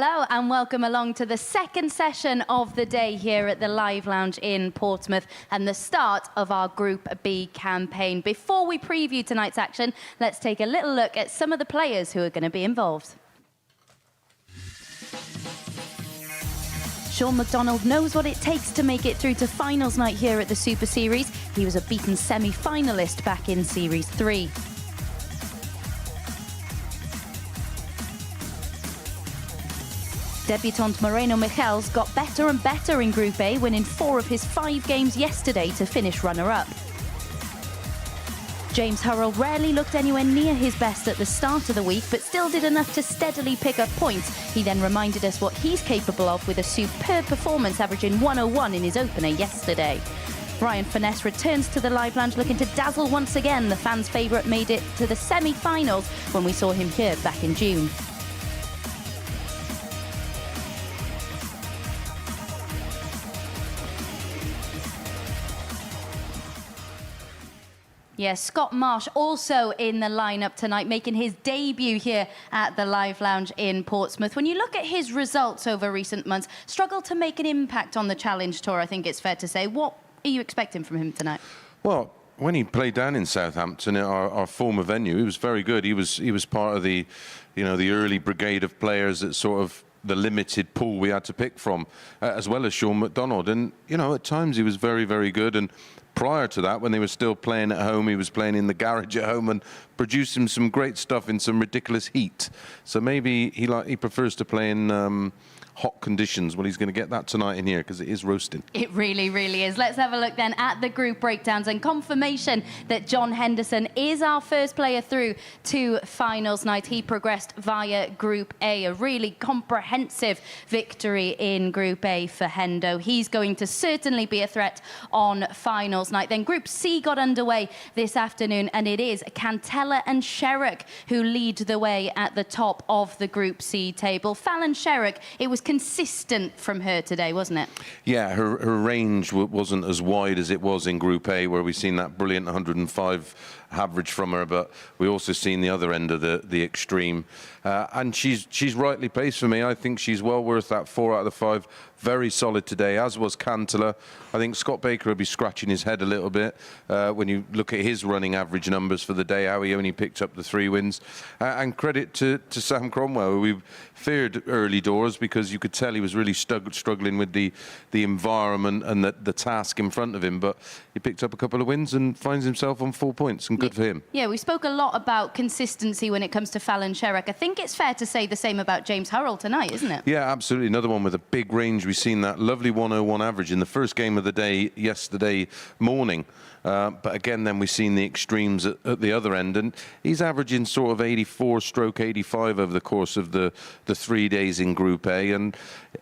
Hello and welcome along to the second session of the day here at the Live Lounge in Portsmouth and the start of our Group B campaign. Before we preview tonight's action, let's take a little look at some of the players who are going to be involved. Sean McDonald knows what it takes to make it through to finals night here at the Super Series. He was a beaten semi-finalist back in Series 3. Debutant Michels got better and better in Group A, winning 4 of his 5 games yesterday to finish runner-up. James Hurrell rarely looked anywhere near his best at the start of the week, but still did enough to steadily pick up points. He then reminded us what he's capable of with a superb performance, averaging 101 in his opener yesterday. Furness returns to the Live Lounge looking to dazzle once again. The fans' favourite made it to the semi-finals when we saw him here back in June. Yes, Scott Marsh also in the lineup tonight, making his debut here at the Live Lounge in Portsmouth. When you look at his results over recent months, struggled to make an impact on the Challenge Tour, I think it's fair to say. What are you expecting from him tonight? Well, when he played down in Southampton, our former venue, he was very good. He was part of the, the early brigade of players that sort of the limited pool we had to pick from, as well as Sean McDonald. And, at times he was very, very good. And prior to that, when they were still playing at home, he was playing in the garage at home and producing some great stuff in some ridiculous heat. So maybe he prefers to play in hot conditions. Well, he's going to get that tonight in here because it is roasting. It really, really is. Let's have a look then at the group breakdowns and confirmation that John Henderson is our first player through to finals night. He progressed via Group A, a really comprehensive victory in Group A for Hendo. He's going to certainly be a threat on finals night. Then Group C got underway this afternoon, and it is Cantella and Sherrick who lead the way at the top of the Group C table. Fallon Sherrick, it was consistent from her today, wasn't it? Yeah, her range wasn't as wide as it was in Group A, where we've seen that brilliant 105 average from her, but we also seen the other end of the extreme. And she's rightly placed for me. I think she's well worth that 4 out of 5. Very solid today, as was Cantella. I think Scott Baker will be scratching his head a little bit when you look at his running average numbers for the day, how he only picked up the 3 wins. And credit to Sam Cromwell. We feared early doors because you could tell he was really struggling with the environment and the task in front of him, but he picked up a couple of wins and finds himself on 4 points, and good for him. Yeah, we spoke a lot about consistency when it comes to Fallon Sherrick. I think it's fair to say the same about James Hurrell tonight, isn't it? Yeah, absolutely. Another one with a big range. We've seen that lovely 101 average in the first game of the day yesterday morning. But again, then we've seen the extremes at the other end, and he's averaging sort of 84/85 over the course of the 3 days in Group A, and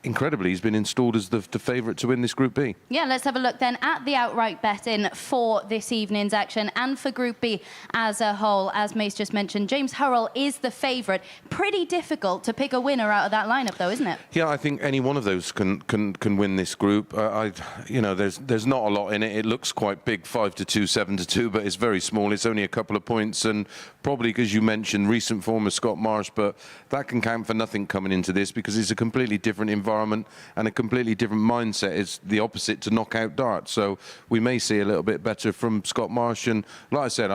incredibly, he's been installed as the favourite to win this Group B. Yeah, let's have a look then at the outright betting for this evening's action and for Group B as a whole. As Mace just mentioned, James Hurrell is the favourite. Pretty difficult to pick a winner out of that lineup, though, isn't it? Yeah, I think any one of those can win this group. There's not a lot in it. It looks quite big, 5-2, 7-2, but it's very small. It's only a couple of points, and probably because you mentioned recent form of Scott Marsh, but that can count for nothing coming into this because it's a completely different environment and a completely different mindset. It's the opposite to knockout darts, so we may see a little bit better from Scott Marsh. And like I said,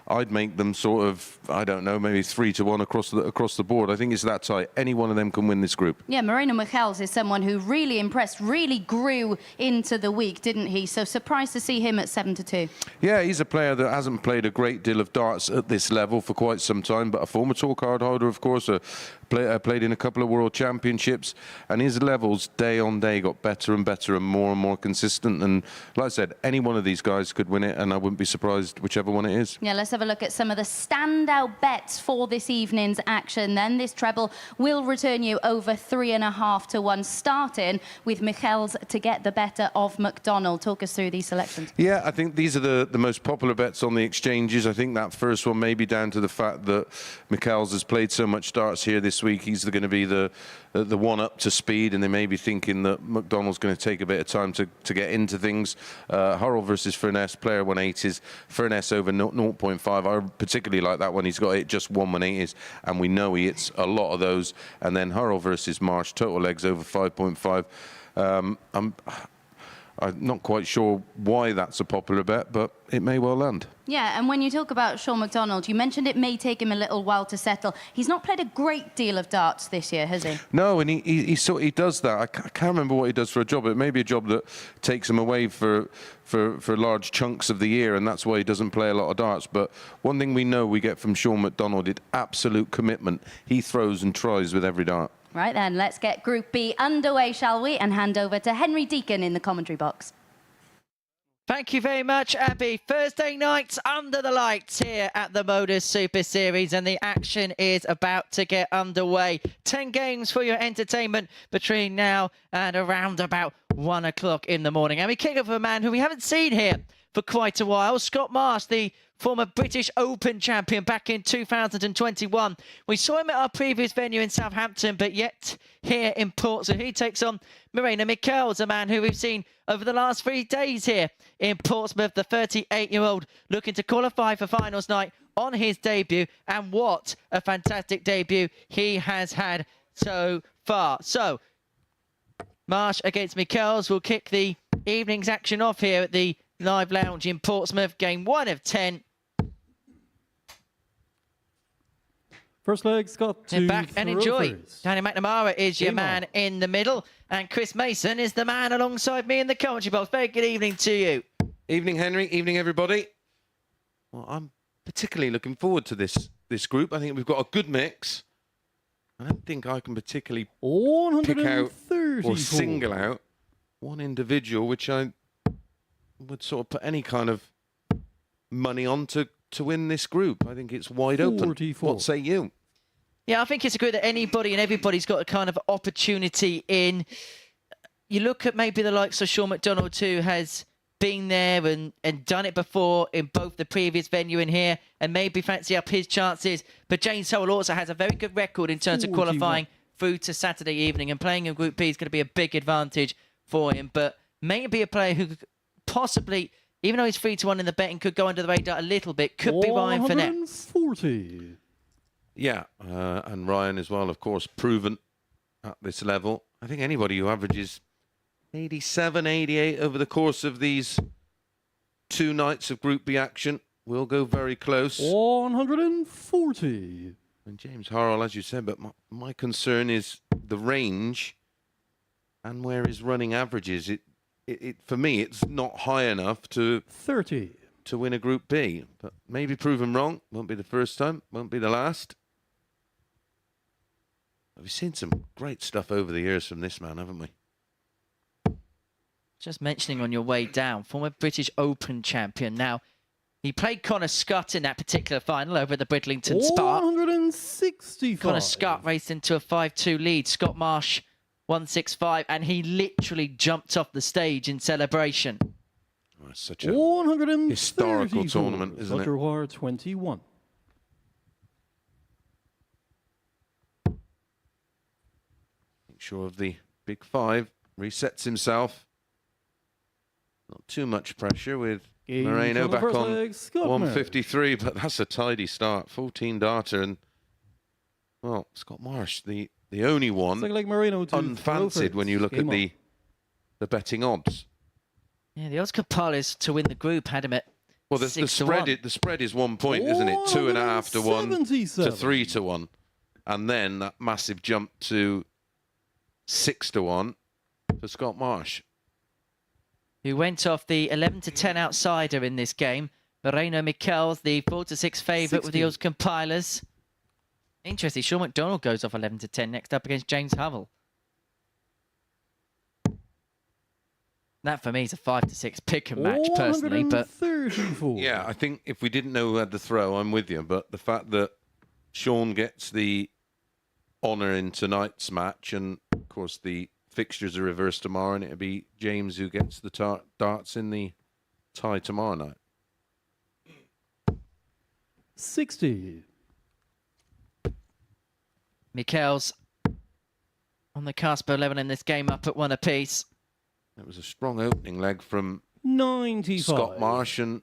I'd make them sort of, I don't know, maybe 3-1 across the board. I think it's that tight. Any one of them can win this group. Yeah, Michels is someone who really impressed, really grew into the week, didn't he? So surprised to see him at 7-2. Yeah, he's a player that hasn't played a great deal of darts at this level for quite some time, but a former tour card holder, of course, played in a couple of world championships, and his levels day on day got better and better and more consistent. And like I said, any one of these guys could win it, and I wouldn't be surprised whichever one it is. Yeah, let's have a look at some of the standout bets for this evening's action. Then this treble will return you over 3.5 to 1, starting with Michels to get the better of McDonald. Talk us through these selections. Yeah, I think these are the most popular bets on the exchanges. I think that first one may be down to the fact that Michels has played so much darts here this this week he's going to be the one up to speed, and they may be thinking that McDonald's going to take a bit of time to get into things. Hurrell versus Furness, player 180s. Furness over 0.5. I particularly like that one. He's got it just 180s, and we know he hits a lot of those. And then Hurrell versus Marsh, total legs over 5.5. I'm not quite sure why that's a popular bet, but it may well land. Yeah, and when you talk about Sean McDonald, you mentioned it may take him a little while to settle. He's not played a great deal of darts this year, has he? No, and he does that. I can't remember what he does for a job. It may be a job that takes him away for large chunks of the year, and that's why he doesn't play a lot of darts. But one thing we know we get from Sean McDonald is absolute commitment. He throws and tries with every dart. Right then, let's get Group B underway, shall we? And hand over to Henry Deacon in the commentary box. Thank you very much, Abby. Thursday nights under the lights here at the MODUS Super Series, and the action is about to get underway. 10 games for your entertainment between now and around about 1 o'clock in the morning. And we kick off with a man who we haven't seen here for quite a while, Scott Marsh, the former British Open champion back in 2021. We saw him at our previous venue in Southampton, but yet here in Portsmouth, he takes on Michels, a man who we've seen over the last 3 days here in Portsmouth, the 38-year-old looking to qualify for finals night on his debut. And what a fantastic debut he has had so far. So, Marsh against Michels will kick the evening's action off here at the Live Lounge in Portsmouth. Game 1 of 10. First leg, Scott. Sit back and enjoy. Danny McNamara is your man in the middle, and Chris Mason is the man alongside me in the commentary box. Very good evening to you. Evening, Henry. Evening, everybody. Well, I'm particularly looking forward to this group. I think we've got a good mix. I don't think I can particularly pick out or single out one individual, which I would sort of put any kind of money on to win this group. I think it's wide open. What say you? Yeah, I think it's a group that anybody and everybody's got a kind of opportunity in. You look at maybe the likes of Sean McDonald, who has been there and done it before in both the previous venue and here, and maybe fancy up his chances. But James Hurrell also has a very good record in terms of qualifying through to Saturday evening, and playing in Group B is going to be a big advantage for him. But maybe a player who possibly, even though he's 3-1 in the betting, could go under the radar a little bit, could be Ryan Furness. Yeah, and Ryan as well, of course, proven at this level. I think anybody who averages 87, 88 over the course of these 2 nights of Group B action will go very close. 140. And James Hurrell, as you said, but my concern is the range and where his running average is. For me, it's not high enough to 30 to win a Group B, but maybe proven wrong. Won't be the first time, won't be the last. We've seen some great stuff over the years from this man, haven't we? Just mentioning on your way down, former British Open champion. Now, he played Connor Scott in that particular final over at the Bridlington Spa. 165. Connor Scott raced into a 5-2 lead. Scott Marsh 165, and he literally jumped off the stage in celebration. Oh, it's such a historical tournament, isn't it? Butterwire 21. Sure of the big 5, resets himself. Not too much pressure with Moreno back on 153, but that's a tidy start. 14 darter, and well, Scott Marsh, the only one like Moreno unfancied when you look at the betting odds. Yeah, the odds compilers to win the group had him at the spread is 1 point, isn't it? 2.5 to 1 to 3 to 1, and then that massive jump to 6 to 1 for Scott Marsh, who went off the 11 to 10 outsider in this game. Moreno Michels, the 4 to 6 favourite with the odds compilers. Interesting, Sean McDonald goes off 11 to 10 next up against James Hurrell. That for me is a 5 to 6 pick and match personally, but yeah, I think if we didn't know who had the throw, I'm with you. But the fact that Sean gets the honour in tonight's match, and of course the fixtures are reversed tomorrow, and it'll be James who gets the darts in the tie tomorrow night. 60. Michels on the cusp of leveling this game up at 1 apiece. It was a strong opening leg from 95. Scott Marsh, and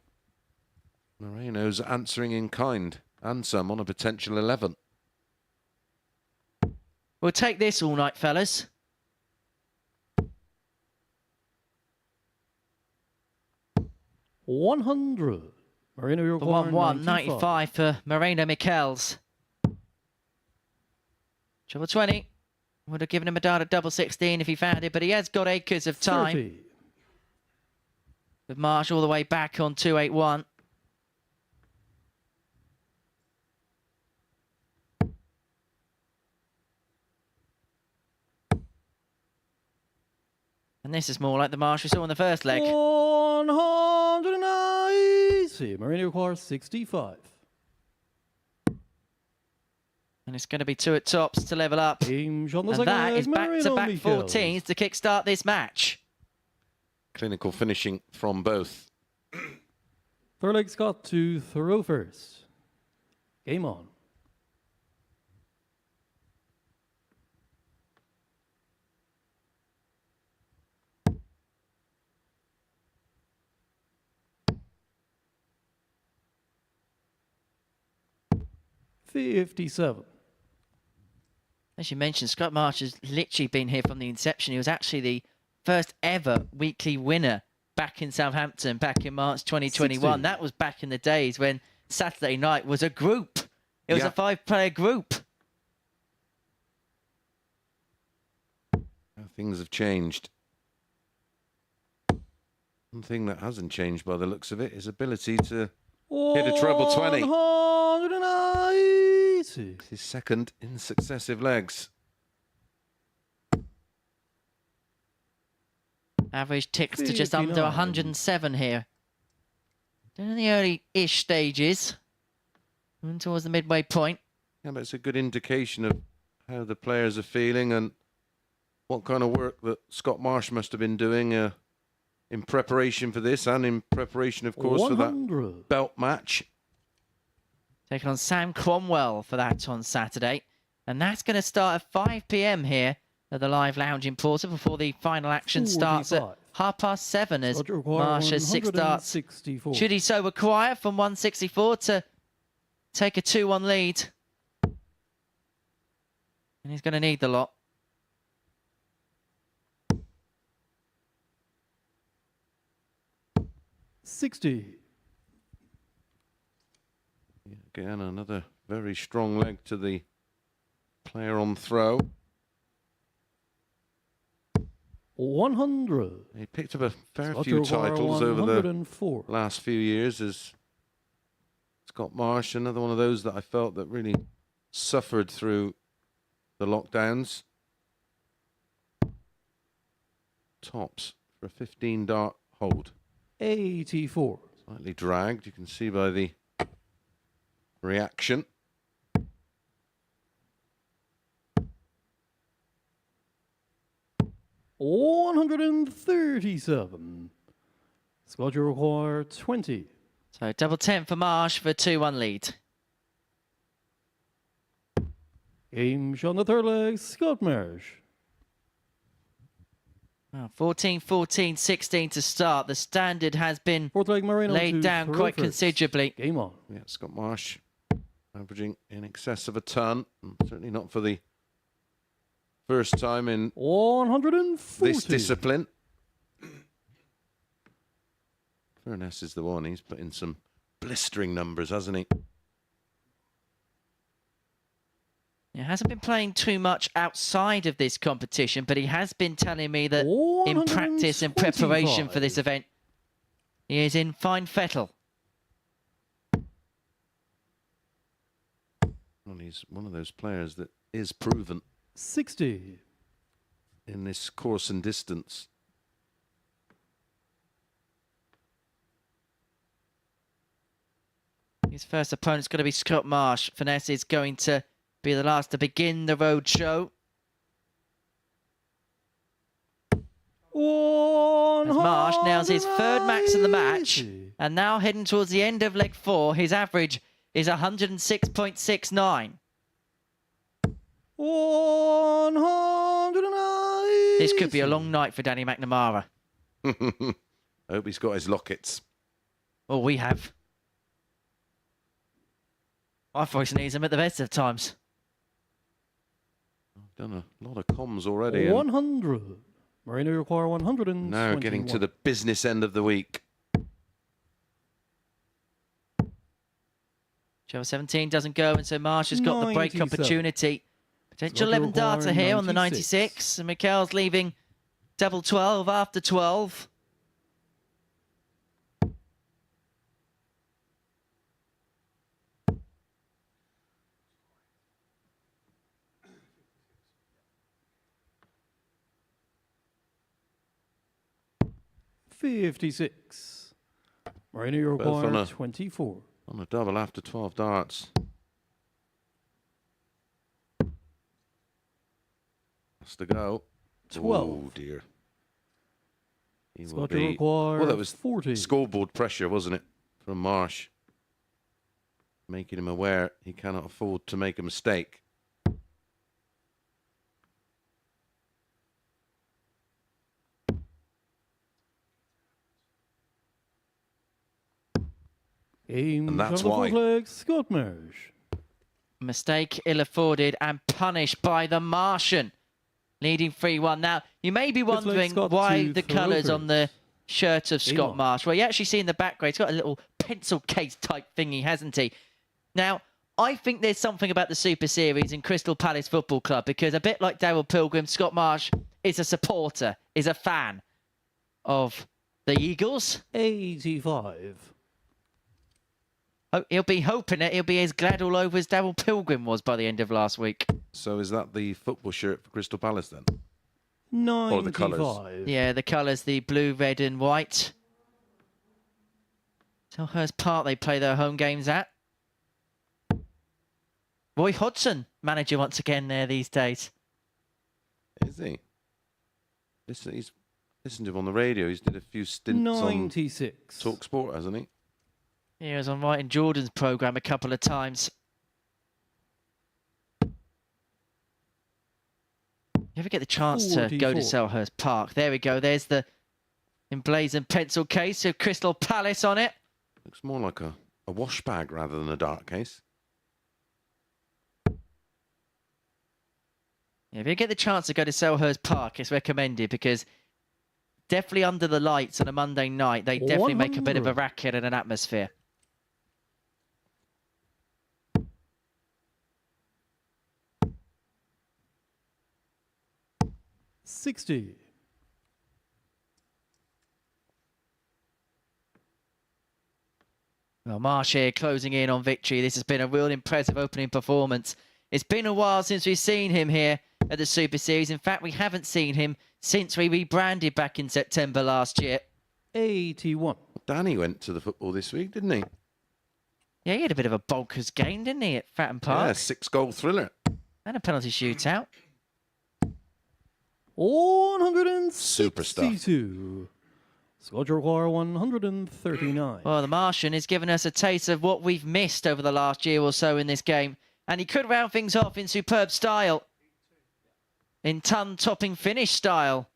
Moreno's answering in kind and some on a potential 11. We'll take this all night, fellas. 100. Moreno, you The require 1-1, 95 for Moreno Michels. Treble 20. Would have given him a dart at double 16 if he found it, but he has got acres of time. 30. With Marsh all the way back on 281. And this is more like the Marsh we saw in the first leg. 190. Moreno requires 65. And it's going to be 2 at tops to level up. Game shot on the And second that leg, is back-to-back Moreno 14s to kickstart this match. Clinical finishing from both. Third leg, Scott to throw first. Game on. $57. As you mentioned, Scott Marsh has literally been here from the inception. He was actually the first ever weekly winner back in Southampton back in March 2021. 16. That was back in the days when Saturday night was a group. It was Yeah. a 5-player group. How things have changed. One thing that hasn't changed by the looks of it is ability to hit a treble 20. 190. His second in successive legs. Average ticks to just under 59. 107 here. Down in the early-ish stages. And towards the midway point. Yeah, but it's a good indication of how the players are feeling and what kind of work that Scott Marsh must have been doing in preparation for this and in preparation, of course, for that 100. belt match. Taking on Sam Cromwell for that on Saturday. And that's going to start at 5 p.m. here at the Live Lounge in Porter before the final action starts at 7:30 as Roger require Marsh has 6 darts. 164. Should he so require from 164 to take a 2-1 lead. And he's going to need the lot. $60. Again, another very strong leg to the player on throw. 100. He picked up a fair Roger few require titles over the 104. last few years as Scott Marsh, another one of those that I felt that really suffered through the lockdowns. Tops for a 15 dart hold. 84. Slightly dragged, you can see by the reaction. $137. Scott, you require 20. So double 10 for Marsh for a 2-1 lead. Game shot on the third leg, Scott Marsh. 14, 14, 16 to start. The standard has been Fourth leg, Moreno laid to down throw quite first. considerably. Game on. Yeah, Scott Marsh averaging in excess of a ton. Certainly not for the first time in 140. this discipline. Furness is the one. He's put in some blistering numbers, hasn't he? He hasn't been playing too much outside of this competition, but he has been telling me that in practice and preparation for this event, he is in fine fettle. Well, he's one of those players that is proven 60. in this course and distance. His first opponent's going to be Scott Marsh. Furness is going to be the last to begin the road show. As Marsh nails his third max of the match, and now heading towards the end of leg 4, his average is 106.69. 109. This could be a long night for Danny McNamara. I hope he's got his lockets. Well, we have. I've always needs them at the best of times. I've done a lot of comms already. 100. Marina require 121. Now getting to the business end of the week. Show 17 doesn't go, and so Marsh has got the break 97. opportunity. Potential Roger 11 darter requiring here on the 96. 96. And Michels leaving double 12 after 12. $56. Marina Both on require a- 24. On a double after 12 darts. Has to go. 12. Oh dear. He will Scott be. require Well, that was 40. scoreboard pressure, wasn't it, from Marsh, making him aware he cannot afford to make a mistake. Game And that's shot on the why. flag, Scott Marsh. Mistake ill-afforded and punished by the Martian. Leading 3-1. Now, you may be Good flag, wondering Scott, why to the throw colours on the shirt of Game Scott on. Marsh. Well, you actually see in the background, he's got a little pencil case type thingy, hasn't he? Now, I think there's something about the Super Series in Crystal Palace Football Club because a bit like Daryl Pilgrim, Scott Marsh is a supporter, is a fan of the Eagles. 85. Oh, he'll be hoping it. He'll be as glad all over as Daryl Pilgrim was by the end of last week. So is that the football shirt for Crystal Palace then? 95. the colours. Yeah, the colours, the blue, red and white. Selhurst Park they play their home games at. Roy Hodgson, manager once again there these days. Is he? He's listened to him on the radio. He's did a few stints 96. on Talk Sport, hasn't he? He was on Martin Jordan's programme a couple of times. You ever get the chance to go to 44. Selhurst Park? There we go. There's the emblazoned pencil case of Crystal Palace on it. Looks more like a wash bag rather than a dart case. Yeah, if you get the chance to go to Selhurst Park, it's recommended because definitely under the lights on a Monday night, they definitely make a bit of a 100. racket and an atmosphere. $60. Well, Marsh here closing in on victory. This has been a real impressive opening performance. It's been a while since we've seen him here at the Super Series. In fact, we haven't seen him since we rebranded back in September last year. 81. Danny went to the football this week, didn't he? Yeah, he had a bit of a bonkers game, didn't he, at Fratton Park? Yeah, 6-goal thriller. And a penalty shootout. 162. Scott require 139. Well, the Martian has given us a taste of what we've missed over the last year or so in this game. And he could round things off in superb style. In ton-topping finish style.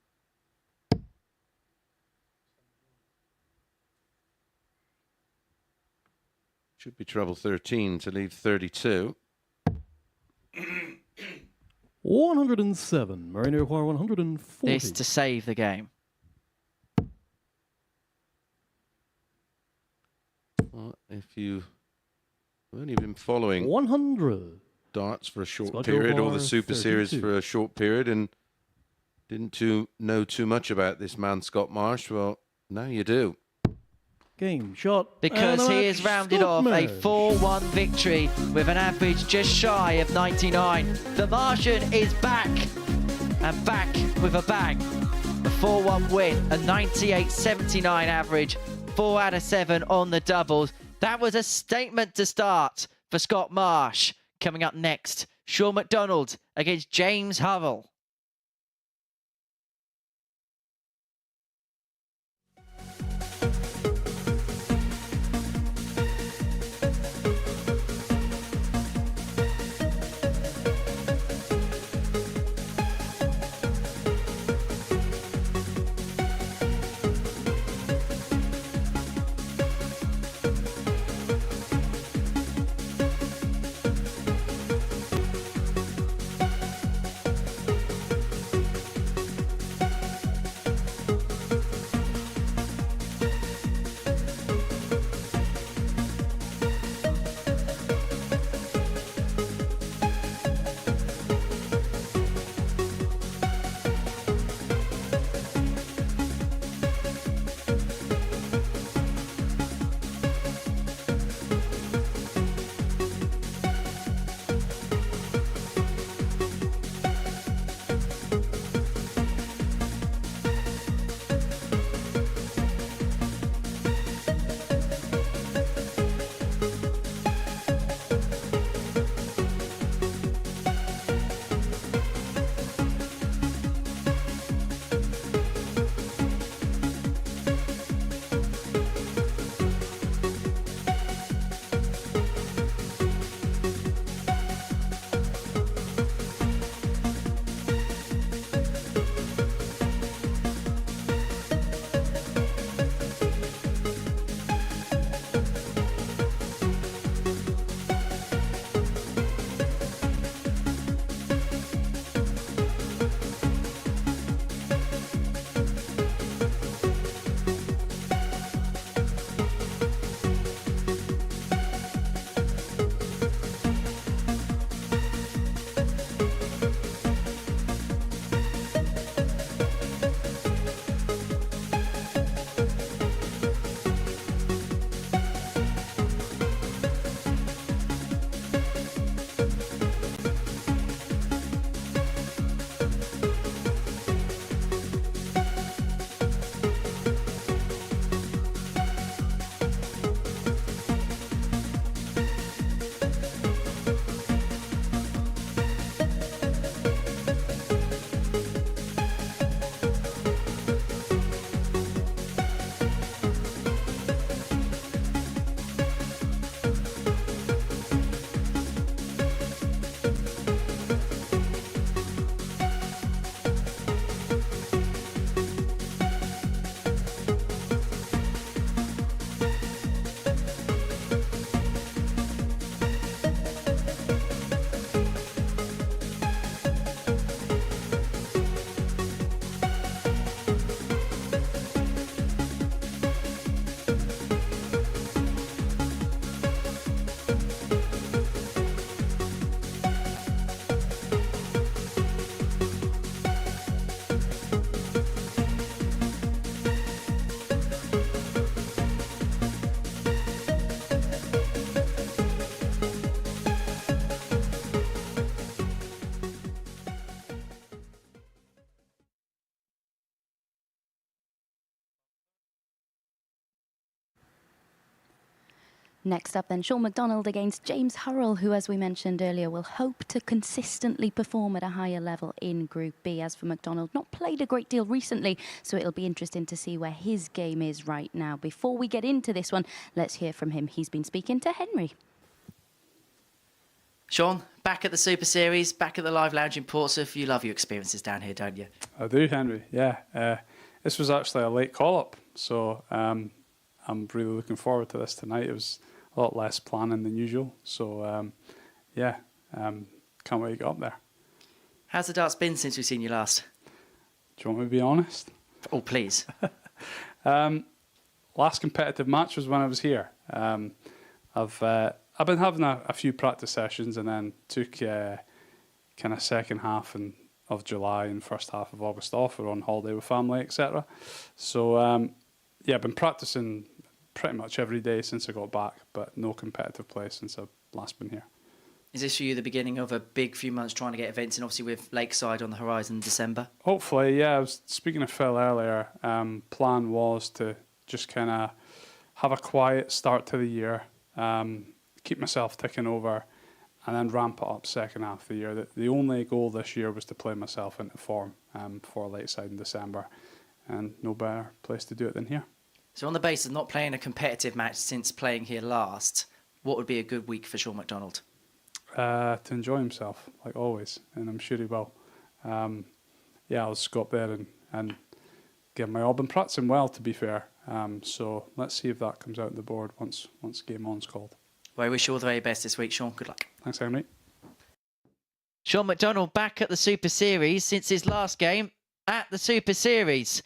Should be treble 13 to leave 32. 107. Marina require 140. This to save the game. Well, if you've only been following 100. darts for a short Scott period or the O'Hara, Super Series 32. for a short period and didn't know too much about this man, Scott Marsh, well, now you do. Game shot. Because and a he match, has rounded Scott off a Marsh. 4-1 victory with an average just shy of 99. The Martian is back and back with a bang. A 4-1 win, a 98.79 average, 4 out of 7 on the doubles. That was a statement to start for Scott Marsh. Coming up next, Sean McDonald against James Hurrell. Next up then, Sean McDonald against James Hurrell, who, as we mentioned earlier, will hope to consistently perform at a higher level in Group B. As for McDonald, not played a great deal recently, so it'll be interesting to see where his game is right now. Before we get into this one, let's hear from him. He's been speaking to Henry. Sean, back at the Super Series, back at the Live Lounge in Portsmouth. You love your experiences down here, don't you? I do, Henry, yeah. This was actually a late call-up, so I'm really looking forward to this tonight. It was a lot less planning than usual, so can't wait to get up there. How's the darts been since we've seen you last? Do you want me to be honest? Oh, please. Last competitive match was when I was here. I've been having a few practice sessions, and then took kind of second half of July and first half of August off. We're on holiday with family, etc. So I've been practicing pretty much every day since I got back, but no competitive play since I've last been here. Is this for you the beginning of a big few months trying to get events in, obviously with Lakeside on the horizon in December? Hopefully, yeah. I was speaking to Phil earlier. Plan was to just kind of have a quiet start to the year, keep myself ticking over, and then ramp it up second half of the year. The only goal this year was to play myself into form for Lakeside in December, and no better place to do it than here. So on the basis of not playing a competitive match since playing here last, what would be a good week for Sean McDonald? To enjoy himself, like always, and I'm sure he will. I'll just go up there and give my all. I've been practicing well, to be fair. So let's see if that comes out on the board once game on's called. Well, I wish you all the very best this week, Sean. Good luck. Thanks, Henry. Sean McDonald back at the Super Series since his last game at the Super Series.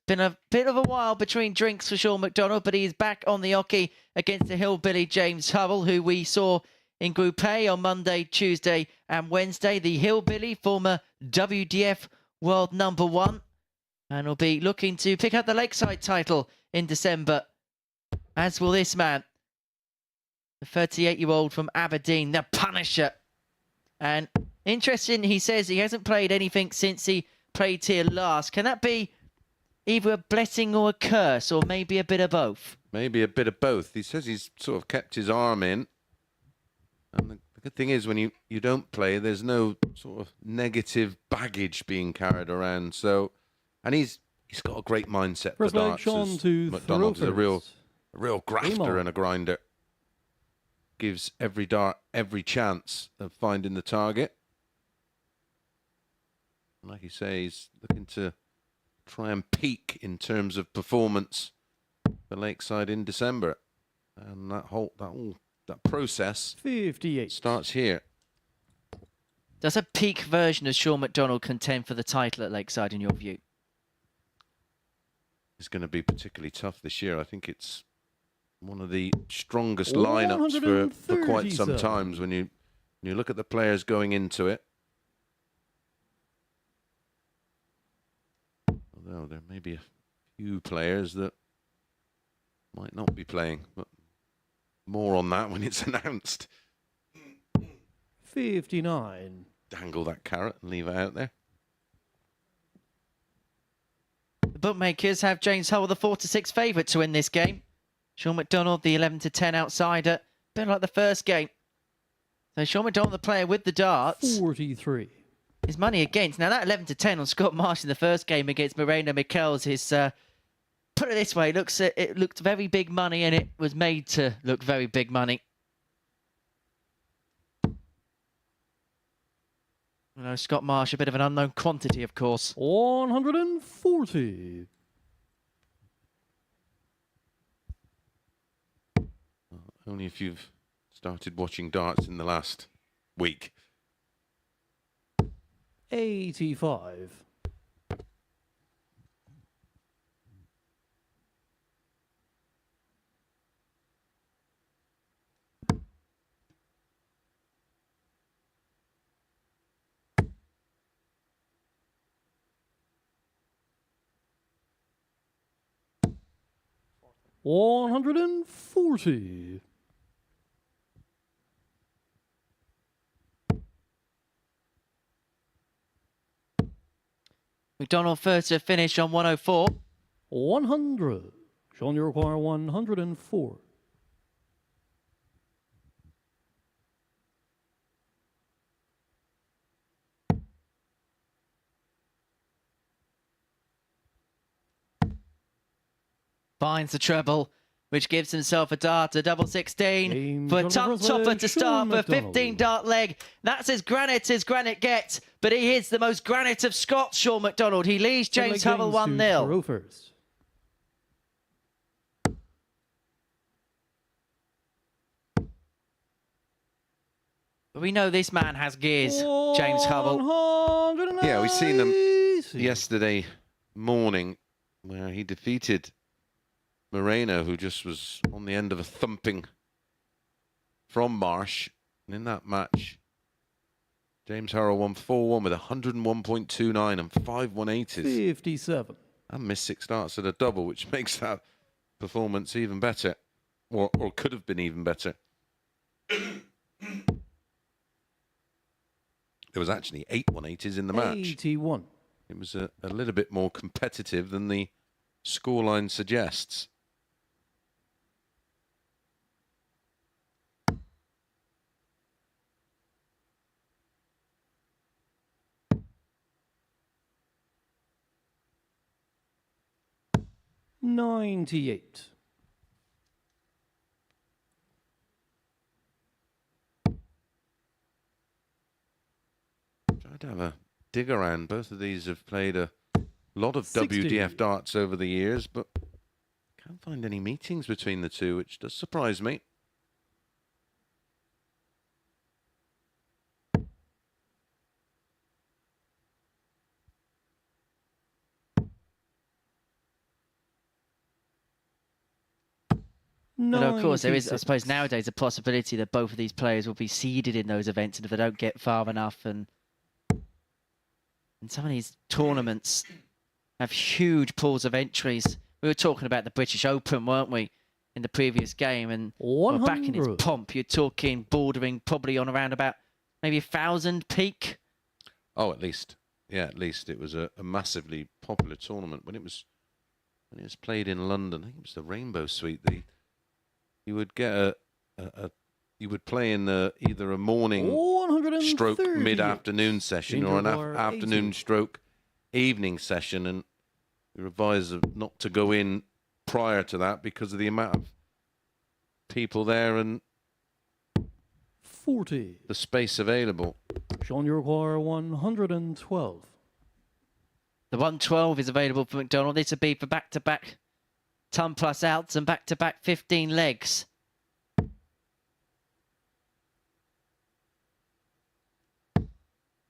Been a bit of a while between drinks for Sean McDonald, but he's back on the hockey against the hillbilly James Hurrell, who we saw in Group A on Monday, Tuesday and Wednesday. The hillbilly, former WDF world #1, and will be looking to pick up the Lakeside title in December, as will this man, the 38-year-old from Aberdeen, the Punisher. And interesting, he says he hasn't played anything since he played here last. Can that be either a blessing or a curse, or maybe a bit of both? Maybe a bit of both. He says he's sort of kept his arm in. And the good thing is, when you don't play, there's no sort of negative baggage being carried around. So, and he's got a great mindset for darts. McDonald's a real grafter and a grinder. Gives every dart every chance of finding the target. And like you say, he's looking to try and peak in terms of performance for Lakeside in December. And that process 58 starts here. Does a peak version of Sean McDonald contend for the title at Lakeside, in your view? It's going to be particularly tough this year. I think it's one of the strongest lineups for quite some times when you look at the players going into it. Although there may be a few players that might not be playing, but more on that when it's announced. 59. Dangle that carrot and leave it out there. The bookmakers have James Hurrell the 4-6 favourite to win this game. Sean McDonald the 11-10 outsider. A bit like the first game. So Sean McDonald, the player with the darts. 43. His money against. Now that 11-10 on Scott Marsh in the first game against Michels is, put it this way, it looked very big money, and it was made to look very big money. You know, Scott Marsh, a bit of an unknown quantity, of course. 140. Only if you've started watching darts in the last week. 85. $140. McDonald first to finish on 104. 100. Sean, you require 104. Finds the treble, which gives himself a dart, a double 16 for Tom Topper to start for 15 dart leg. That's as granite gets, but he is the most granite of Scots, Sean McDonald. He leads James Hurrell 1-0. We know this man has gears, James Hurrell. Yeah, we've seen them yesterday morning where he defeated Moreno, who just was on the end of a thumping from Marsh. And in that match, James Hurrell won 4-1 with 101.29 and 5 180s. 57. And missed 6 starts at a double, which makes that performance even better. Or could have been even better. There was actually 8 180s in the match. 81. It was a little bit more competitive than the scoreline suggests. $98. Tried to have a dig around. Both of these have played a lot of 60. WDF darts over the years, but can't find any meetings between the two, which does surprise me. But of course, there is, I suppose, nowadays a possibility that both of these players will be seeded in those events, and if they don't get far enough, and some of these tournaments have huge pools of entries. We were talking about the British Open, weren't we, in the previous game? And well, back in its pomp, you're talking bordering probably on around about maybe 1,000 peak. Oh, at least. Yeah, at least. It was a massively popular tournament. When it was played in London, I think it was the Rainbow Suite. You would get you would play in either a morning stroke mid-afternoon session or an afternoon stroke evening session, and we advise not to go in prior to that because of the amount of people there and 40. The space available. Sean, you require 112. The 112 is available for McDonald. This would be for back-to-back ton plus outs and back-to-back 15 legs.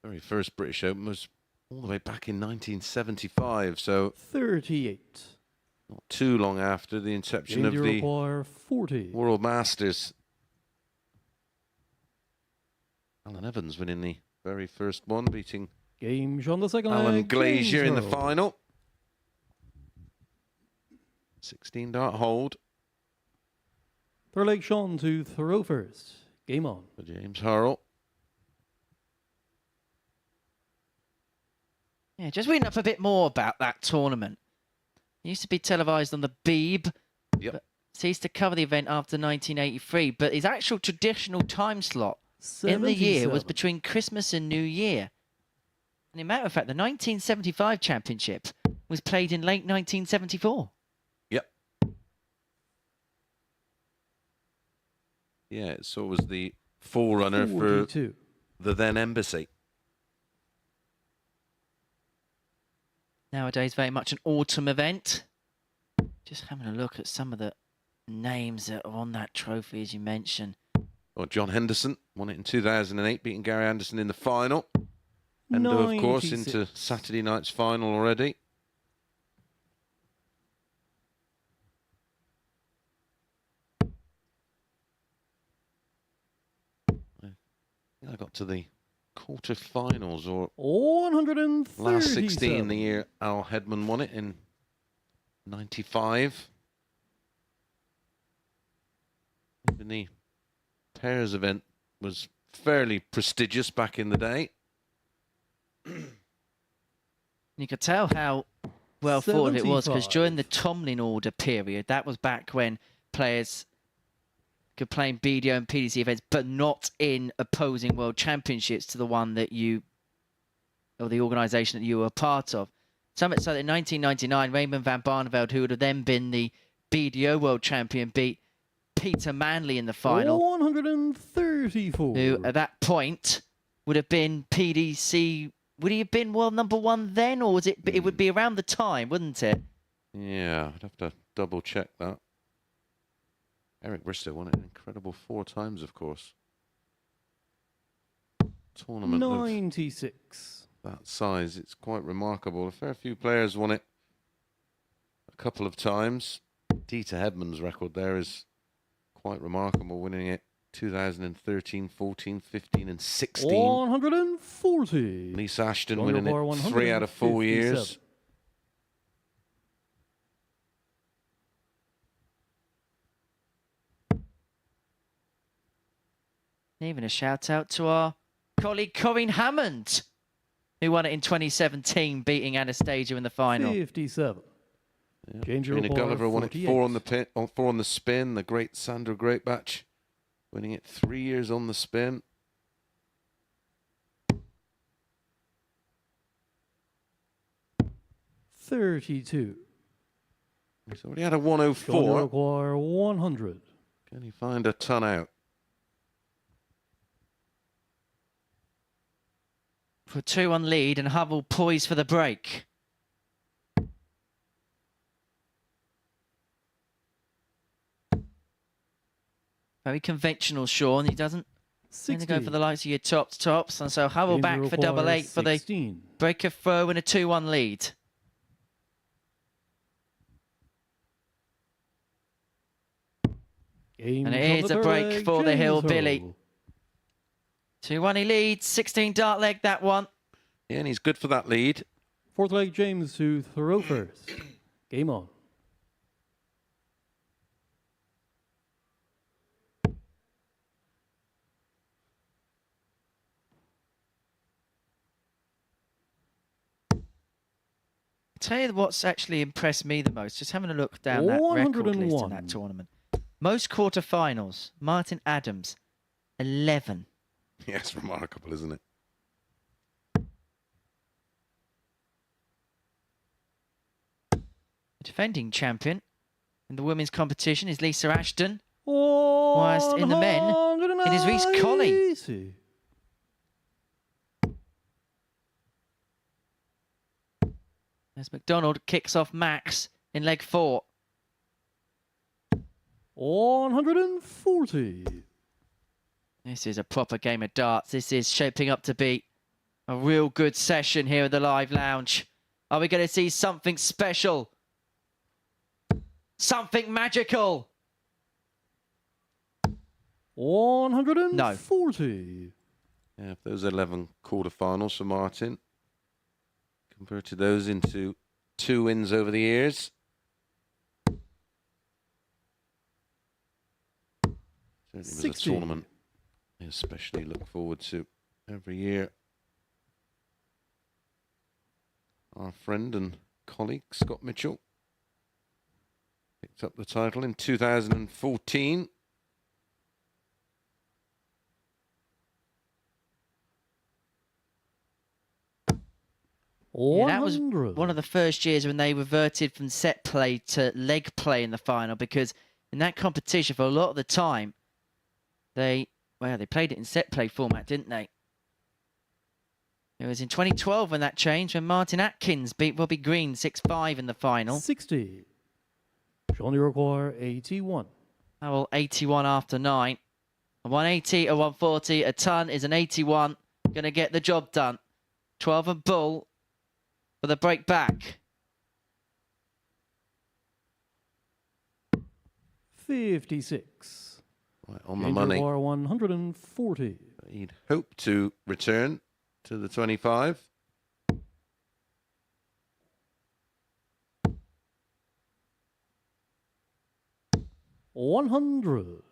Very first British Open was all the way back in 1975, so 38. Not too long after the inception of the 40. World Masters. Alan Evans winning the very first one, beating Game on the second Alan leg, Glazier in the James final. 16 dart hold. Third leg Sean to throw first. Game on. For James Hurrell. Yeah, just reading up a bit more about that tournament. It used to be televised on the Beeb. Yep. Ceased to cover the event after 1983, but his actual traditional time slot in the year was between Christmas and New Year. And in matter of fact, the 1975 championship was played in late 1974. Yep. Yeah, so it was the forerunner 42. for the then embassy. Nowadays, very much an autumn event. Just having a look at some of the names that are on that trophy, as you mentioned. Well, John Henderson won it in 2008, beating Gary Anderson in the final. Endo, of course, into Saturday night's final already. I got to the quarter-finals, or 137. last 16, the year Al Hedman won it in 95. Even the pairs event was fairly prestigious back in the day. You could tell how well thought it was, because 75. during the Tomlin order period, that was back when players could play in BDO and PDC events, but not in opposing world championships to the one that you, or the organisation that you were a part of. So much so that in 1999, Raymond van Barneveld, who would have then been the BDO world champion, beat Peter Manley in the final. 134. Who at that point would have been PDC. Would he have been world #1 then, or was it? It would be around the time, wouldn't it? Yeah, I'd have to double check that. Eric Bristow won it an incredible 4 times, of course. Tournament 96. of that size, it's quite remarkable. A fair few players won it a couple of times. Dieter Hedman's record there is quite remarkable, winning it 2013, 14, 15 and 16. 140. Lisa Ashton John winning O'Barr, it 3 out of 4 years. 157. Even a shout out to our colleague Corinne Hammond, who won it in 2017, beating Anastasia in the final. 57. Yeah. Jane Trina O'Barr, Gulliver won it 48. 4 on the pin, 4 on the spin. The great Sandra Greatbatch winning it 3 years on the spin. $32. He's already had a 104. John O'Barr, 100. Can he find a ton out? For 2-1 lead, and Hurrell poised for the break. Very conventional, Sean. He doesn't tend to go for the likes of your tops. And so Hurrell back for double 8 for the break of throw and a 2-1 lead. And it is a break for the Hillbilly. 2-1 he leads, 16 dart leg that one. Yeah, and he's good for that lead. Fourth leg, James to throw first. Game on. Tell you what's actually impressed me the most, just having a look down that record list in that tournament. Most quarterfinals, Martin Adams, 11. Yeah, it's remarkable, isn't it? The defending champion in the women's competition is Lisa Ashton. Whilst in the men, it is Reese Colley. As McDonald kicks off Max in leg 4. 140. This is a proper game of darts. This is shaping up to be a real good session here at the Live Lounge. Are we going to see something special? Something magical? 140. Yeah, if those 11 quarterfinals for Martin, converted those into 2 wins over the years. Certainly was a 60. tournament I especially look forward to every year. Our friend and colleague Scott Mitchell picked up the title in 2014. Yeah, that was one of the first years when they reverted from set play to leg play in the final, because in that competition for a lot of the time, they played it in set play format, didn't they? It was in 2012 when that changed, when Martin Atkins beat Robbie Green 6-5 in the final. 60. Johnny Roquois, 81. Hurrell 81 after 9. A 180, a 140, a ton is an 81. Going to get the job done. 12 and bull for the break back. 56. Right on the money. 140. He'd hope to return to the 25. $100.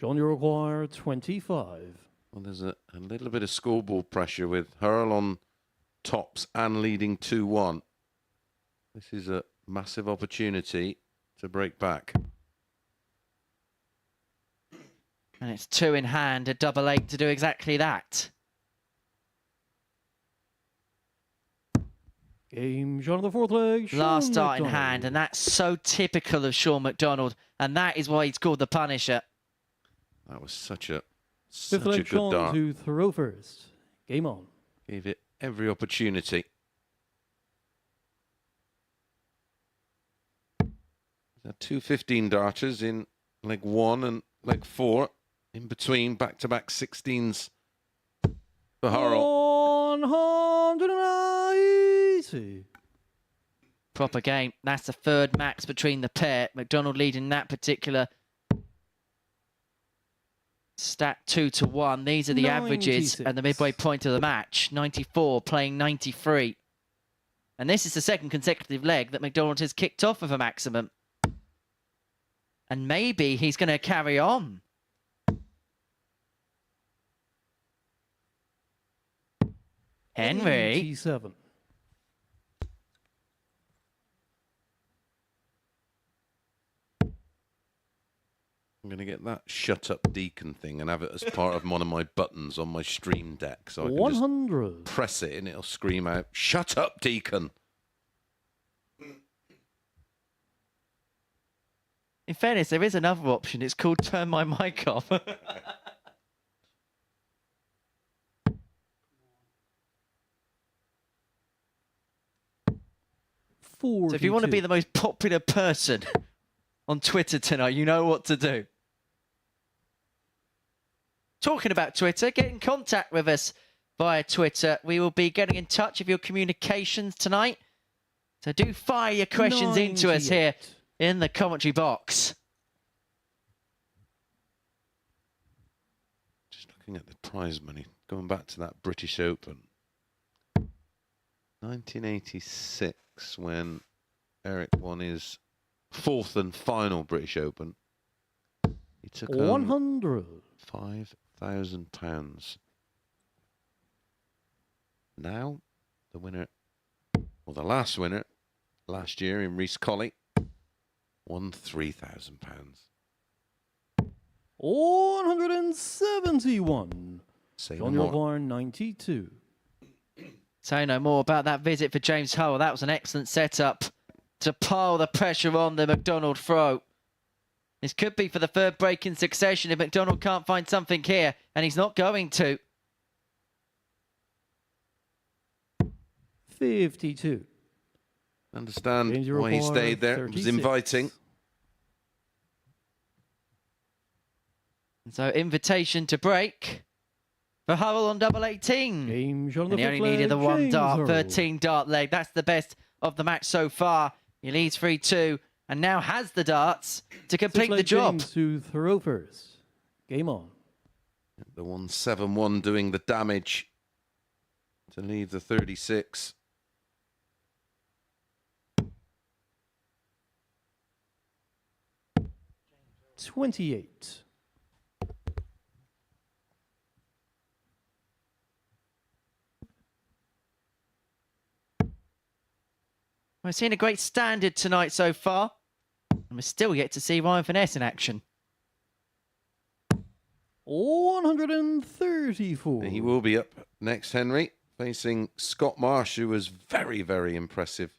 Johnny Roquois, 25. Well, there's a little bit of scoreboard pressure with Hurrell on tops and leading 2-1. This is a massive opportunity to break back. And it's 2 in hand, a double 8 to do exactly that. Game shot on the fourth leg. Last Sean start in McDonald. hand, and that's so typical of Sean McDonald, and that is why he's called the Punisher. That was such a Fifth good leg, Sean dart. to throw first. Game on. Gave it every opportunity. There are two 15 darters in leg 1 and leg 4. In between, back-to-back 16s for Hurrell. 180. Proper game. That's the third max between the pair. McDonald leading that particular stat 2-1. These are the averages 96. and the midway point of the match. 94 playing 93. And this is the second consecutive leg that McDonald has kicked off of a maximum. And maybe he's going to carry on. Henry. 87. I'm going to get that shut up Deacon thing and have it as part of one of my buttons on my stream deck. So I can 100. just press it and it'll scream out, "Shut up, Deacon." In fairness, there is another option. It's called turn my mic off. So if you want to be the most popular person on Twitter tonight, you know what to do. Talking about Twitter, get in contact with us via Twitter. We will be getting in touch with your communications tonight. So do fire your questions into us here in the commentary box. Just looking at the prize money, going back to that British Open. 1986, when Eric won his fourth and final British Open. He took home 100. £5,000. Now, the winner, or the last winner, last year in Reese Colley, won £3,000. 171. Say John no more. Barn, 92. Say no more about that visit for James Hurrell. That was an excellent setup to pile the pressure on the McDonald throw. This could be for the third break in succession if McDonald can't find something here, and he's not going to. 52. Understand James why he Barn, stayed there. It was 36. inviting. So invitation to break for Hurrell on double 18. Game shot on And the he only fifth needed the leg, one James dart, Hurrell. 13 dart leg. That's the best of the match so far. He leads 3-2 and now has the darts to complete Sixth the leg, job. James to throw first. Game on. The 171 doing the damage to leave the 36. $28. We've seen a great standard tonight so far. And we're still yet to see Ryan Furness in action. 134. He will be up next, Henry, facing Scott Marsh, who was very, very impressive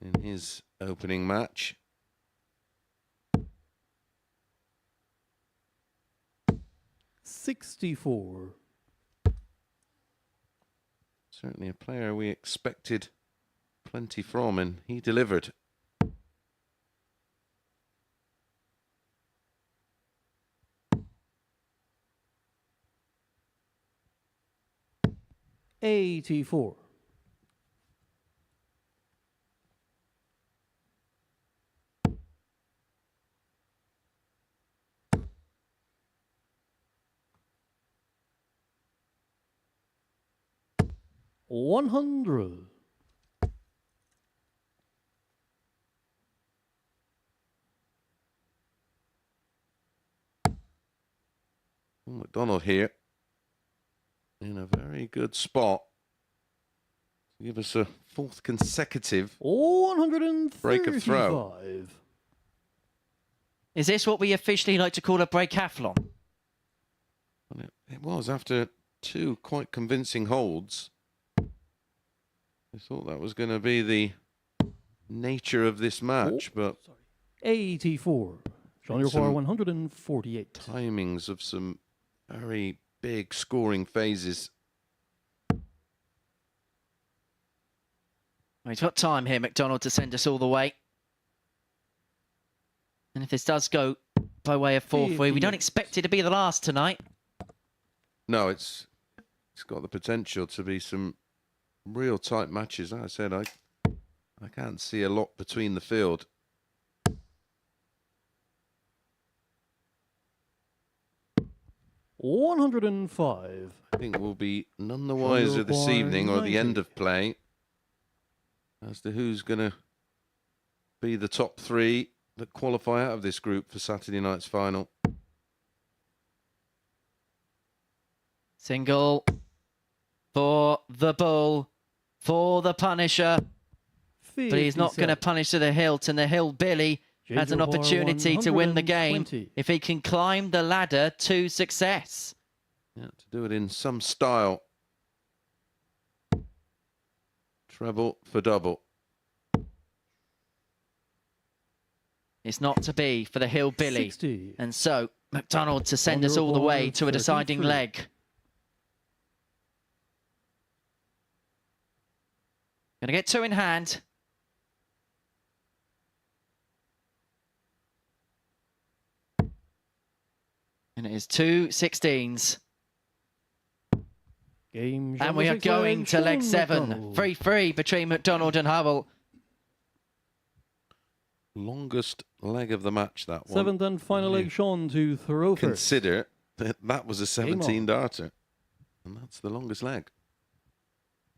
in his opening match. $64. Certainly a player we expected plenty from, and he delivered. $84. $100. McDonald here in a very good spot to give us a fourth consecutive 135. break of throw. Is this what we officially like to call a breakathlon? Well, it was after two quite convincing holds. I thought that was going to be the nature of this match, but 84. John, your Some- par 148. timings of some very big scoring phases. Well, he's got time here, McDonald, to send us all the way. And if this does go by way of 4-3, we don't expect it to be the last tonight. No, it's got the potential to be some real tight matches. Like I said, I can't see a lot between the field. $105. I think we'll be none the wiser this evening or the end of play as to who's going to be the top three that qualify out of this group for Saturday night's final. Single for the bull, for the Punisher. But he's not going to punish to the hilt, and the hillbilly has an opportunity to win the game if he can climb the ladder to success. Yeah, to do it in some style. Treble for double. It's not to be for the hillbilly. 60. And so, McDonald to send us all the way to a deciding 33. leg. Going to get two in hand. And it is 2 16s. Game And we are going to leg 7. 3-3 between McDonald and Hurrell. Longest leg of the match, that one. Seventh and final leg, Sean, to throw first. Consider that was a 17 on. darter. And that's the longest leg.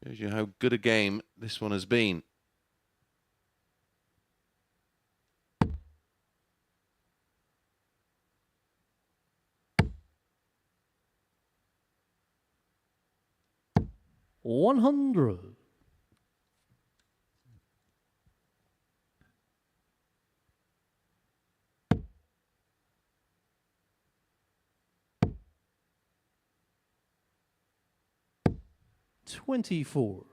Shows you how good a game this one has been. $100. $24.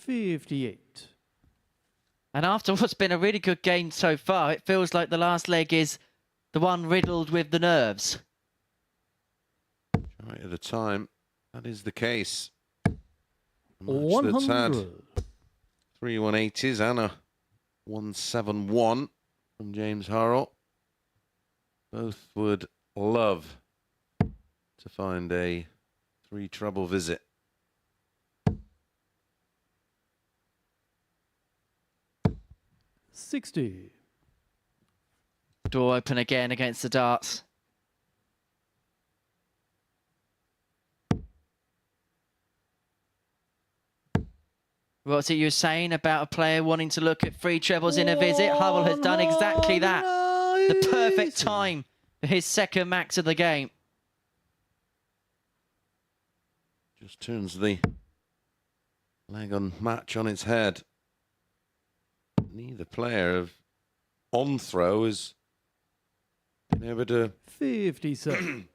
$58. And after what's been a really good game so far, it feels like the last leg is the one riddled with the nerves. Right at the time, that is the case. A match that's had 100. 3 180s and a 171 from James Hurrell. Both would love to find a 3 treble visit. $60. Door open again against the darts. What's it you were saying about a player wanting to look at 3 trebles in a visit? Hurrell has done exactly that. The perfect time for his second max of the game. Just turns the leg on match on its head. Neither player of on throw has been able to 57.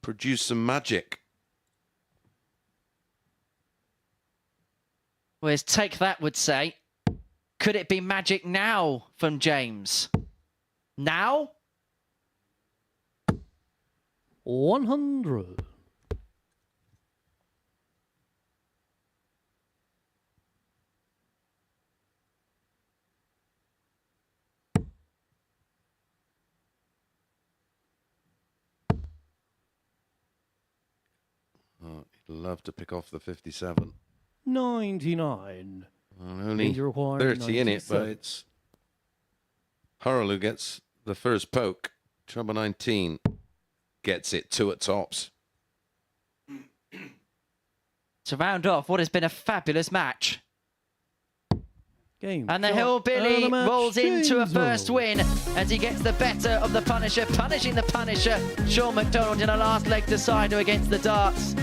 produce some magic. Whereas Take That would say, could it be magic now from James? Now? 100. Oh, he'd love to pick off the 57. 99. Well, only Danger required, 30 in it, but 97. it's Hurrell who gets the first poke. Treble 19 gets it 2 at tops. To round off what has been a fabulous match. Game. And the shot, hillbilly and the match, rolls into a James first Hurrell. win as he gets the better of the Punisher, punishing the Punisher. Sean McDonald in a last leg decider against the darts.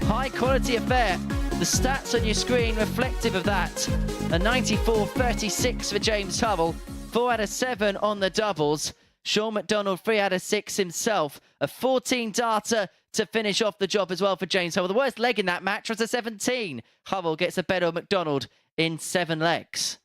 High quality affair The stats on your screen reflective of that. A 94.36 for James Hurrell, 4 out of 7 on the doubles. Sean McDonald, 3 out of 6 himself. A 14 darter to finish off the job as well for James Hurrell. The worst leg in that match was a 17. Hurrell gets a better of McDonald in 7 legs.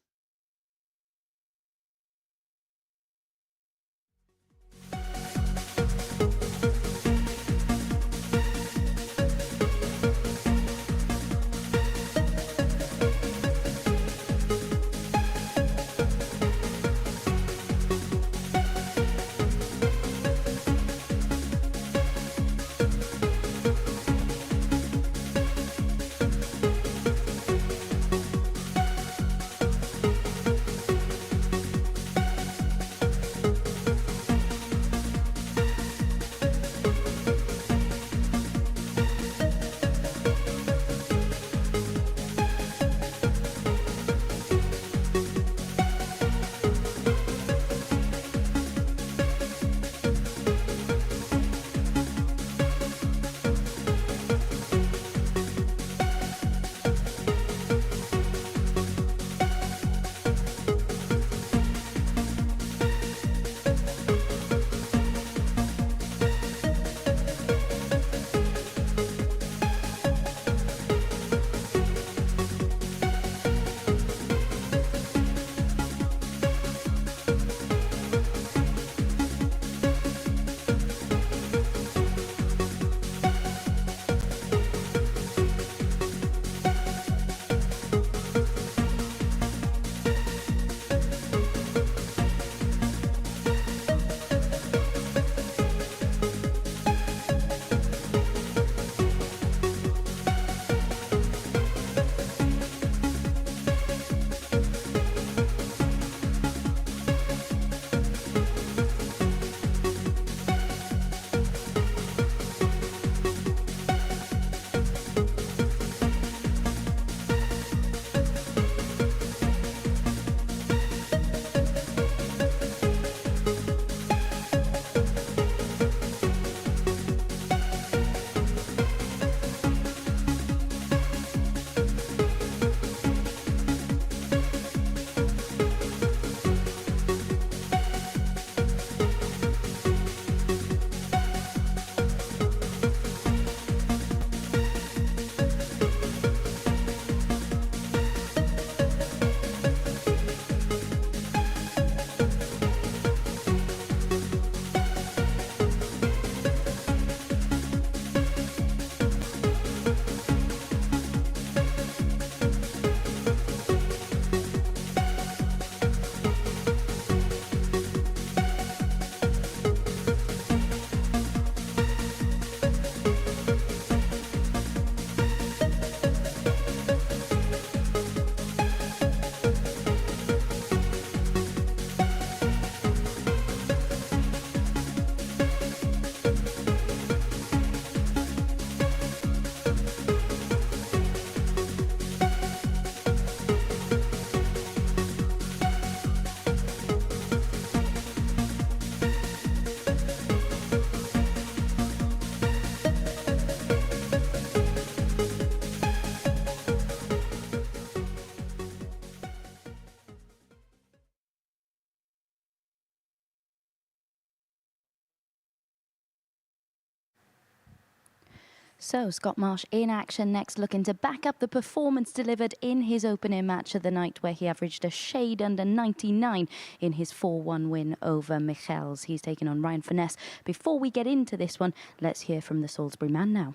So Scott Marsh in action next, looking to back up the performance delivered in his opening match of the night, where he averaged a shade under 99 in his 4-1 win over Michels. He's taken on Ryan Furness. Before we get into this one, let's hear from the Salisbury man now.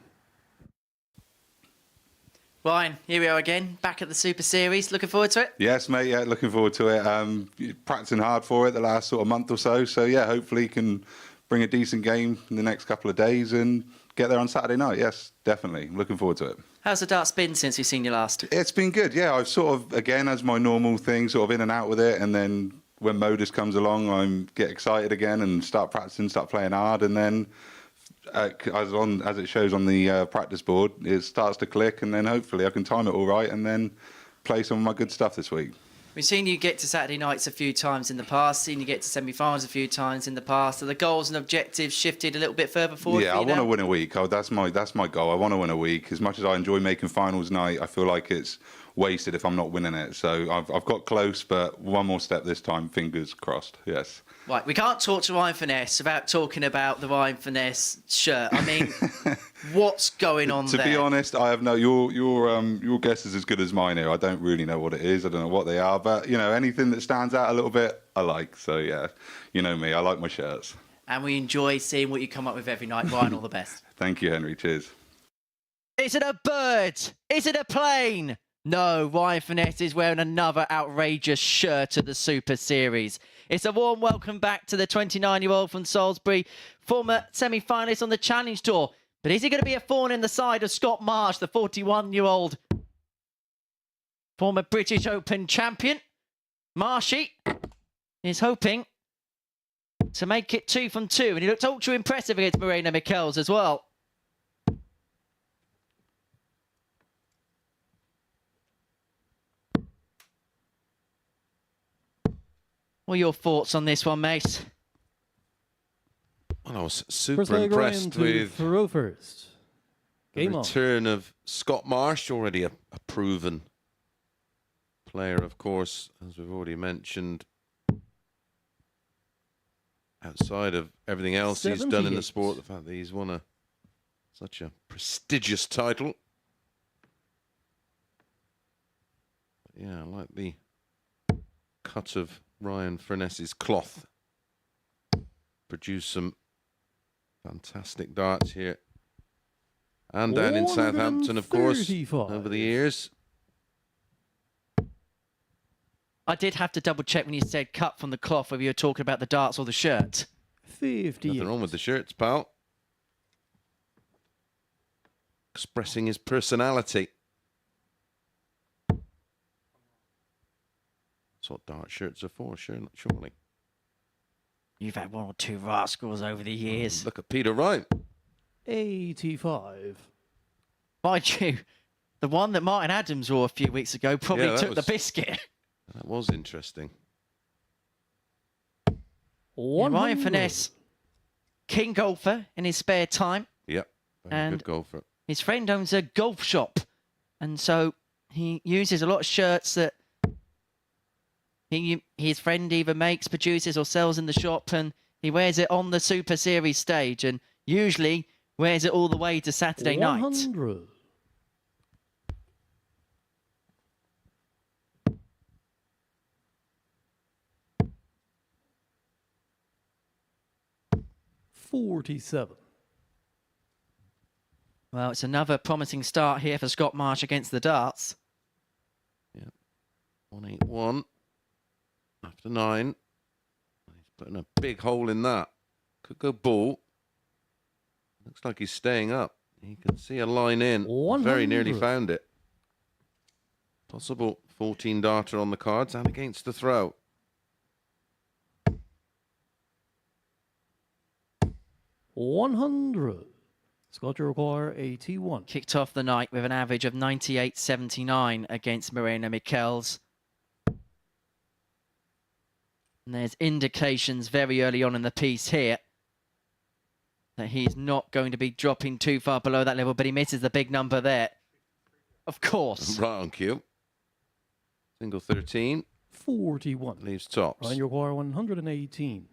Ryan, here we are again, back at the Super Series. Looking forward to it? Yes, mate. Yeah, looking forward to it. Practicing hard for it the last sort of month or so. So yeah, hopefully can bring a decent game in the next couple of days and get there on Saturday night. Yes, definitely. Looking forward to it. How's the darts been since we've seen you last? It's been good. Yeah, I've sort of, again, as my normal thing, sort of in and out with it. And then when MODUS comes along, I get excited again and start practicing, start playing hard. And then as it shows on the practice board, it starts to click, and then hopefully I can time it all right and then play some of my good stuff this week. We've seen you get to Saturday nights a few times in the past, seen you get to semi-finals a few times in the past. Are the goals and objectives shifted a little bit further forward? Yeah, for I you want to now? win a week. That's my goal. I want to win a week. As much as I enjoy making finals night, I feel like it's wasted if I'm not winning it. So I've got close, but one more step this time. Fingers crossed. Yes. Right, we can't talk to Ryan Furness without talking about the Ryan Furness shirt. I mean, what's going on To there? be honest, I have no. Your guess is as good as mine here. I don't really know what it is. I don't know what they are, but you know, anything that stands out a little bit, I like. So yeah, you know me. I like my shirts. And we enjoy seeing what you come up with every night. Ryan, all the best. Thank you, Henry. Cheers. Is it a bird? Is it a plane? No, Ryan Furness is wearing another outrageous shirt of the Super Series. It's a warm welcome back to the 29-year-old from Salisbury, former semi-finalist on the Challenge Tour. But is he going to be a thorn in the side of Scott Marsh, the 41-year-old former British Open champion? Marshy is hoping to make it 2 from 2, and he looked ultra impressive against Michels as well. What are your thoughts on this one, Mace? Well, I was First super leg, Ryan impressed to with throw first. the Game on. return of Scott Marsh, already a proven player, of course, as we've already mentioned. Outside of everything else he's done in the 78. sport, the fact that he's won such a prestigious title. Yeah, I like the cut of Ryan Furness's cloth. Produce some fantastic darts here. And down in Southampton, of course, 135. over the years. I did have to double check when you said cut from the cloth whether you were talking about the darts or the shirt. 58. Nothing wrong with the shirts, pal. Expressing his personality. That's what dart shirts are for, surely. You've had 1 or 2 rascals over the years. Look at Peter Wright. 85. Mind you, the one that Martin Adams wore a few weeks ago probably Yeah, that took the was- biscuit. That was interesting. Yeah, 100. Ryan Furness, king golfer in his spare time. Yep. Very And- good golfer. His friend owns a golf shop, and so he uses a lot of shirts that his friend either makes, produces, or sells in the shop, and he wears it on the Super Series stage, and usually wears it all the way to Saturday night. 100. $47. Well, it's another promising start here for Scott Marsh against the darts. 181 after 9. He's putting a big hole in that. Could go ball. Looks like he's staying up. He can see a line in. Very nearly 100. found it. Possible 14 darter on the cards and against the throw. $100. Scott, you require 81. Kicked off the night with an average of 98.79 against Michels. And there's indications very early on in the piece here that he's not going to be dropping too far below that level, but he misses the big number there. Of course. Right on cue. Single 13. 41. Leaves tops. Ryan, you require 118.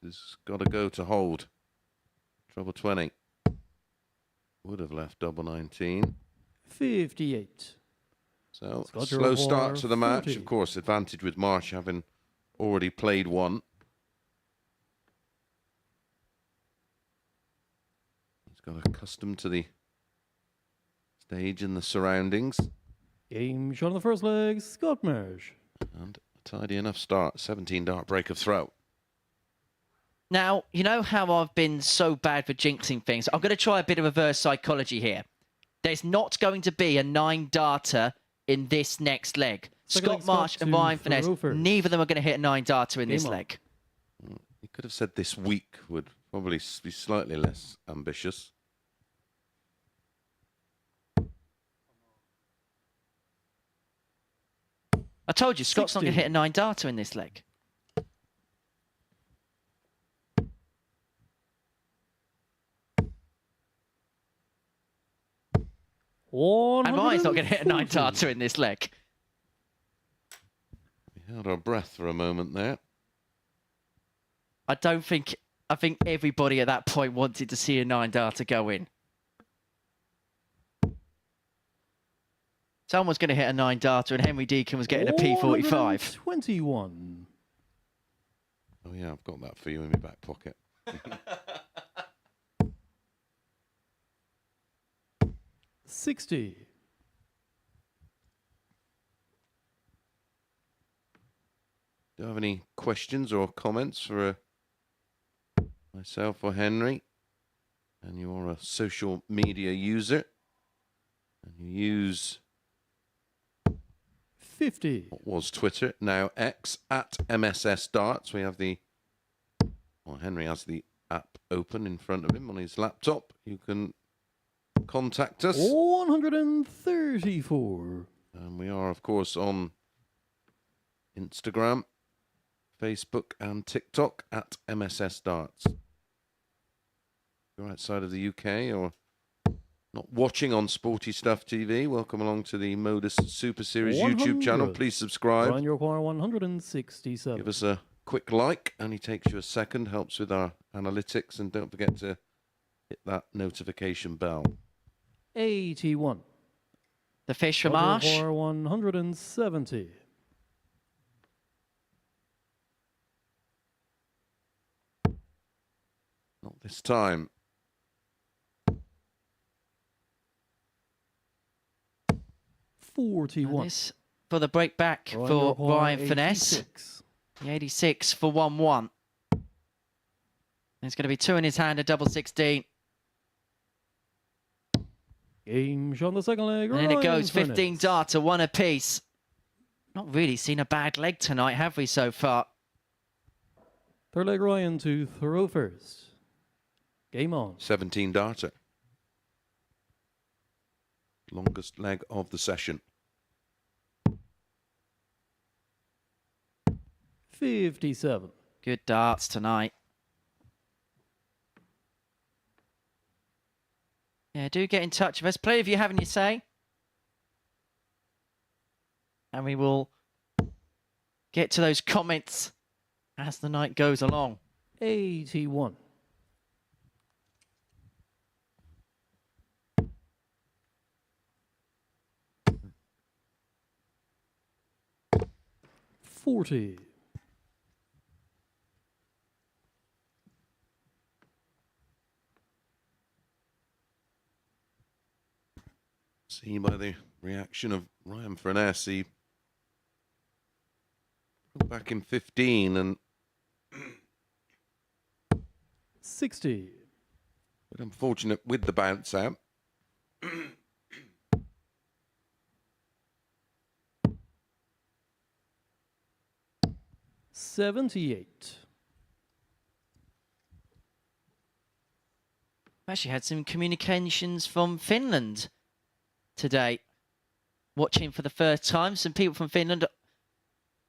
This has got to go to hold. Trouble 20. Would have left double 19. 58. So, Scott, slow you're start to the match. 40. Of course, advantage with Marsh having already played one. He's got accustomed to the stage and the surroundings. Game shot on the first leg, Scott Marsh. And a tidy enough start. 17 dart break of throw. Now, you know how I've been so bad for jinxing things? I'm going to try a bit of reverse psychology here. There's not going to be a 9-darter in this next leg. Second Scott leg, Marsh Scott and to Ryan Furness, throw first. neither of them are going to hit a 9-darter in this Game on. leg. You could have said this week would probably be slightly less ambitious. I told you, Scott's not going to 60. hit a 9 darter in this leg. And mine's not going to hit a 9 darter in this leg. We held our breath for a moment there. I think everybody at that point wanted to see a 9 darter go in. Someone's going to hit a 9 darter, and Henry Deacon was getting a P45. 21. Oh yeah, I've got that for you in my back pocket. 60. Do you have any questions or comments for myself or Henry? And you're a social media user, and you use 50. what was Twitter, now X, at MSS Darts. We have well, Henry has the app open in front of him on his laptop. You can contact us. 134. And we are, of course, on Instagram, Facebook, and TikTok at MSS Darts. If you're outside of the UK or not watching on Sporty Stuff TV, welcome along to the Modus Super Series YouTube channel. 100. Please subscribe. On your corner, 167. Give us a quick like. Only takes you a second. Helps with our analytics. And don't forget to hit that notification bell. 81. The fish from On your Marsh. corner, 170. Not this time. 41. This for the break back On for your corner, Ryan Furness. 86. The 86 for 1-1. It's going to be 2 in his hand, a double 16. Game on the second leg. And then it Ryan goes 15 Furness. darter, 1 apiece. Not really seen a bad leg tonight, have we, so far? Third leg, Ryan to throw first. Game on. 17 darter. Longest leg of the session. 57. Good darts tonight. Yeah, do get in touch with us. Play if you're having your say. And we will get to those comments as the night goes along. 81. $40. See by the reaction of Ryan Furness, he put back in 15 and 60. but unfortunate with the bounce out. 78. Actually had some communications from Finland today. Watching for the first time. Some people from Finland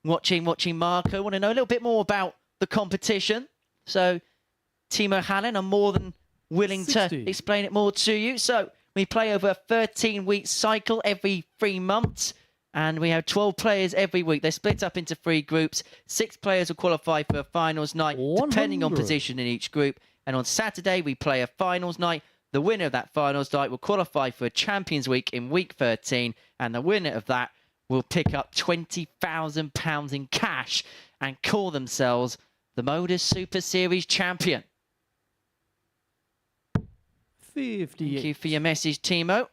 watching Marco. Want to know a little bit more about the competition. So Timo Hallen, I'm more than willing 60. to explain it more to you. So we play over a 13-week cycle every 3 months. And we have 12 players every week. They're split up into 3 groups. 6 players will qualify for a finals night, depending on 100. position in each group. And on Saturday, we play a finals night. The winner of that finals night will qualify for a Champions Week in week 13. And the winner of that will pick up £20,000 in cash and call themselves the MODUS Super Series champion. 58. Thank you for your message, Timo.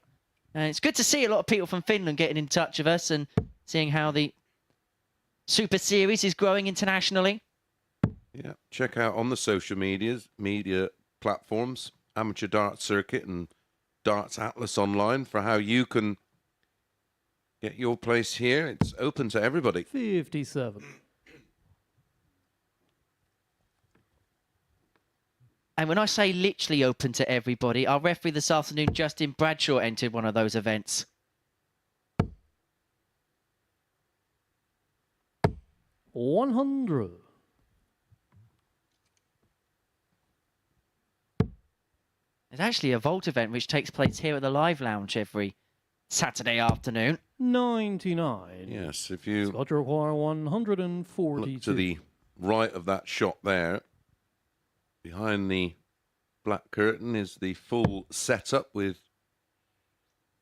And it's good to see a lot of people from Finland getting in touch with us and seeing how the Super Series is growing internationally. Yeah, check out on the social media platforms, Amateur Darts Circuit and Darts Atlas Online for how you can get your place here. It's open to everybody. 57. And when I say literally open to everybody, our referee this afternoon, Justin Bradshaw, entered one of those events. 100. There's actually a vault event which takes place here at the Live Lounge every Saturday afternoon. 99. Yes, if you Scott, you require 142. look to the right of that shot there, behind the black curtain is the full setup with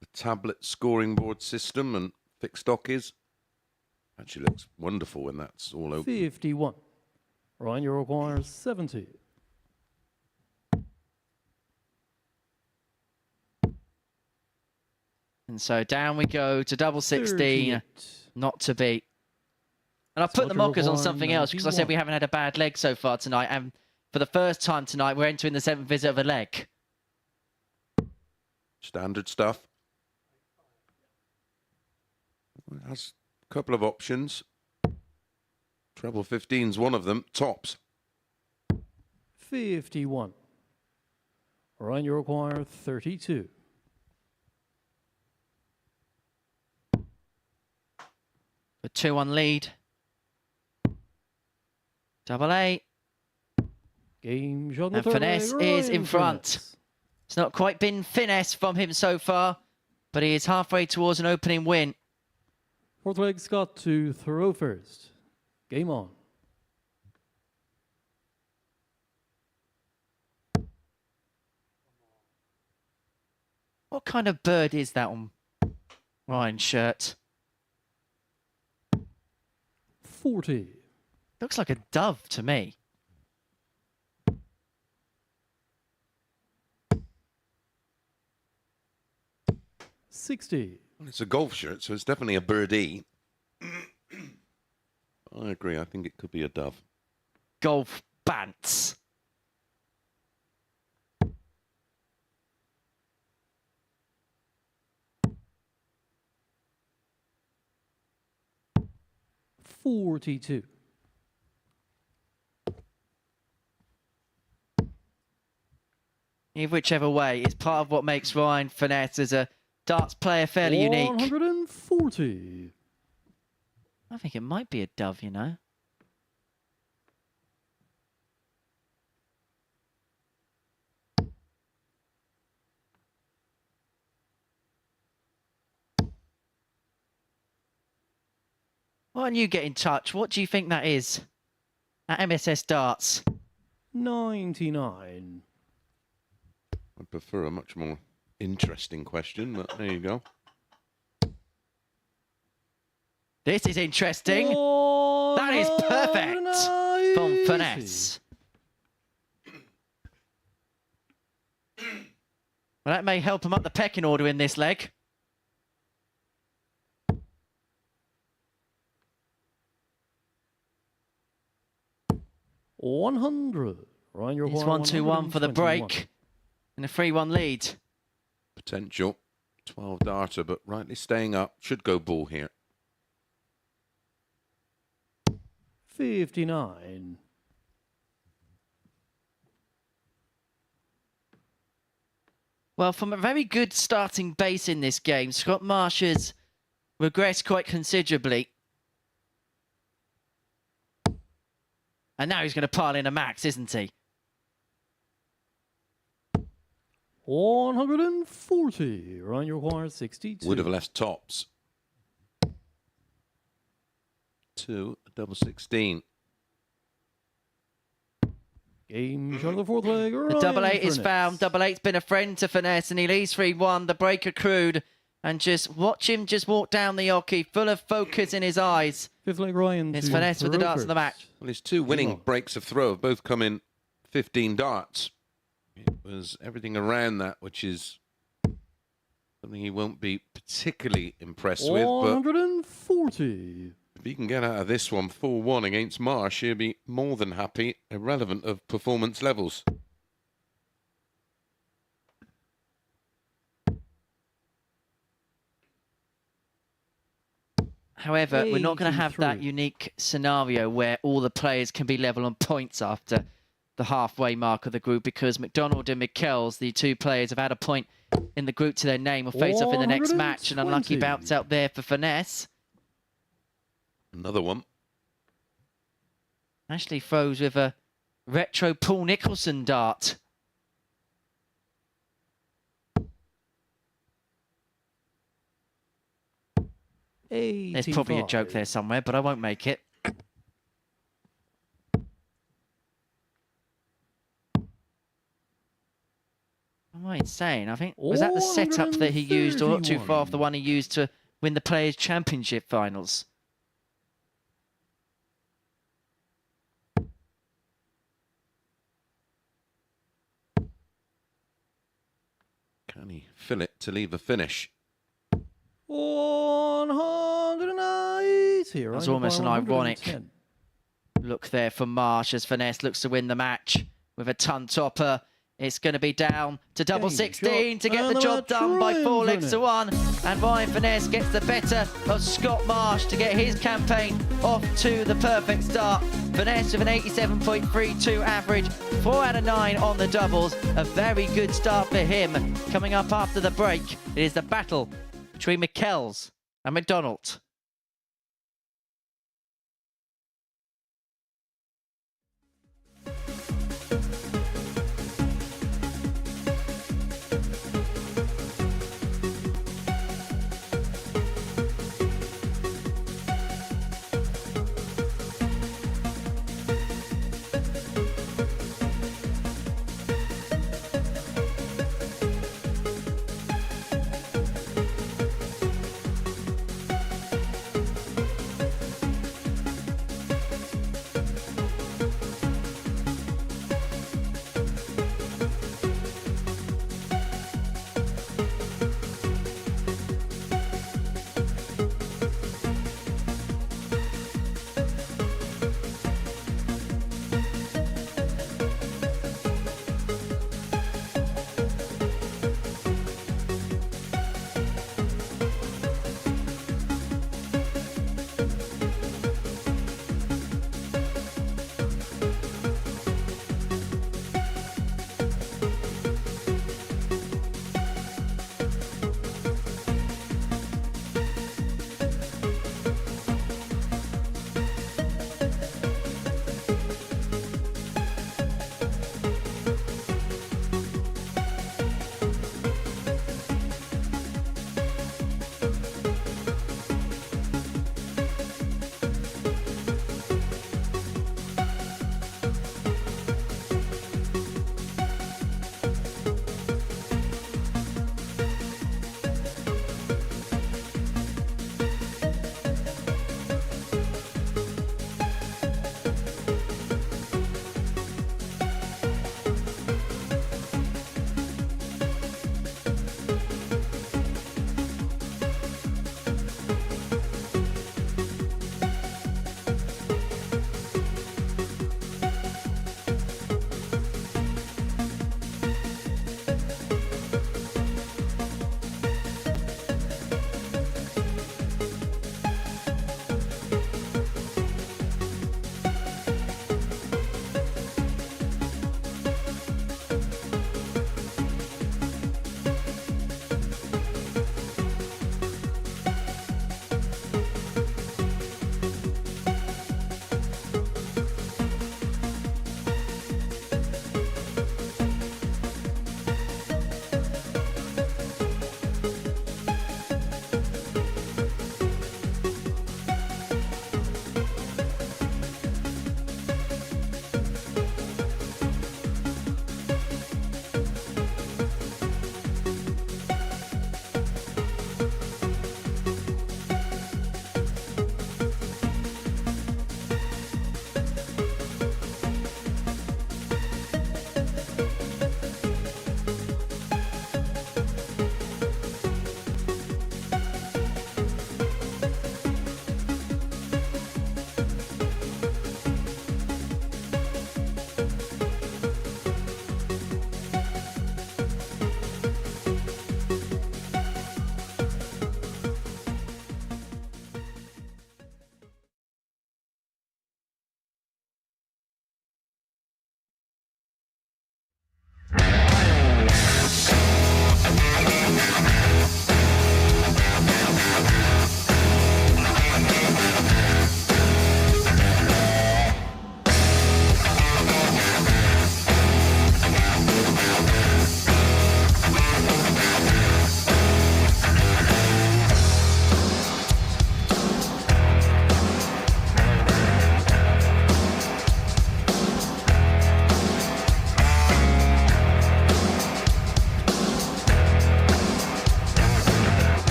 the tablet scoring board system and fixed dockies. Actually looks wonderful when that's all open. 51. Ryan, you require 70. And so down we go to double 16, 38. not to beat. And I've put the mockers on something else because I said we haven't had a bad leg so far tonight. And for the first time tonight, we're entering the 7th visit of a leg. Standard stuff. Has a couple of options. Treble 15's one of them. Tops. 51. Ryan, you require 32. A 2-1 lead. Double A. Game shot. And Furness is in front. It's not quite been finesse from him so far, but he is halfway towards an opening win. Fourth leg, Scott to throw first. Game on. What kind of bird is that on Ryan's shirt? 40. Looks like a dove to me. $60. Well, it's a golf shirt, so it's definitely a birdie. I agree. I think it could be a dove. Golf bants. $42. Whichever way is part of what makes Ryan Furness as a darts player fairly unique. 140. I think it might be a dove, you know. Why don't you get in touch? What do you think that is at MSS Darts? 99. I prefer a much more interesting question, but there you go. This is interesting. Oh, That is perfect nice. from Furness. Well, that may help him up the pecking order in this leg. $100. Ryan, you're It's 1-2-1 for the 121. break. And a 3-1 lead. Potential 12 darter, but rightly staying up. Should go ball here. 59. Well, from a very good starting base in this game, Scott Marsh has regressed quite considerably. And now he's going to pile in a max, isn't he? 140. Ryan, you require 62. Would have left tops. 2, double 16. Game shot of the fourth leg. The double 8 is found. Double 8's been a friend to Furness, and he leads 3-1. The break accrued. And just watch him just walk down the hockey, full of focus in his eyes. Fifth leg, Ryan. It's Furness with the darts of the match. Well, his two winning breaks of throw have both come in 15 darts. It was everything around that, which is something he won't be particularly impressed with. But 140. if he can get out of this one 4-1 against Marsh, he'll be more than happy, irrelevant of performance levels. However, we're not going to have that 83. unique scenario where all the players can be level on points after the halfway mark of the group, because McDonald and Michels, the two players, have had a point in the group to their name, will face off in the next match. An unlucky 120. bounce out there for Furness. Another one. Ashley throws with a retro Paul Nicholson dart. There's probably a joke there somewhere, but I won't make it. Am I insane? I think, was that the setup that he used, or not too far off the one he used to win the Players' Championship finals? Can he fill it to leave a finish? 180. That's almost an ironic look there for Marsh as Furness looks to win the match with a ton topper. It's going to be down to double 16 to get the job done by 4 legs to 1. And Ryan Furness gets the better of Scott Marsh to get his campaign off to the perfect start. Furness with an 87.32 average, 4 out of 9 on the doubles. A very good start for him. Coming up after the break, it is the battle between Michels and McDonald.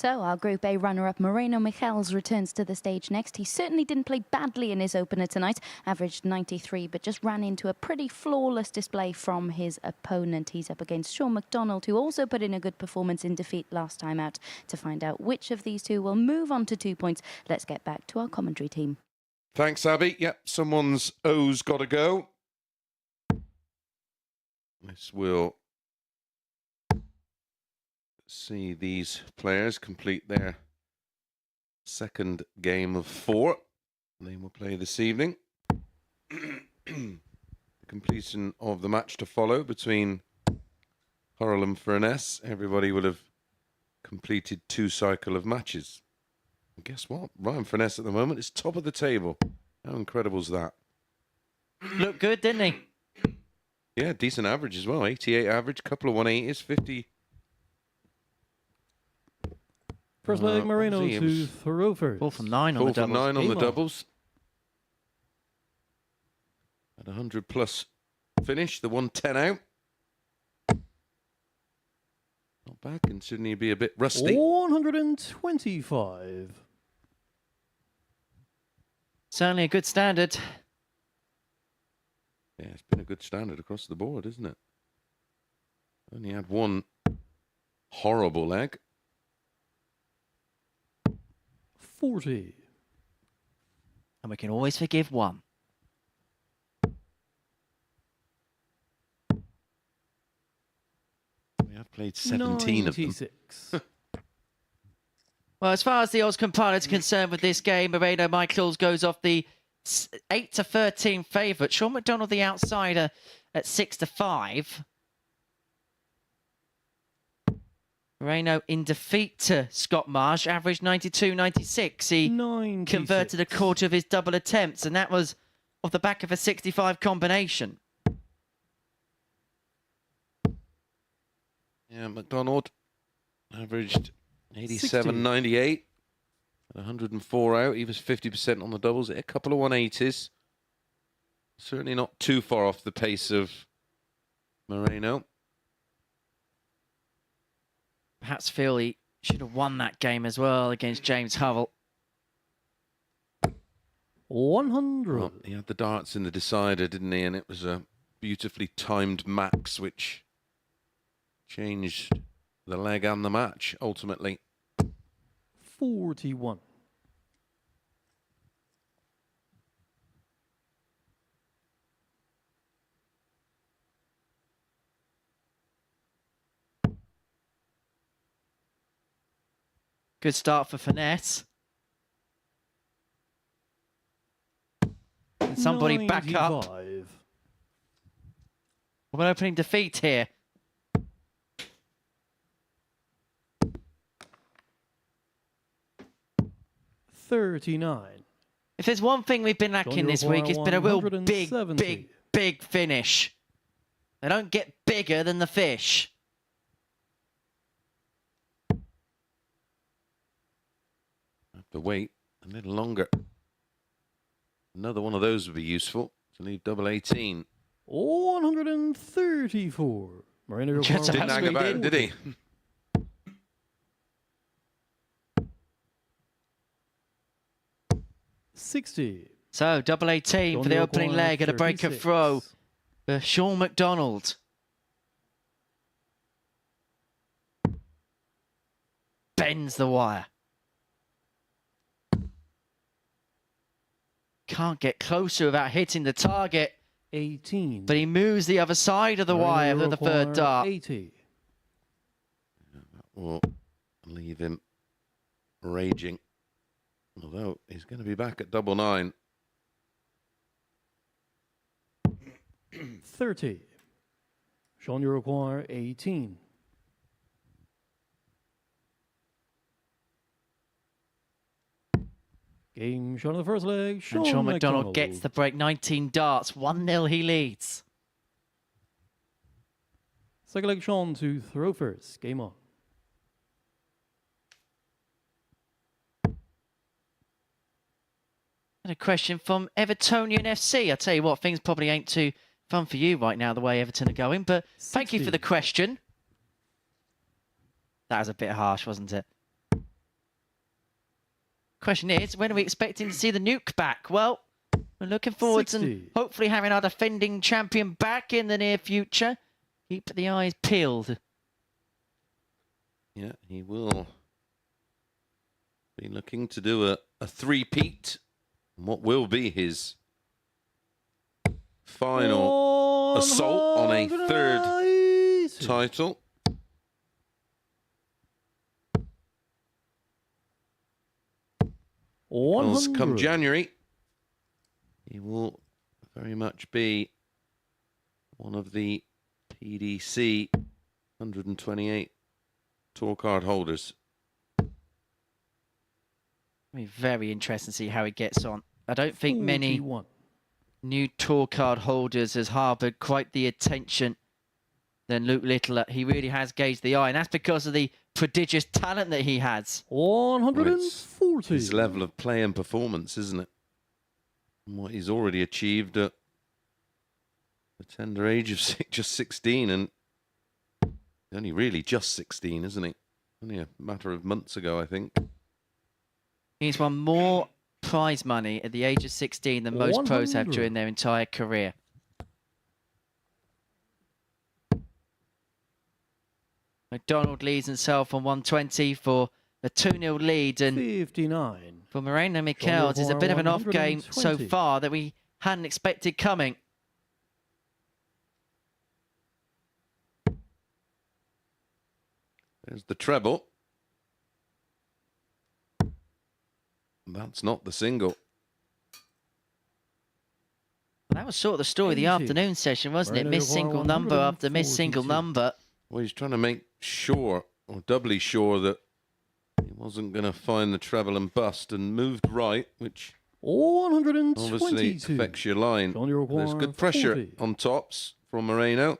So our Group A runner-up Michels returns to the stage next. He certainly didn't play badly in his opener tonight, averaged 93, but just ran into a pretty flawless display from his opponent. He's up against McDonald, who also put in a good performance in defeat last time out. To find out which of these two will move on to 2 points, let's get back to our commentary team. Thanks, Abby. Yep, someone's O's got to go. This will see these players complete their second game of 4 they will play this evening. The completion of the match to follow between Hurrell and Furness. Everybody will have completed 2 cycle of matches. And guess what? Ryan Furness at the moment is top of the table. How incredible is that? Looked good, didn't he? Yeah, decent average as well. 88 average, couple of 180s, 50. First leg, Moreno to throw first. 4 from 9 on the 4 from doubles. 9 on the Game on. doubles. At 100 plus finish, the 110 out. Not bad, considering he'd be a bit rusty. 125. Certainly a good standard. Yeah, it's been a good standard across the board, isn't it? Only had one horrible leg. 40. And we can always forgive one. We have played 17 of them. 96. Well, as far as the odds compiler's concerned with this game, Moreno Michels goes off the 8-13 favourite. Sean McDonald, the outsider, at 6-5. Moreno in defeat to Scott Marsh, averaged 92-96. He 96. converted a quarter of his double attempts, and that was off the back of a 65 combination. Yeah, McDonald averaged 87.98 at 104 out. He was 50% on the doubles. A couple of 180s. Certainly not too far off the pace of Moreno. Perhaps feel he should have won that game as well against James Hurrell. 100. Well, he had the darts in the decider, didn't he? And it was a beautifully timed max, which changed the leg and the match, ultimately. 41. Good start for Furness. And somebody back up. 95. We're opening defeat here. $39. If there's one thing we've been lacking this week, it's been a real big, 170. big finish. They don't get bigger than the fish. Have to wait a little longer. Another one of those would be useful to leave double 18. 134. Moreno Just Didn't hang about, did he? $60. So, double 18 for the opening leg at a breaker throw for Sean McDonald. Bends the wire. Can't get closer without hitting the target. 18. But he moves the other side of the wire for the third dart. 80. That will leave him raging. Although he's going to be back at double 9. 30. Sean, you require 18. Game shot on the first leg. And Sean McDonald gets the break. 19 darts. 1-0 he leads. Second leg, Sean to throw first. Game on. And a question from Evertonian FC. I tell you what, things probably ain't too fun for you right now, the way Everton are going. But thank you for the question. That was a bit harsh, wasn't it? Question is, when are we expecting to see the nuke back? Well, we're looking forward 60. to hopefully having our defending champion back in the near future. Keep the eyes peeled. Yeah, he will be looking to do a three-peat. What will be his final assault on a third title. Because come January, he will very much be one of the PDC 128 tour card holders. I mean, very interesting to see how he gets on. I don't think many new tour card holders has harboured quite the attention than Luke Little. He really has gauged the eye, and that's because of the prodigious talent that he has. 140. His level of play and performance, isn't it? And what he's already achieved at the tender age of just 16, and only really just 16, isn't he? Only a matter of months ago, I think. He's won more prize money at the age of 16 than most pros have during their entire career. McDonald leads himself on 120 for a 2-0 lead, and 59. for Moreno Michels is a bit of an off game so far that we hadn't expected coming. There's the treble. That's not the single. That was sort of the story of the afternoon session, wasn't it? Missed single number after missed single number. Well, he's trying to make sure, or doubly sure, that he wasn't going to find the treble and bust, and moved right, which 122. obviously affects your line. There's good pressure on tops from Moreno.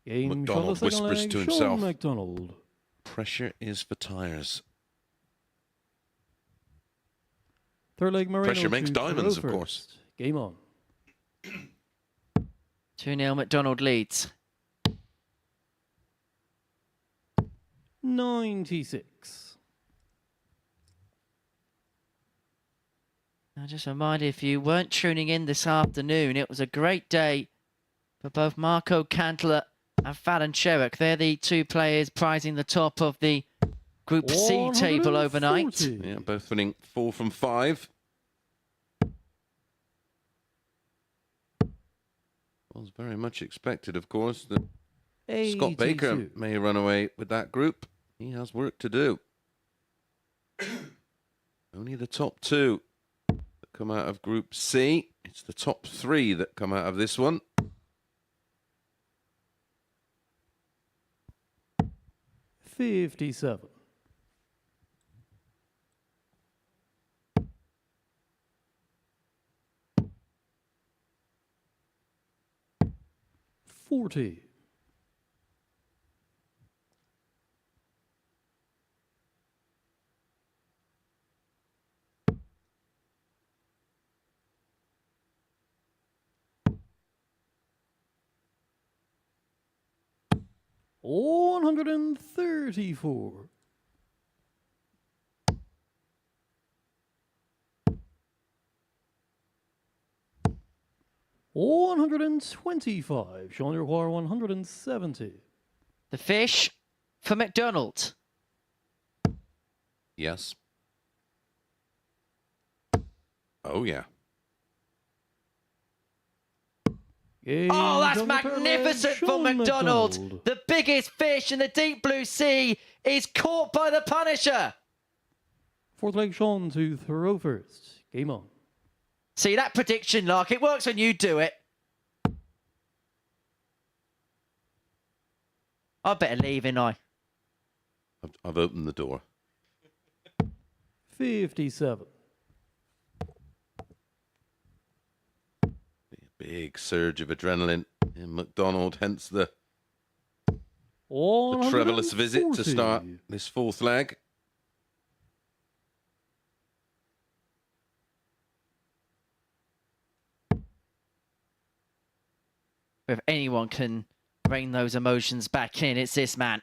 McDonald whispers to himself, McDonald. Pressure is for tyres. Third leg, Moreno. Pressure makes diamonds, of course. Game on. 2-0 McDonald leads. 96. Now, just a reminder, if you weren't tuning in this afternoon, it was a great day for both Marco Cantler and Fallon Sherrock. They're the two players prizing the top of the Group C table overnight. Yeah, both winning 4 from 5. Was very much expected, of course, that Scott Baker may run away with that group. He has work to do. Only the top 2 that come out of Group C. It's the top 3 that come out of this one. 57. 40. 134. 125. Sean Leroy, 170. The fish for McDonald. Yes. Oh, yeah. Oh, that's magnificent for McDonald. The biggest fish in the deep blue sea is caught by the Punisher. Fourth leg, Sean to throw first. Game on. See, that prediction, Lark, it works when you do it. I better leave, ain't I? I've opened the door. 57. Big surge of adrenaline in McDonald, hence the trebleless visit to start this fourth leg. If anyone can rein those emotions back in, it's this man.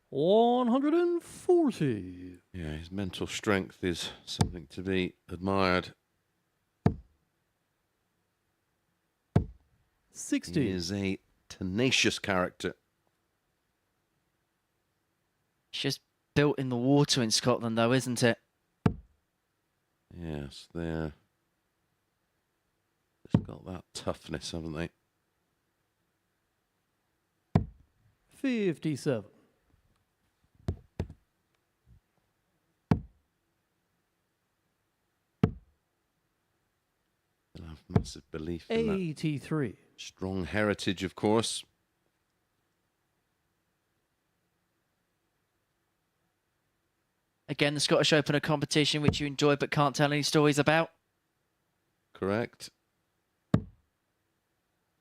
140. Yeah, his mental strength is something to be admired. 60. He is a tenacious character. It's just built in the water in Scotland, though, isn't it? Yes, they're just got that toughness, haven't they? 57. They'll have massive belief in that. 83. Strong heritage, of course. Again, the Scottish Open, a competition which you enjoy but can't tell any stories about. Correct.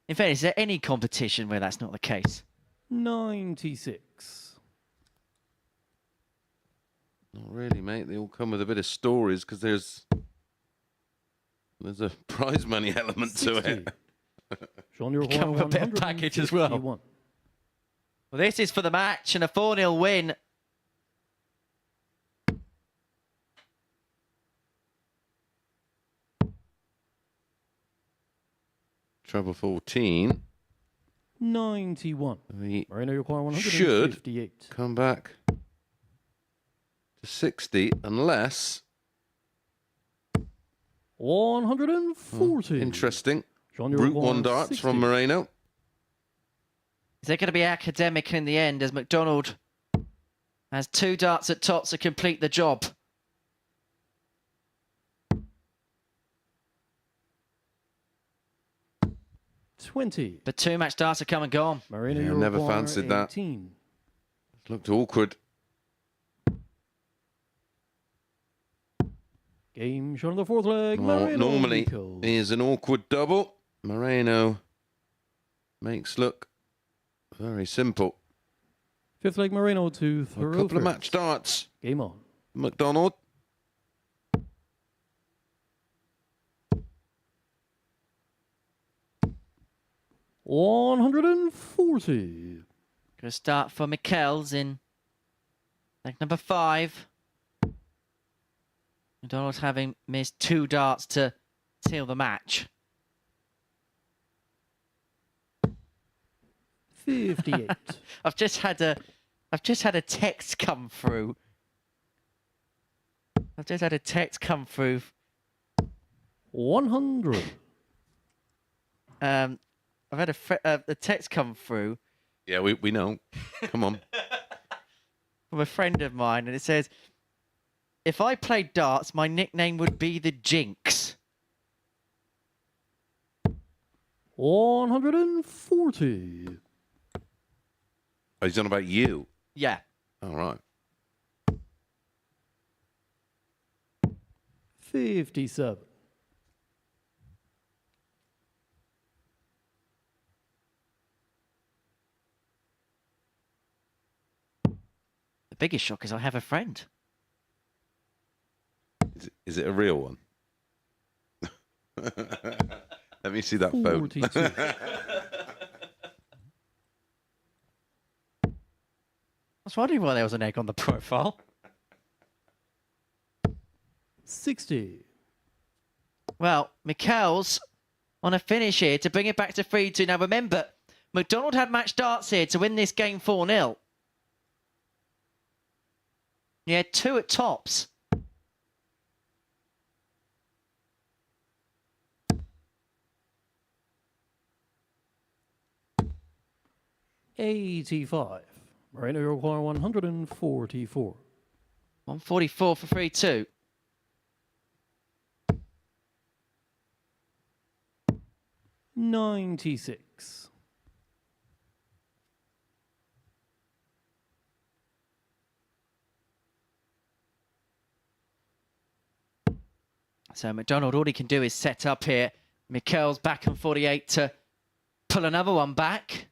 In fact, is there any competition where that's not the case? 96. Not really, mate. They all come with a bit of stories because there's a prize money element 60. to it. Sean, you're Come with a bit of package as well. 151. Well, this is for the match and a 4-0 win. Treble 14. 91. We Marino, you require should 158. come back to 60 unless... 140. Interesting. Sean, you Route require 1 darts 60. from Moreno. Is it going to be academic in the end as McDonald has 2 darts at top to complete the job? $20. But 2 match darts are come and gone. Marino, Yeah, you never require fancied that. 18. Looked awkward. Game shot on the fourth leg. Well, Marino normally Michels. is an awkward double. Moreno makes look very simple. Fifth leg Marino to A throw couple of first. match darts. Game on. McDonald. Going 140. to start for Michels in leg number 5. McDonald having missed 2 darts to seal the match. 58. I've just had a text come through. I've just had a text come through. 100. I've had a text come through Yeah, we know. Come on. from a friend of mine, and it says, "If I played darts, my nickname would be the Jinx." 140. Oh, he's on about you. Yeah. All right. 57. The biggest shock is I have a friend. Is it a real one? Let me see that phone. 42. I was wondering why there was an egg on the profile. 60. Well, Michels on a finish here to bring it back to 3-2. Now remember, McDonald had match darts here to win this game 4-0. He had 2 at tops. $85. Marino, you require 144. 144 for 3-2. $96. So McDonald, all he can do is set up here. Michels back on 48 to pull another one back.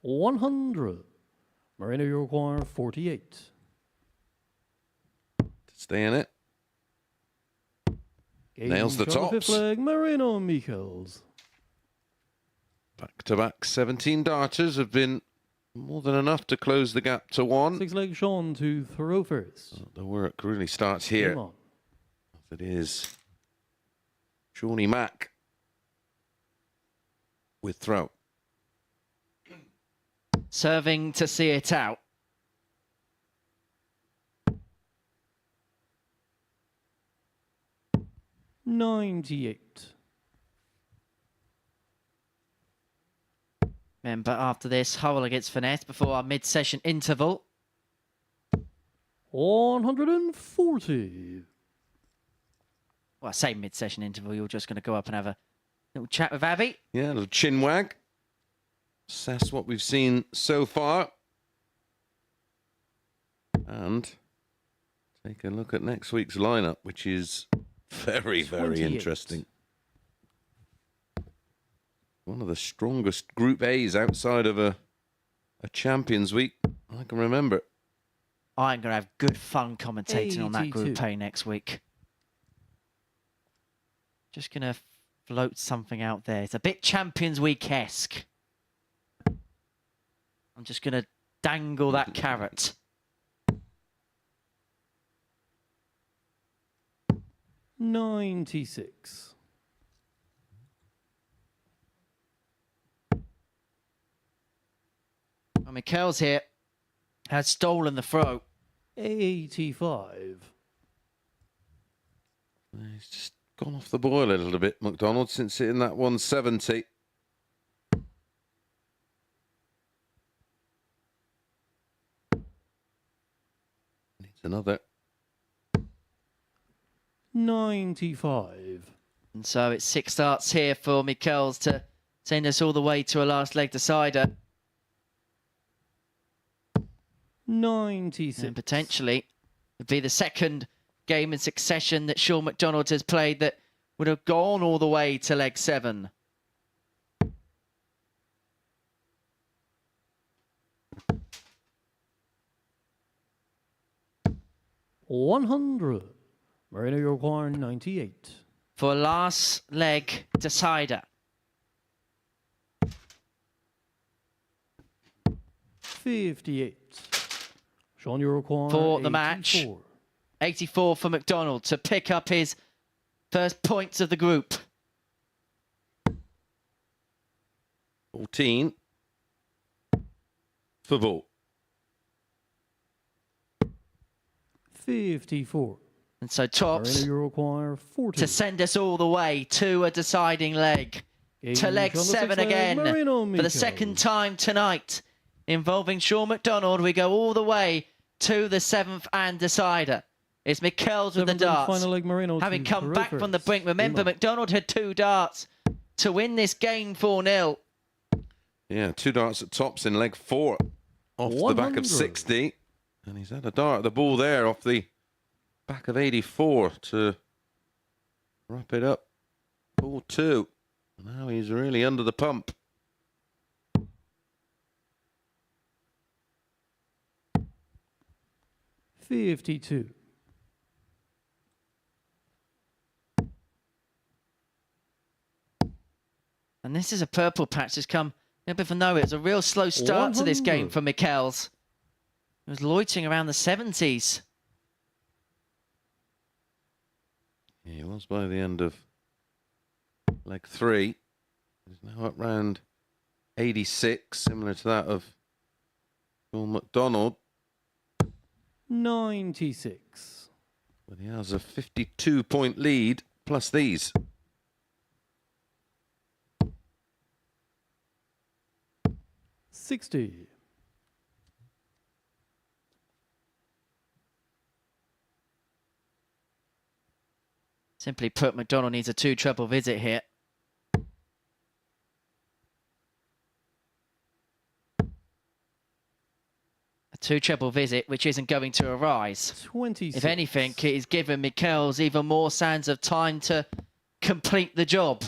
100. Marino, you require 48. Stay in it. Game Nails the shot on tops. fifth leg, Marino Michels. Back-to-back 17 darters have been more than enough to close the gap to 1. 6-leg Sean to throw first. The work really starts here. Game on. It is Shawnee Mack with throw. Serving to see it out. $98. Remember, after this, Hurrell against Furness before our mid-session interval. 140. Well, I say mid-session interval, you're just going to go up and have a little chat with Abby. Yeah, a little chin wag. Assess what we've seen so far. And take a look at next week's lineup, which is very, very 28. interesting. One of the strongest Group A's outside of a Champions Week I can remember. I'm going to have good fun commentating on that Group 82. A next week. Just going to float something out there. It's a bit Champions Week-esque. I'm just going to dangle that carrot. $96. Well, Michels here has stolen the throw. 85. He's just gone off the boil a little bit, McDonald, since hitting that 170. Needs another. 95. And so it's 6 starts here for Michels to send us all the way to a last leg decider. 96. And potentially would be the second game in succession that Sean McDonald has played that would have gone all the way to leg 7. $100. Marina, you require 98. For last leg decider. 58. Sean, you require For 84. the match. 84 for McDonald to pick up his first points of the group. 14 for ball. 54. And so Marina, tops you require 40. to send us all the way to a deciding leg. To leg 7 again for the second time tonight. Involving Sean McDonald, we go all the way to the 7th and decider. It's Michels with the darts. Final leg, Marino, Having to come throw back first. from the brink. Remember, Game on. McDonald had 2 darts to win this game 4-0. Yeah, 2 darts at tops in leg 4 off the back 100. of 60. And he's had a dart at the ball there off the back of 84 to wrap it up. Ball 2. Now he's really under the pump. $52. And this is a purple patch that's come a bit from nowhere. It's a real slow start to this game 100. for Michels. He was loitering around the 70s. Yeah, he was by the end of leg 3. He's now up round 86, similar to that of Sean McDonald. 96. But he has a 52-point lead, plus these. $60. Simply put, McDonald needs a 2-treble visit here. A 2-treble visit, which isn't going to arise. 26. If anything, it is giving Michels even more sands of time to complete the job.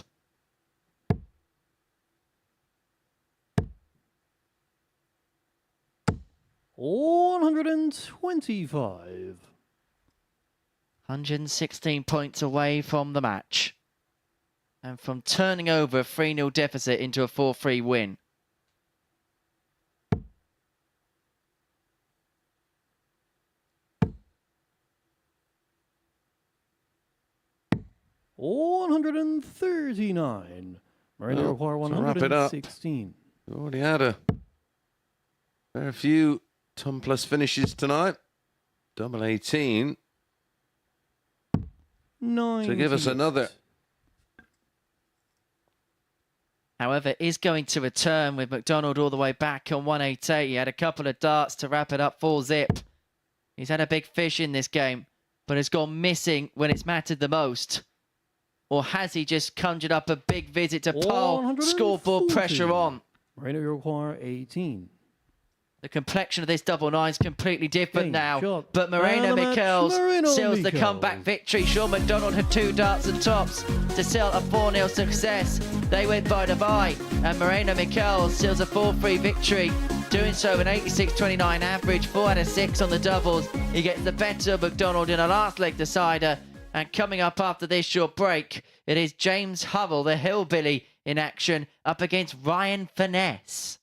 $125. 116 points away from the match. And from turning over a 3-0 deficit into a 4-3 win. $139. Marina require to wrap it up. 116. We already had a very few ton plus finishes tonight. Double 18. 9. To give us another. However, is going to return with McDonald all the way back on 188. He had a couple of darts to wrap it up 4-zip. He's had a big fish in this game, but has gone missing when it's mattered the most. Or has he just conjured up a big visit to pile scoreboard pressure on? Marina require 18. The complexion of this double nine is completely different now. Shot. But Marina Michels seals the Michels. comeback victory. Sean McDonald had 2 darts and tops to seal a 4-0 success. They went by the bye. And Marina Michels seals a 4-3 victory. Doing so an 86.29 average, 4 out of 6 on the doubles. He gets the better of McDonald in a last leg decider. And coming up after this short break, it is James Hurrell, the hillbilly, in action up against Ryan Furness.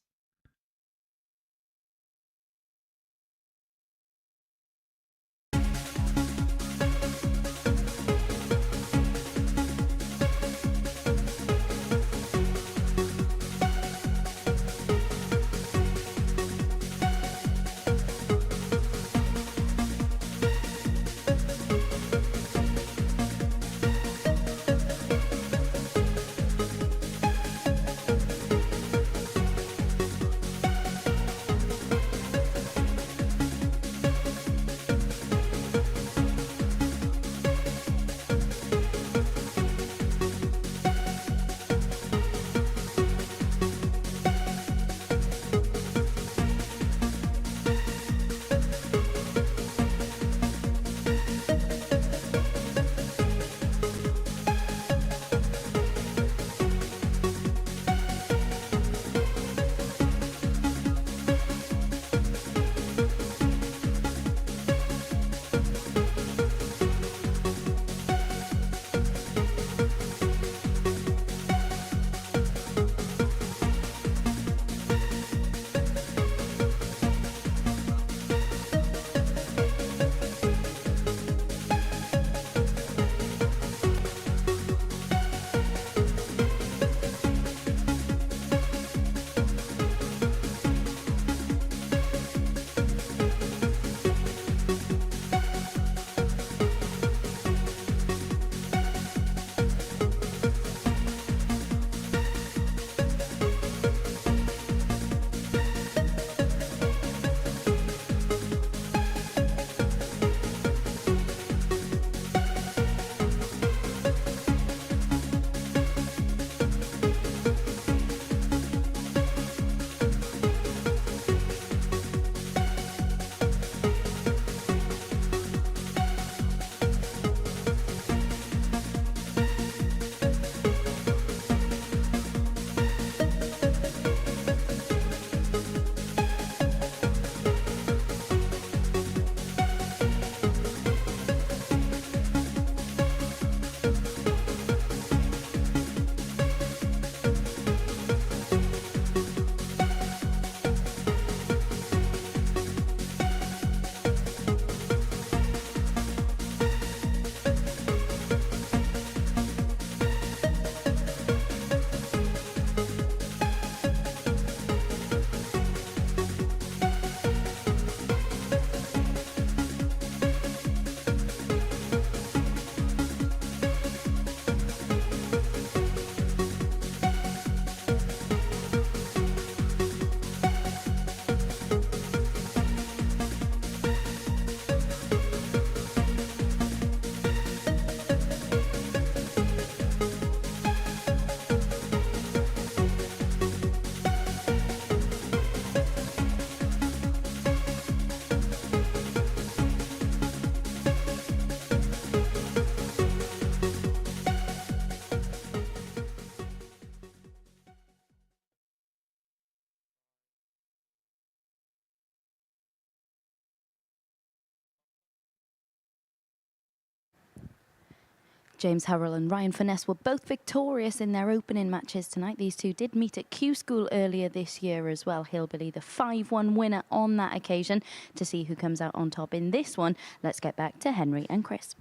James Hurrell and Ryan Furness were both victorious in their opening matches tonight. These two did meet at Q School earlier this year as well. Hillbilly, the 5-1 winner on that occasion. To see who comes out on top in this one, let's get back to Henry and Chris.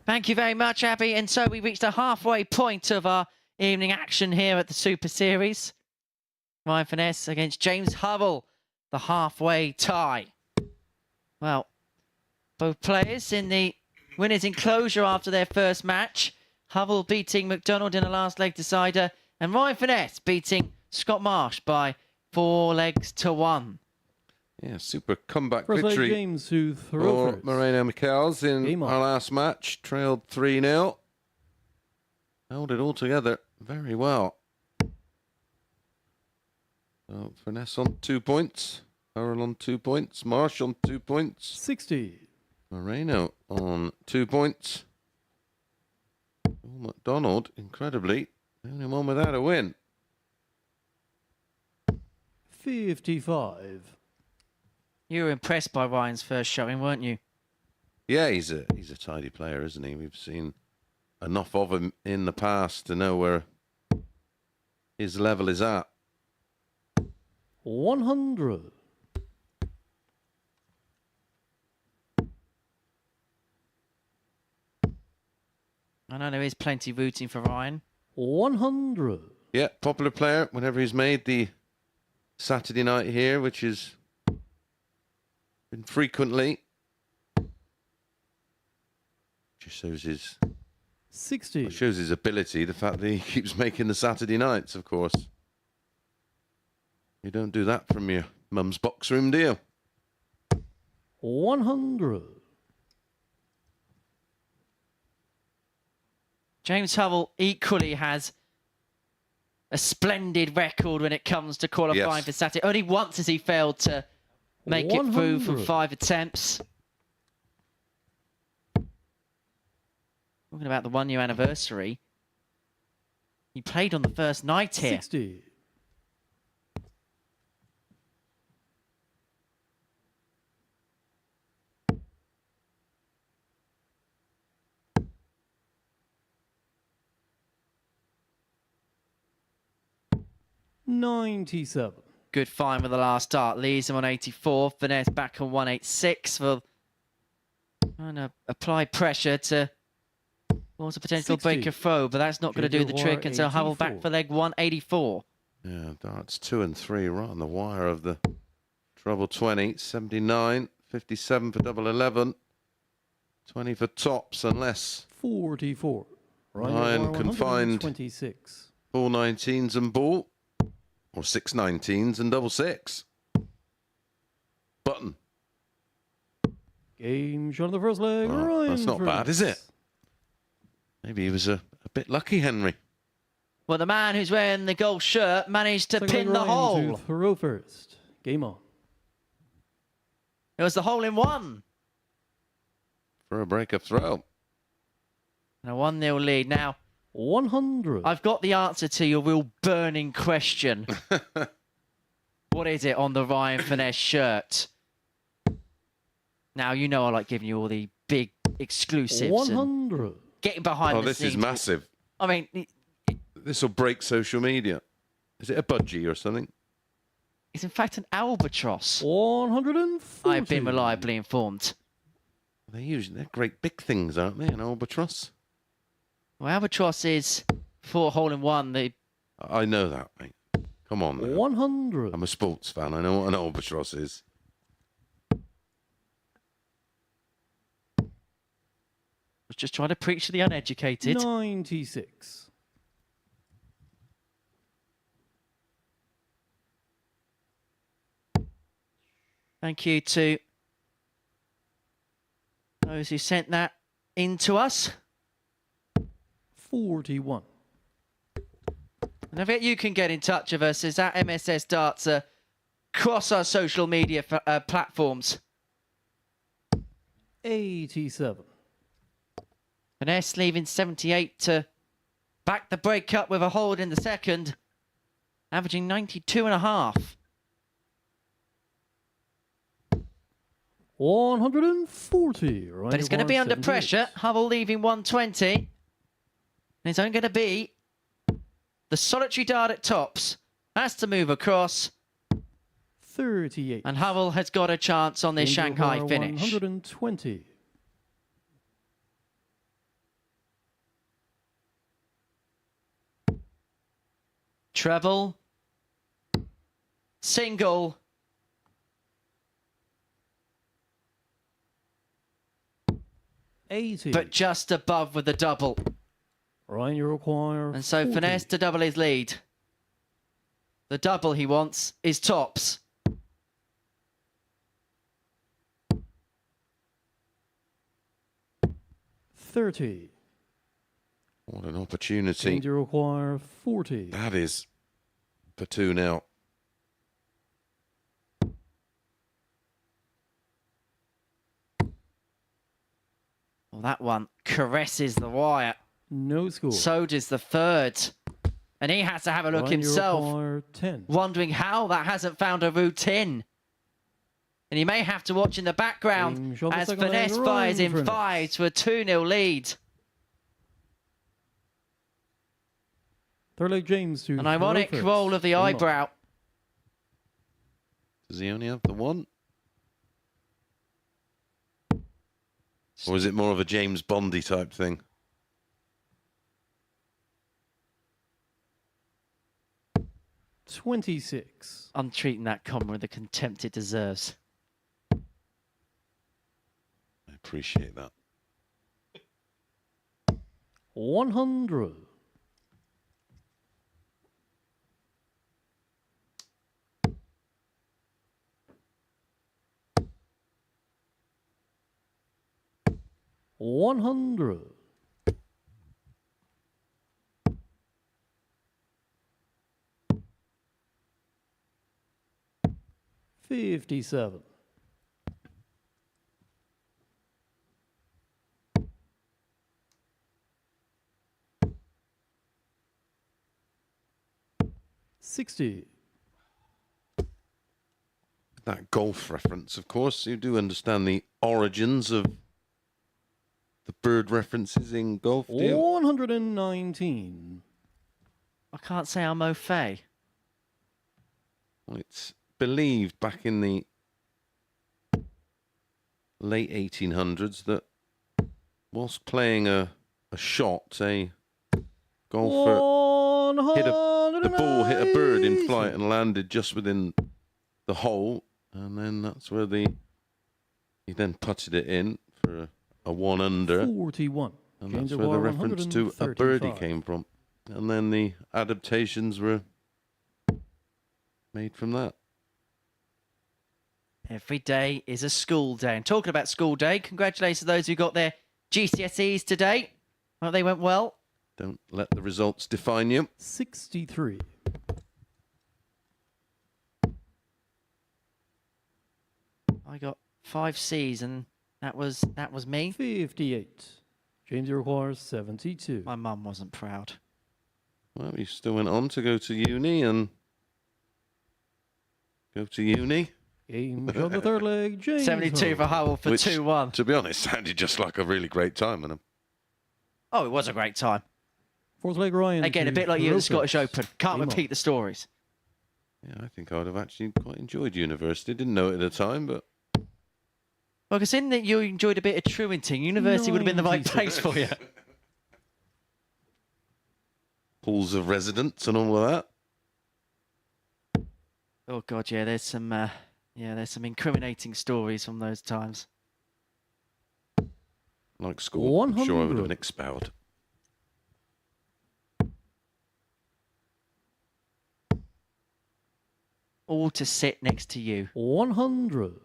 Thank you very much, Abby. And so we reached the halfway point of our evening action here at the Super Series. Ryan Furness against James Hurrell, the halfway tie. Well, both players in the winners' enclosure after their first match. Hurrell beating McDonald in the last leg decider, and Ryan Furness beating Scott Marsh by 4-1. Yeah, super comeback First leg victory games to for Thoroughfares. Moreno Michels in Game on. our last match. Trailed 3-0. Held it all together very well. So Furness on 2 points. Hurrell on 2 points. Marsh on 2 points. 60. Moreno on 2 points. McDonald, incredibly, the only one without a win. 55. You were impressed by Ryan's first showing, weren't you? Yeah, he's a tidy player, isn't he? We've seen enough of him in the past to know where his level is at. 100. I know there is plenty rooting for Ryan. 100. Yeah, popular player whenever he's made the Saturday night here, which is been frequently. Just shows his 60. shows his ability, the fact that he keeps making the Saturday nights, of course. You don't do that from your mum's box room, do you? 100. James Hurrell equally has a splendid record when it comes to qualifying Yes. for Saturday. Only once has he failed to make it through from 100. 5 attempts. Talking about the 1 year anniversary. He played on the first night here. 60. $97. Good find with the last start. Leaves him on 84. Furness back on 186 for trying to apply pressure to cause a potential 60. breaker throw, but that's not going to do the trick until Hurrell back 84. for leg 184. Yeah, darts 2 and 3 right on the wire of the treble 20. 79, 57 for double 11, 20 for tops, unless 44. Ryan can find 26. 4 19s and ball, or 6 19s and double 6. Button. Game shot of the first leg. Oh, Ryan that's not bad, is it? Furness. Maybe he was a bit lucky, Henry. Well, the man who's wearing the gold shirt managed to Second pin leg, the Ryan hole. to Thoreau first. Game on. It was the hole in one. For a breaker throw. And a 1-0 lead. Now, 100. I've got the answer to your real burning question. What is it on the Ryan Furness shirt? Now, you know I like giving you all the big exclusives. And 100. getting behind Oh, the this is scenes. massive. I mean, This will break social media. Is it a budgie or something? it's in fact an albatross. 140. I've been reliably informed. They're great big things, aren't they? An albatross. Well, albatross is for hole in one. I know that, mate. Come on, now. 100. I'm a sports fan. I know what an albatross is. Was just trying to preach to the uneducated. 96. Thank you to those who sent that in to us. 41. And I bet you can get in touch with us as at MSS Darts across our social media platforms. 87. Furness leaving 78 to back the break up with a hold in the second, averaging 92.5. 140. But it's going to be under pressure. Hurrell leaving 120. it's only going to be the solitary dart at tops. Has to move across. 38. And Hurrell has got a chance on this Angel Shanghai bar finish. 120. Treble. Single. But just above with the double. Ryan, you require And so 40. Furness to double his lead. The double he wants is tops. $30. What an opportunity. And you require 40. That is for 2 now. Well, that one caresses the wire. No score. So does the third. And he has to have a look Ryan, you himself, require 10. wondering how that hasn't found a route in. And he may have to watch in the background James on the as second leg, Furness Ryan fires in Furness. 5s for a 2-0 lead. Third leg, James to An ironic Furness. roll of the Game on. eyebrow. Does he only have the one? Or is it more of a James Bondy type thing? $26. I'm treating that comma with the contempt it deserves. I appreciate that. 100. $100. $57. $60. That golf reference, of course. You do understand the origins of the bird references in golf, do you? 119. I can't say I'm au fait. Well, it's believed back in the late 1800s that whilst playing a shot, a golfer the ball hit a bird in flight and landed just within the hole, and then that's where he then putted it in for a 1 under, 41. and James that's where the O'War, reference to a birdie 135. came from, and then the adaptations were made from that. Every day is a school day. And talking about school day, congratulations to those who got their GCSEs today. Hope they went well. Don't let the results define you. 63. I got 5 C's and that was me. 58. James requires 72. My mum wasn't proud. Well, you still went on to go to uni and Game on the third leg, James 72 for Hurrell for which, 2-1. to be honest, sounded just like a really great time. And Oh, it was a great time. Fourth leg, Ryan. Again, a to bit like you at the Furness. Scottish Open. Can't Game on. repeat the stories. yeah, I think I would have actually quite enjoyed university. Didn't know it at the time, but Well, because in that you enjoyed a bit of truanting, university would have been the right 96. place for you. halls of residence and all of that. Oh God, yeah. There's some incriminating stories from those times. Like school, I'm sure I would have 100. been expelled. All to sit next to you. 100.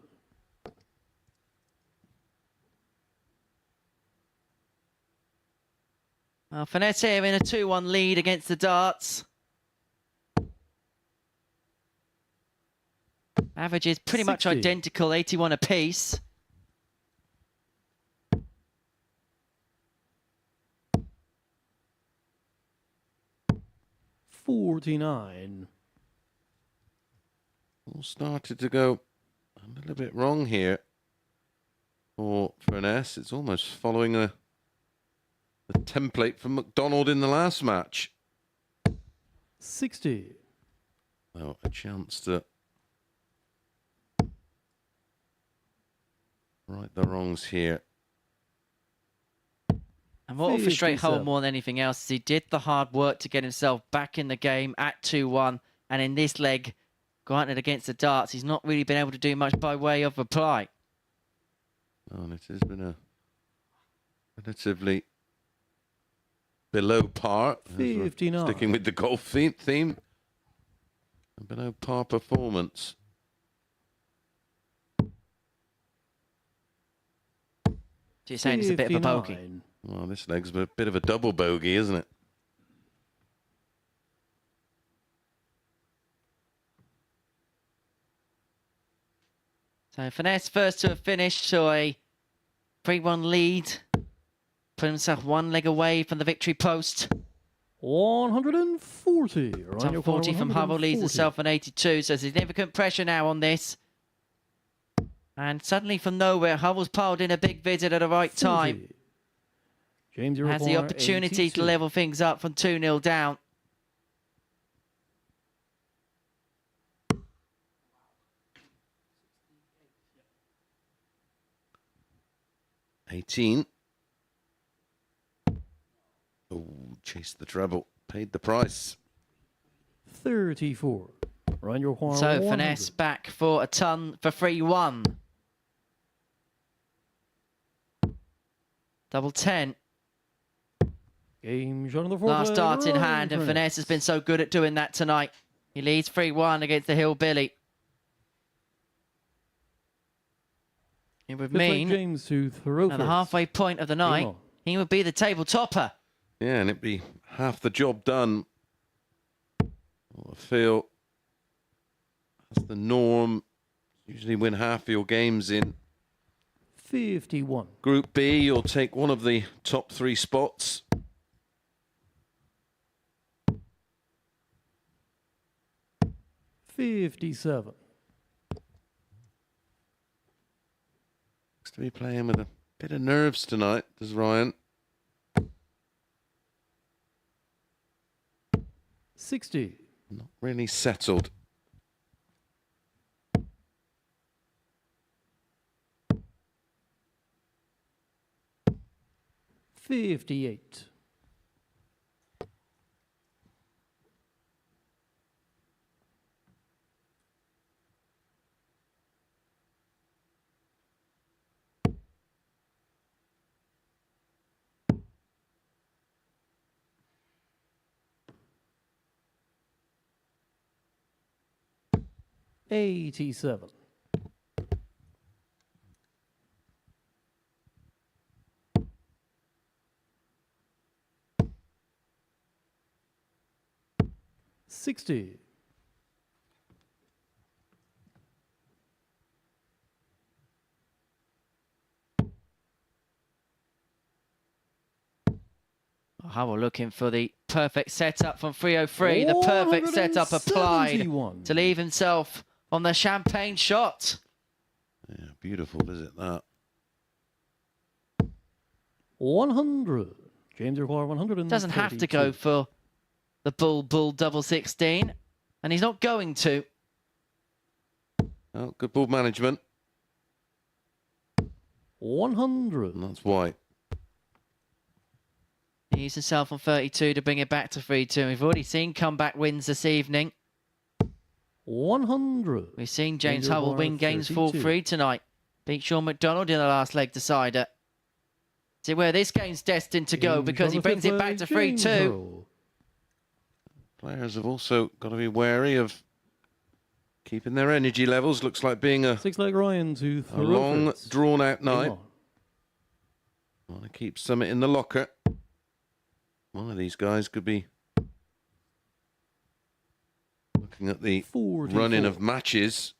Well, Furness here in a 2-1 lead against the darts. Average is pretty much 60. identical, 81 apiece. $49. All started to go a little bit wrong here for Furness. It's almost following the the template from McDonald in the last match. 60. Oh, a chance to right the wrongs here. And what will frustrate Hull 57. more than anything else is he did the hard work to get himself back in the game at 2-1. And in this leg, granted against the darts, he's not really been able to do much by way of reply. Oh, and it has been a relatively below par. 59. Sticking with the golf theme. A below par performance. So you're saying it's a bit of a bogey. 59. Well, this leg's a bit of a double bogey, isn't it? So Furness first to have finished, so a 3-1 lead. Put himself one leg away from the victory post. 140. Top 40 from Hurrell leads himself on 82, so significant pressure now on this. And suddenly from nowhere, Hurrell's piled in a big visit at the right time. 40. James Has the opportunity to level things up from 2-0 down. $18. Oh, chased the treble. Paid the price. 34. Run your corner. So 100. Furness back for a ton for 3-1. Double 10. Game shot on the fourth. Last leg, dart in Ryan hand, and Furness. Furness has been so good at doing that tonight. He leads 3-1 against the Hillbilly. It would Fifth leg, mean James to throw at the first. halfway point of the night, on. he would be the table topper. Yeah, and it'd be half the job done. Well, I feel that's the norm. Usually win half of your games in 51. Group B. You'll take one of the top 3 spots. $57. Looks to be playing with a bit of nerves tonight, does Ryan? 60. Not really settled. $58. $87. $60. Hurrell looking for the perfect setup from 303. The perfect setup applied 171. to leave himself on the champagne shot. Yeah, beautiful visit that. 100. James require 100. Doesn't have to go for the bull double 16, and he's not going to. Oh, good ball management. 100. And that's white. He used himself on 32 to bring it back to 3-2. We've already seen comeback wins this evening. 100. We've seen James Danger Hurrell bar win games 32. 4-3 tonight. Beat Sean McDonald in the last leg decider. See where this game's destined to go, James because he on the brings fifth it back leg, to James 3-2. Hurrell. Players have also got to be wary of keeping their energy levels. Looks like being a 6 leg Ryan to a throw long, first. drawn-out Game night. on. Want to keep Summit in the locker. One of these guys could be looking at the 44. running of matches.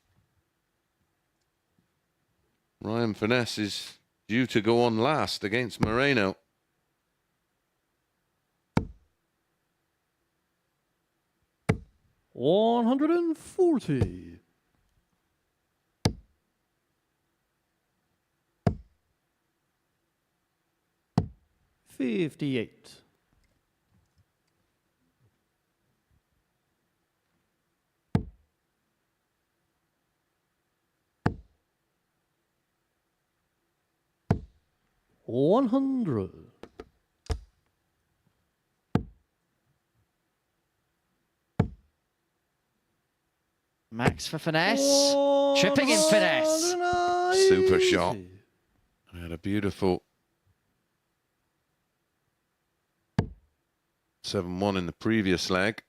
Ryan Furness is due to go on last against Moreno. $140. 58. $100. Max for Furness. Tripping in Furness. Super shot. I had a beautiful 7-1 in the previous leg.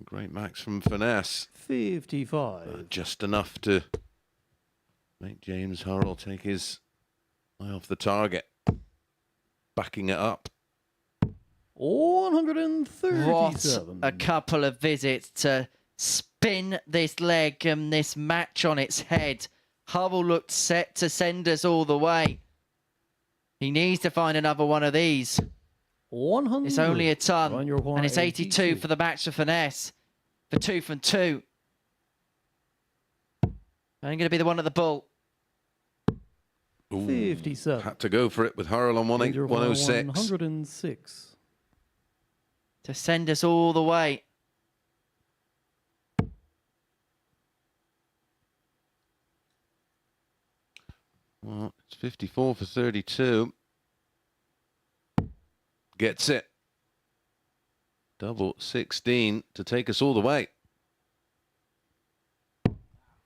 Great Max from Furness. 55. Just enough to make James Hurrell take his eye off the target. Backing it up. 137. What a couple of visits to spin this leg and this match on its head. Hurrell looked set to send us all the way. He needs to find another one of these. 100. It's only a ton, On your and it's 82 for the match for Furness. For 2 from 2. I'm going to be the one at the bull. Ooh, 57. had to go for it with Hurrell on 106. 106. To send us all the way. Well, it's 54 for 32. Gets it. Double 16 to take us all the way.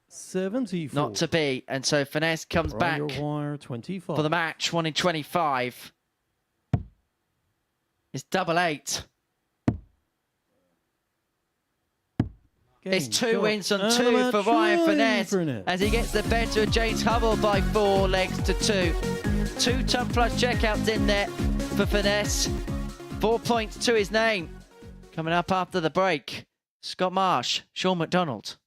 74. Not to be, and so Furness comes back Your wire, 25. for the match, 1 in 25. It's double 8. It's 2 wins on 2 for Ryan Furness as he gets the better of James Hurrell by 4 legs to 2. 2 ton plus checkouts in there for Furness. 4 points to his name. Coming up after the break, Scott Marsh, Sean McDonald.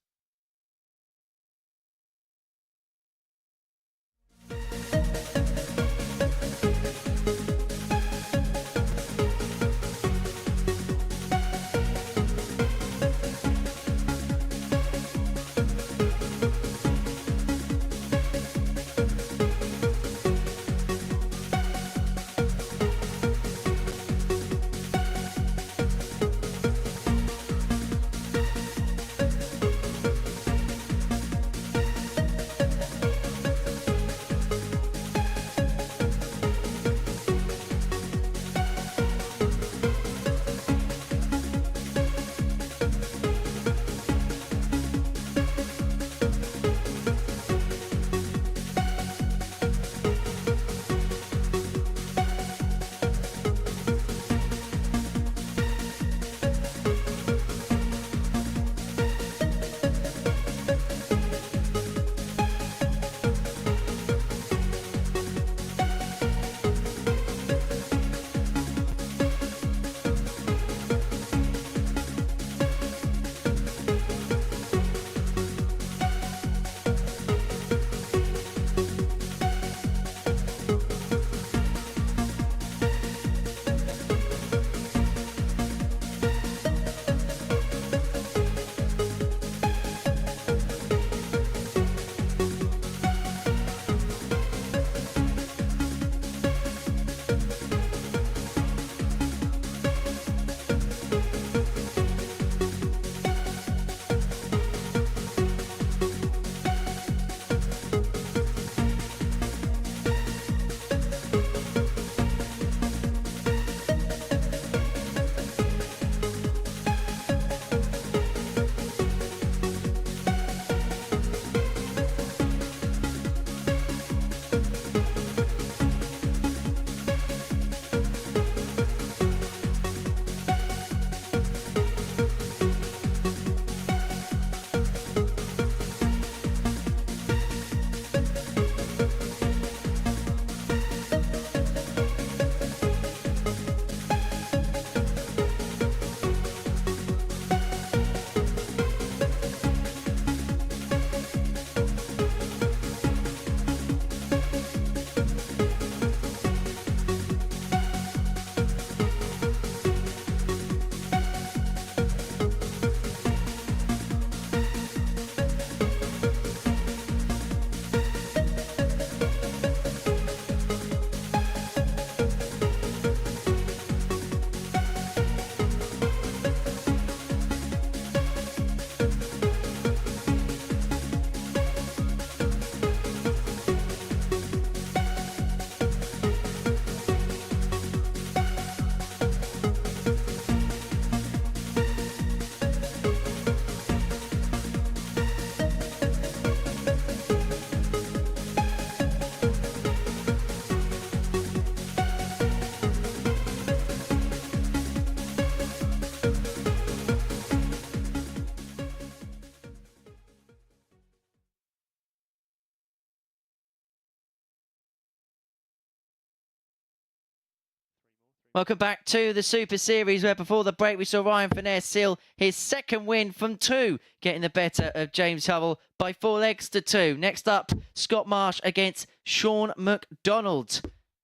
Welcome back to the Super Series, where before the break we saw Ryan Furness seal his second win from 2, getting the better of James Hurrell by 4 legs to 2. Next up, Scott Marsh against Sean McDonald.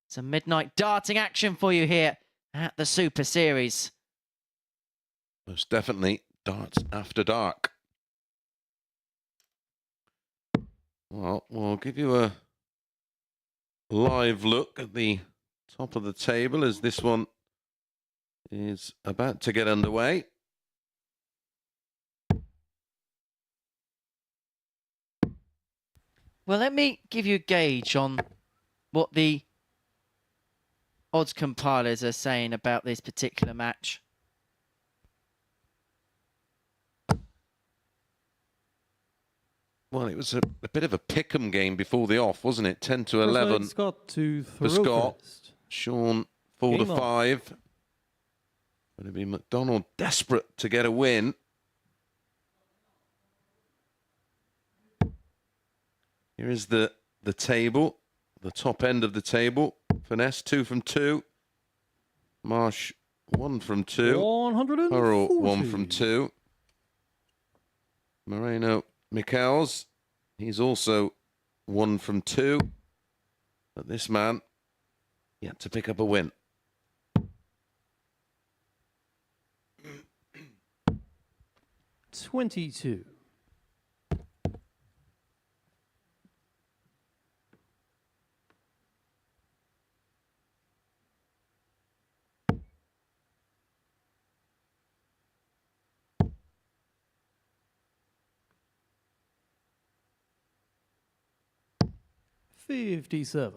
Some midnight darting action for you here at the Super Series. Most definitely darts after dark. Well, we'll give you a live look at the top of the table as this one is about to get underway. Well, let me give you a gauge on what the odds compilers are saying about this particular match. Well, it was a bit of a pick'em game before the off, wasn't it? 10 to 11 Scott to for throw Scott. first. Sean 4 to Game on. 5. Going to be McDonald desperate to get a win. Here is the table, the top end of the table. Furness 2 from 2. Marsh 1 from 2. 140. Hurrell 1 from 2. Moreno Michels, he's also 1 from 2. But this man yet to pick up a win. $22. $57.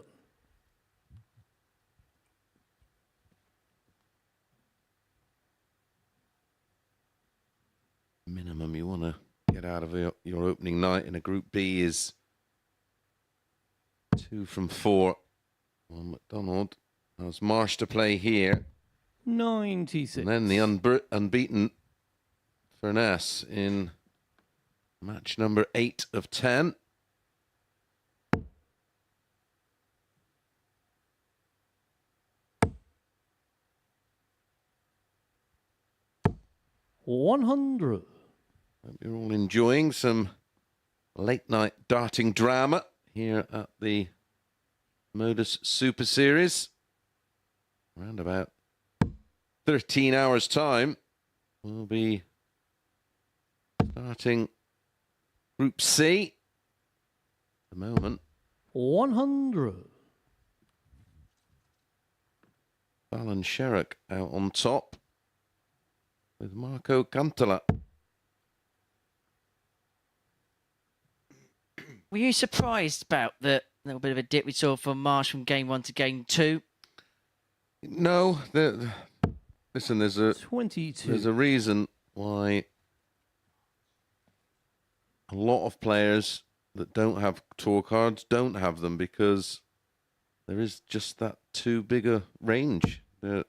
Minimum you want to get out of your opening night in a Group B is 2 from 4. Well, McDonald has Marsh to play here. 96. And then the unbeaten Furness in match number 8 of 10. $100. Hope you're all enjoying some late night darting drama here at the MODUS Super Series. Around about 13 hours time, we'll be starting Group C. At the moment, 100. Fallon Sherrock out on top with Marco Cantala. Were you surprised about the little bit of a dip we saw from Marsh from game 1 to game 2? No, listen, there's a 22. reason why a lot of players that don't have tour cards don't have them, because there is just that too big a range. The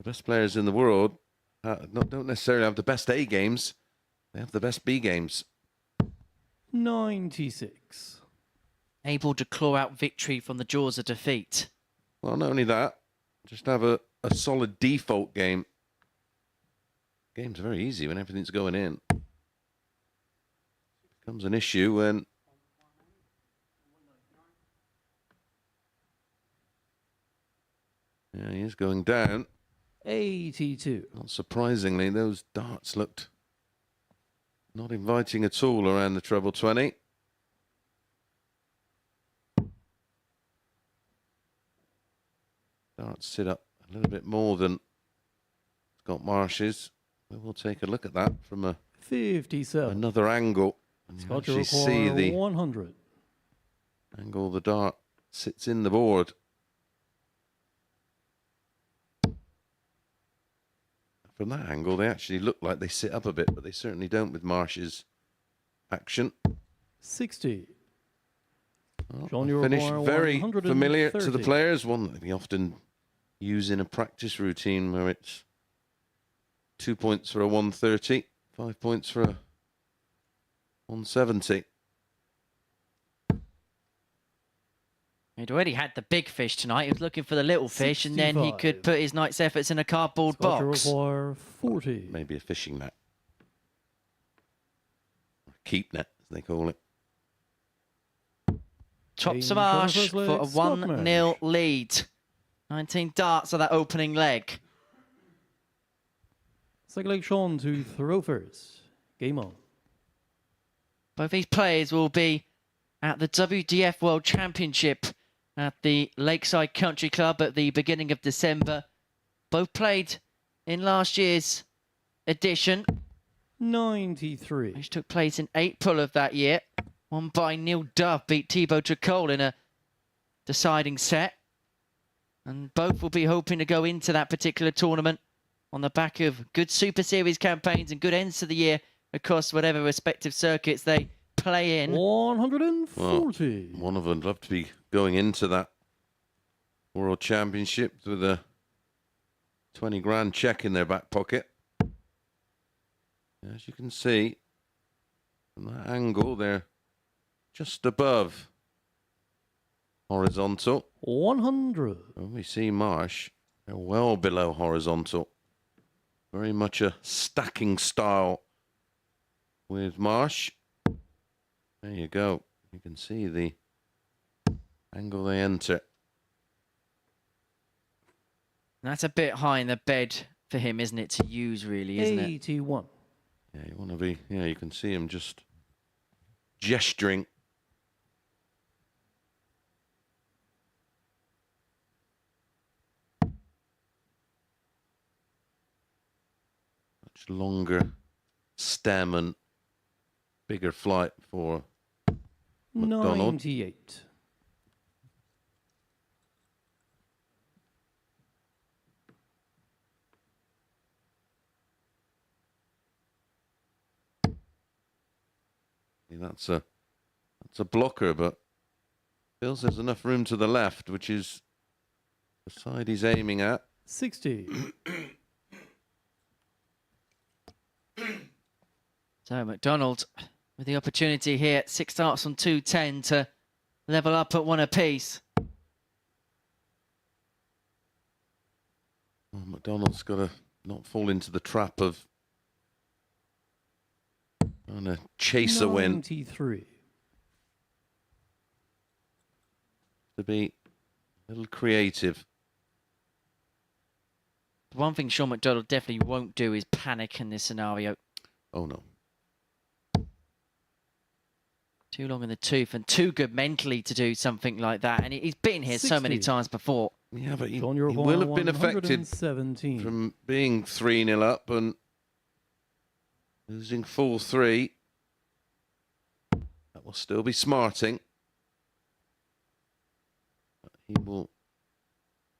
best players in the world don't necessarily have the best A games, they have the best B games. 96. Able to claw out victory from the jaws of defeat. Well, not only that, just have a solid default game. Game's very easy when everything's going in. Becomes an issue when yeah, he is going down. 82. Not surprisingly, those darts looked not inviting at all around the treble 20. Darts sit up a little bit more than Scott Marsh's. We will take a look at that from 57. another angle. And you Scott, you actually see require the 100. angle the dart sits in the board. From that angle, they actually look like they sit up a bit, but they certainly don't with Marsh's action. 60. Well, John, a you finish require very familiar to the 130. players, one that we often use in a practice routine where it's 2 points for a 130, 5 points for a 170. He'd already had the big fish tonight. He was looking for the little fish, and then he 65. could put his night's efforts in a cardboard Score to box. require 40. Maybe a fishing net. Keep net, as they call it. Tops of Game Marsh first for leg, a Scott 1-0 lead. 19 darts of that opening leg. Second leg, Sean to throw first. Game on. Both these players will be at the WDF World Championship at the Lakeside Country Club at the beginning of December. Both played in last year's edition, 93. which took place in April of that year. Won by Neil Dove, beat Thibaut Tricol in a deciding set. And both will be hoping to go into that particular tournament on the back of good Super Series campaigns and good ends to the year across whatever respective circuits they play in. 140. One of them would love to be going into that World Championship with a 20 grand check in their back pocket. As you can see, from that angle, they're just above horizontal. 100. When we see Marsh, they're well below horizontal. Very much a stacking style with Marsh. There you go. You can see the angle they enter. That's a bit high in the bed for him, isn't it, to use, really, isn't it? 81. Yeah, you want to be, yeah, you can see him just gesturing. Much longer stem and bigger flight for McDonald. 98. That's a blocker, but feels there's enough room to the left, which is the side he's aiming at. 60. So McDonald with the opportunity here, 6 darts on 210 to level up at 1 apiece. Well, McDonald's got to not fall into the trap of trying to chase a win. 93. To be a little creative. The one thing Sean McDonald definitely won't do is panic in this scenario. Oh no. Too long in the tooth and too good mentally to do something like that. And he's been here so many 60. times before. Yeah, but he On your will have been affected 117. from being 3-0 up and losing 4-3. That will still be smarting. But he will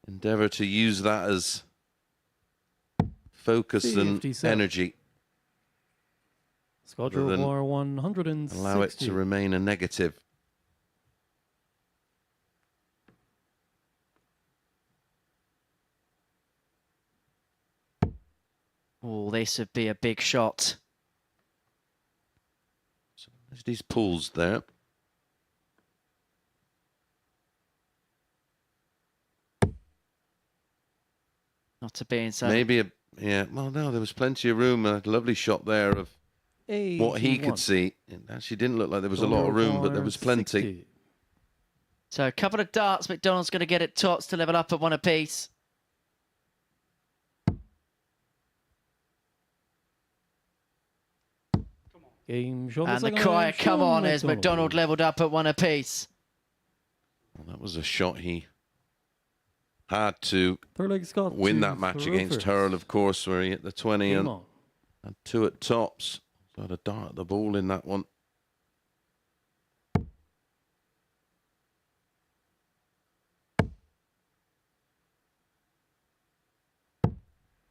endeavour to use that as focus and 57. energy. Scott rather than Revoir 160. Allow it to remain a negative. Oh, this would be a big shot. So there's these pulls there. Not to be inside. Maybe yeah. Well, no, there was plenty of room. A lovely shot there of what he 81. could see. It actually didn't look like there was a lot of room, but there was plenty. 60. So a couple of darts. McDonald's going to get it tops to level up at 1 apiece. Game shot. And the cry, come on, as McDonald leveled up at 1 apiece. Well, that was a shot he had to Third leg, Scott win to that match throw against first. Hurrell, of course, where he hit the 20 Game and on. had 2 at tops. So had a dart at the ball in that one.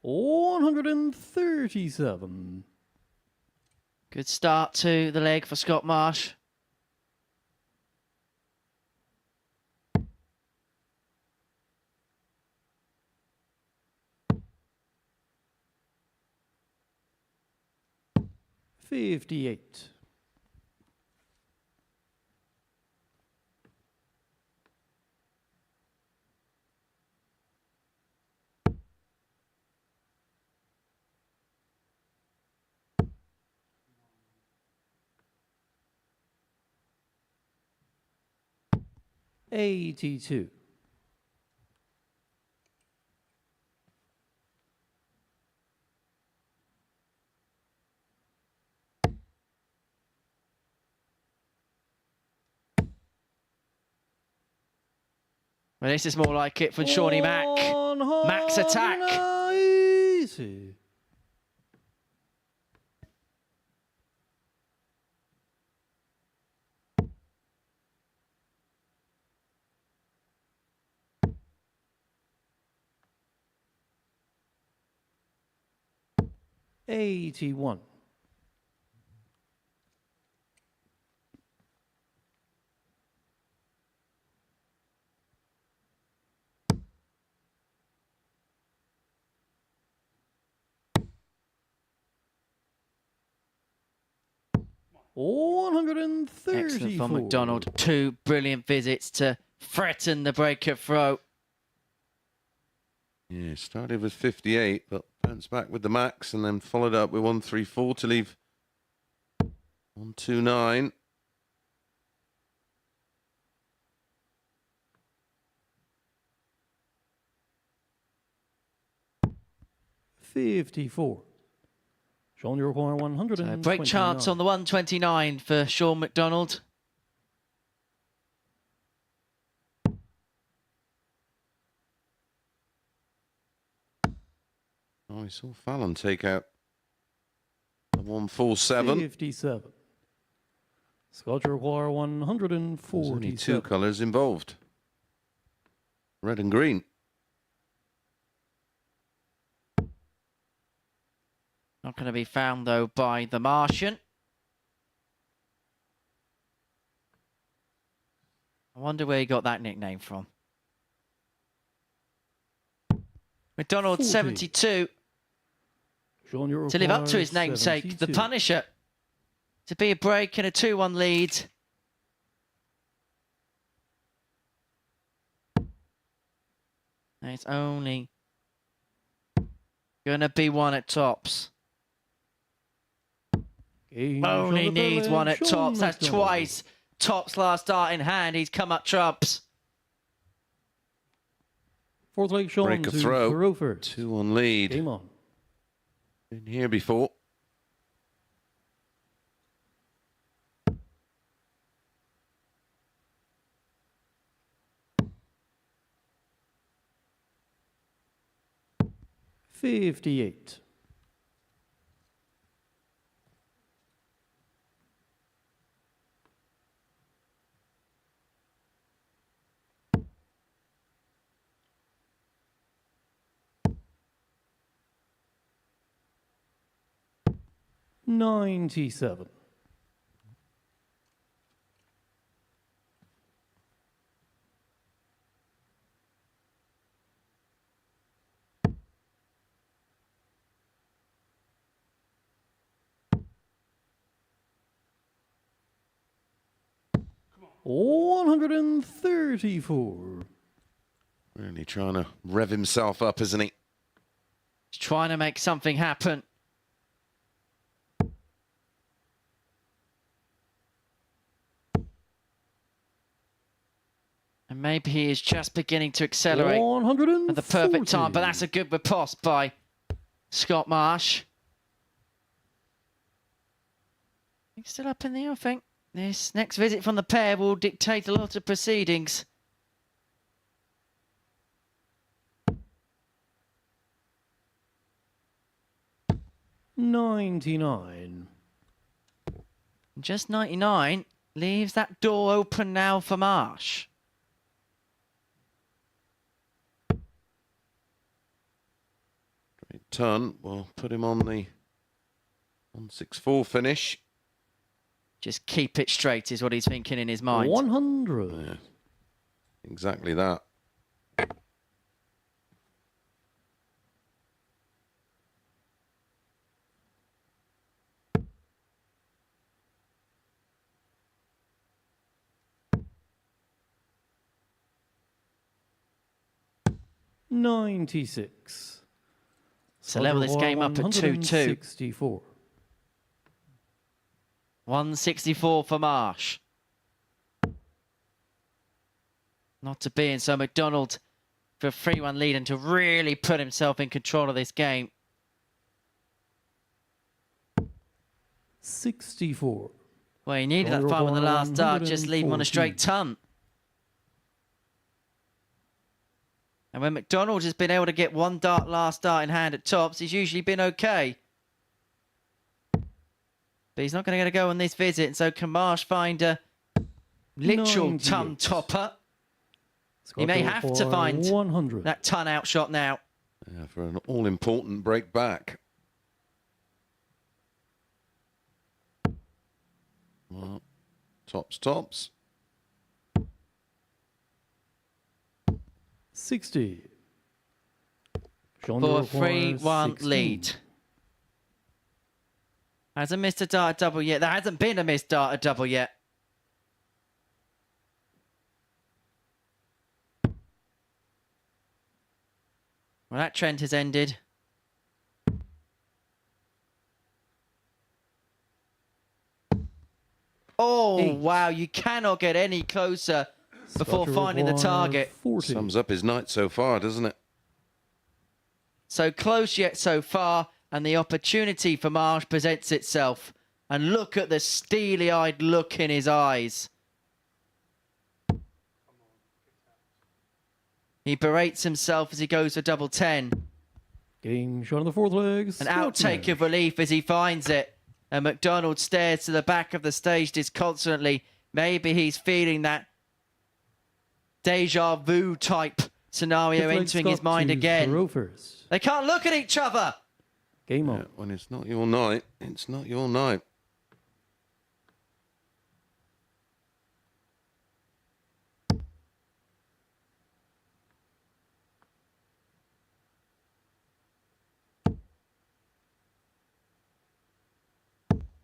$137. Good start to the leg for Scott Marsh. $58. 82. Well, this is more like it from Shawnee Mack. Mack's attack. 180. $81. Excellent from McDonald. 2 brilliant visits to threaten the break of throw. Yeah, started with 58, but bounced back with the max and then followed up with 134 to leave 129. $54. Sean, you require 100. Break chance on the 129 for Sean McDonald. Oh, we saw Fallon take out the 147. 57. Scott, you require 147. There's only 2 colours involved. Red and green. Not going to be found, though, by the Martian. I wonder where he got that nickname from. McDonald, 40. 72. Sean, you To live up to his require namesake, 72. the Punisher. To be a break and a 2-1 lead. And it's only going to be 1 at tops. Game Only from the needs Berlin, 1 at Sean tops. That's McDonald. twice. Tops last start in hand. He's come up trumps. Fourth leg, Sean Break a to throw. Hurrell first. 2-1 lead. Game on. Been here before. $58. $97. $134. Really trying to rev himself up, isn't he? He's trying to make something happen. And maybe he is just beginning to accelerate at the perfect time. But that's a good riposte by Scott Marsh. He's still up in the air, I think. This next visit from the pair will dictate a lot of proceedings. $99. Just 99 leaves that door open now for Marsh. Great turn. We'll put him on the 164 finish. Just keep it straight is what he's thinking in his mind. 100. Yeah, exactly that. $96. So level this game up at 2-2. 164. 164 for Marsh. not to be. And so McDonald for a 3-1 lead and to really put himself in control of this game. 64. Well, he needed that 5 on the last dart, just leave him on a straight ton. And when McDonald has been able to get 1 dart last dart in hand at tops, he's usually been okay. But he's not going to get a go on this visit, and so can Marsh find a literal ton topper? He may have to find 100. that ton out shot now. Yeah, for an all-important break back. Well, tops. 60. For a 3-1 lead. Hasn't missed a dart double yet. There hasn't been a missed dart double yet. Well, that trend has ended. Oh, wow. You cannot get any closer before finding the target. 40. Sums up his night so far, doesn't it? So close yet so far, and the opportunity for Marsh presents itself. And look at the steely-eyed look in his eyes. He berates himself as he goes for double 10. Game shot on the 4th leg. An outtake of relief as he finds it. And McDonald stares to the back of the stage disconsolately. Maybe he's feeling that deja vu type scenario entering his mind again. They can't look at each other. Game on. Yeah, when it's not your night, it's not your night.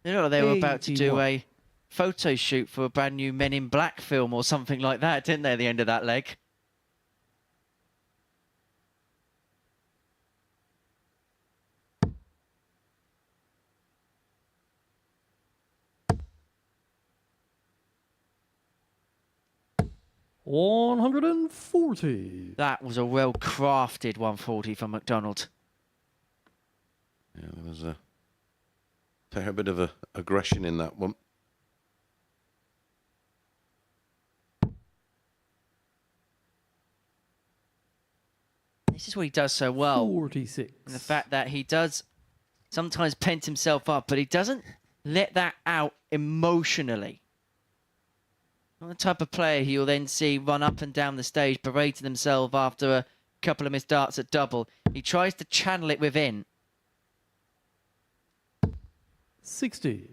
You know, they were about to do a photo shoot for a brand new Men in Black film or something like that, didn't they, at the end of that leg? $140. That was a well-crafted 140 from McDonald. Yeah, there was a fair bit of aggression in that one. This is what he does so well. 46. And the fact that he does sometimes pent himself up, but he doesn't let that out emotionally. Not the type of player you'll then see run up and down the stage berating himself after a couple of missed darts at double. He tries to channel it within. 60.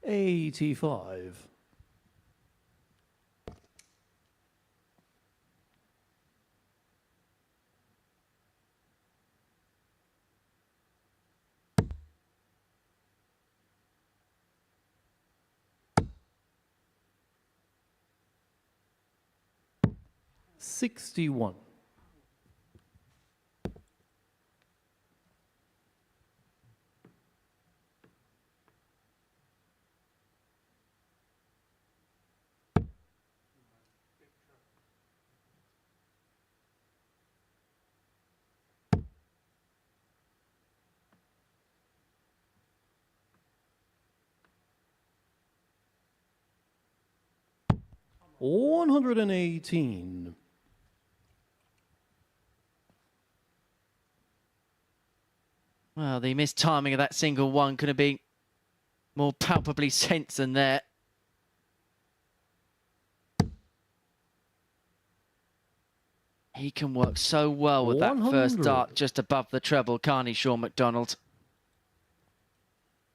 $85. $61. $118. Well, the missed timing of that single one could have been more palpably sensed than that. He can work so well with that first 100. dart just above the treble, can't he, Sean McDonald?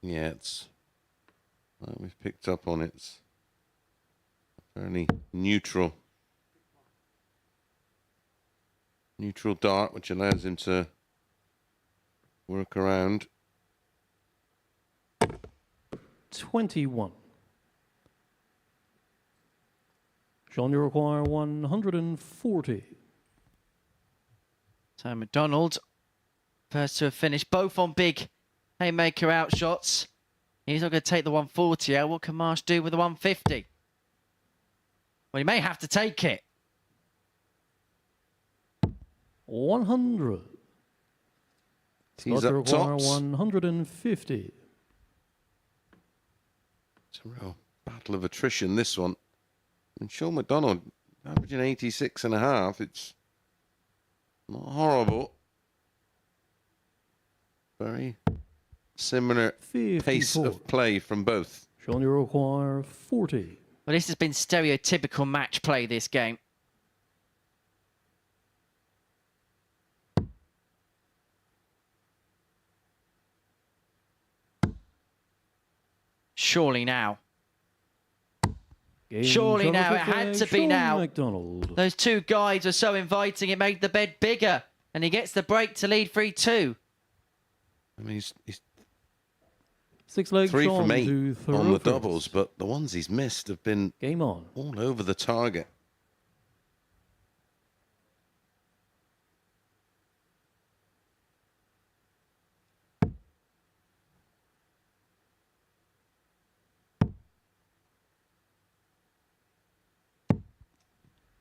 Yeah, it's like we've picked up on it. It's fairly neutral dart, which allows him to work around. 21. Sean, you require 140. So McDonald, first to have finished, both on big haymaker out shots. He's not going to take the 140 out. What can Marsh do with the 150? Well, he may have to take it. 100. He's Scott, you up require tops. 150. It's a real battle of attrition, this one. And Sean McDonald averaging 86.5. It's not horrible. Very similar pace 54. of play from both. Sean, you require 40. Well, this has been stereotypical match play, this game. Surely now. Game Surely trouble now, for it had flag, to be Sean now. McDonald. Those two guides are so inviting, it made the bed bigger. And he gets the break to lead 3-2. I mean, he's 6 legs 3 Sean from 8 to Thoreau on the first. doubles, but the ones he's missed have been Game on. all over the target.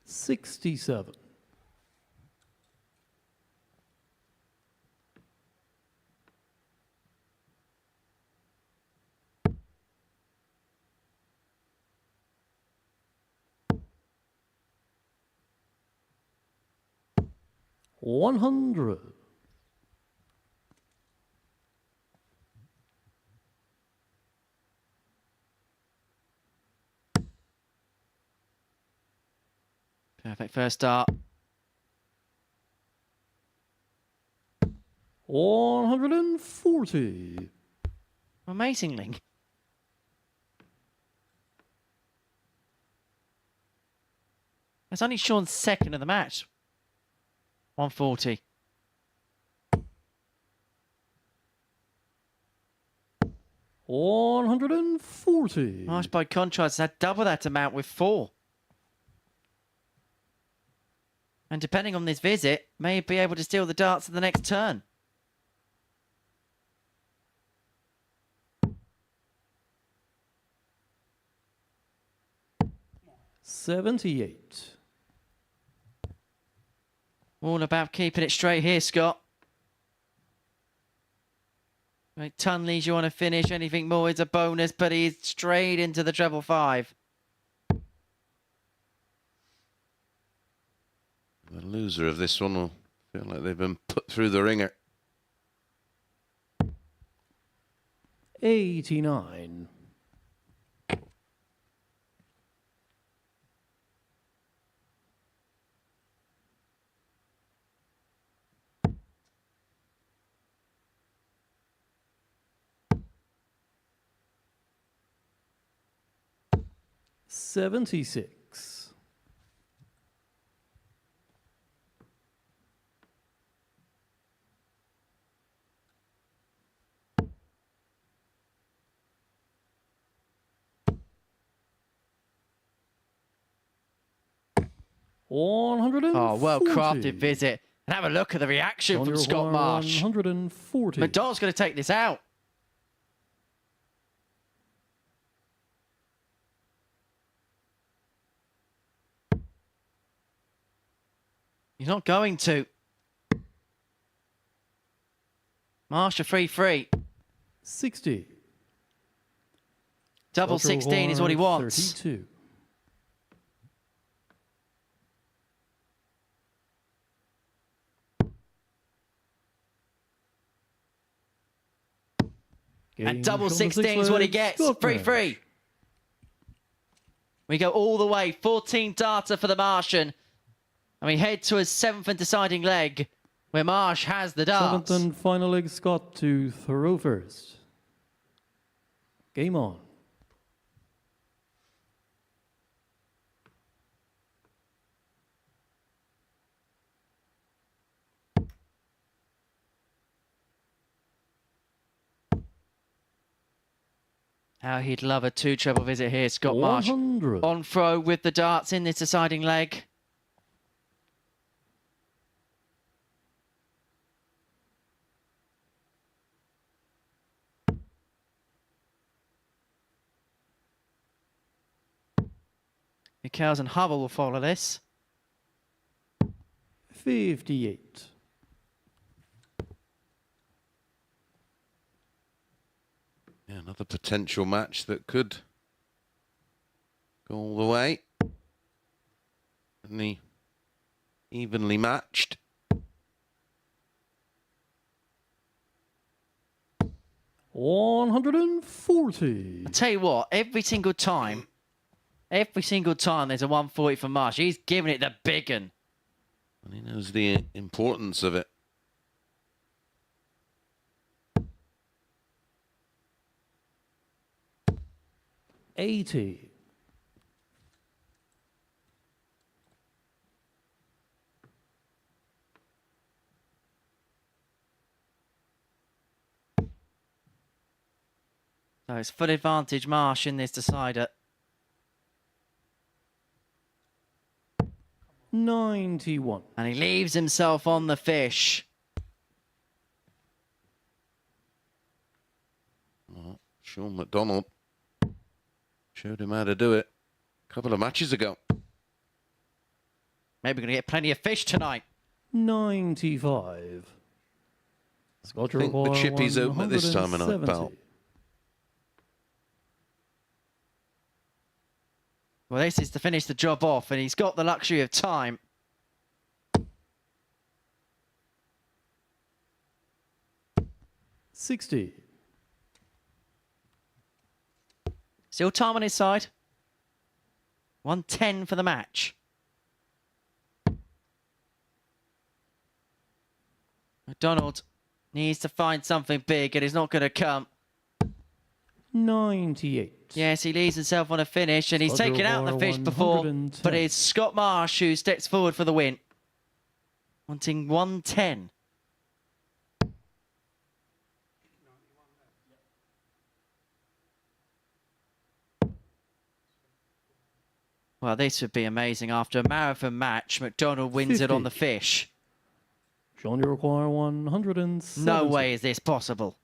$67. $100. Perfect first start. 140. Amazingly. That's only Sean's second of the match. 140. $140. Marsh, by contrast, had double that amount with 4. And depending on this visit, may be able to steal the darts at the next turn. $78. All about keeping it straight here, Scott. Right, ton leads you want to finish. Anything more is a bonus, but he's straight into the treble 5. The loser of this one will feel like they've been put through the ringer. 89. $76. Oh, well-crafted visit. And have a look at the reaction from Scott Marsh. 140. McDonald's going to take this out. He's not going to. Marsh a 3-3. 60. Double 16 is what he wants. 32. And double 16 is what he gets. 3-3. We go all the way. 14 data for the Martian. And we head to his 7th and deciding leg, where Marsh has the darts. 7th and final leg, Scott to Thoreau first. Game on. How he'd love a 2-treble visit here. Scott Marsh 100. on throw with the darts in this deciding leg. Michels and Hurrell will follow this. 58. Yeah, another potential match that could go all the way. Only evenly matched. $140. I'll tell you what, every single time there's a 140 for Marsh, he's giving it the big one. And he knows the importance of it. 80. So it's full advantage Marsh in this decider. 91. And he leaves himself on the fish. Well, Sean McDonald showed him how to do it a couple of matches ago. Maybe we're going to get plenty of fish tonight. 95. I think the chippy's open at this time of night, 170. pal. Well, this is to finish the job off, and he's got the luxury of time. $60. Still time on his side. 110 for the match. McDonald needs to find something big, and it's not going to come. 98. Yes, he leaves himself on a finish, and he's taken out the fish before, 110. but it's Scott Marsh who steps forward for the win. Wanting 110. Well, this would be amazing. After a marathon match, McDonald wins it on the fish. Sean, you require 170. No way is this possible.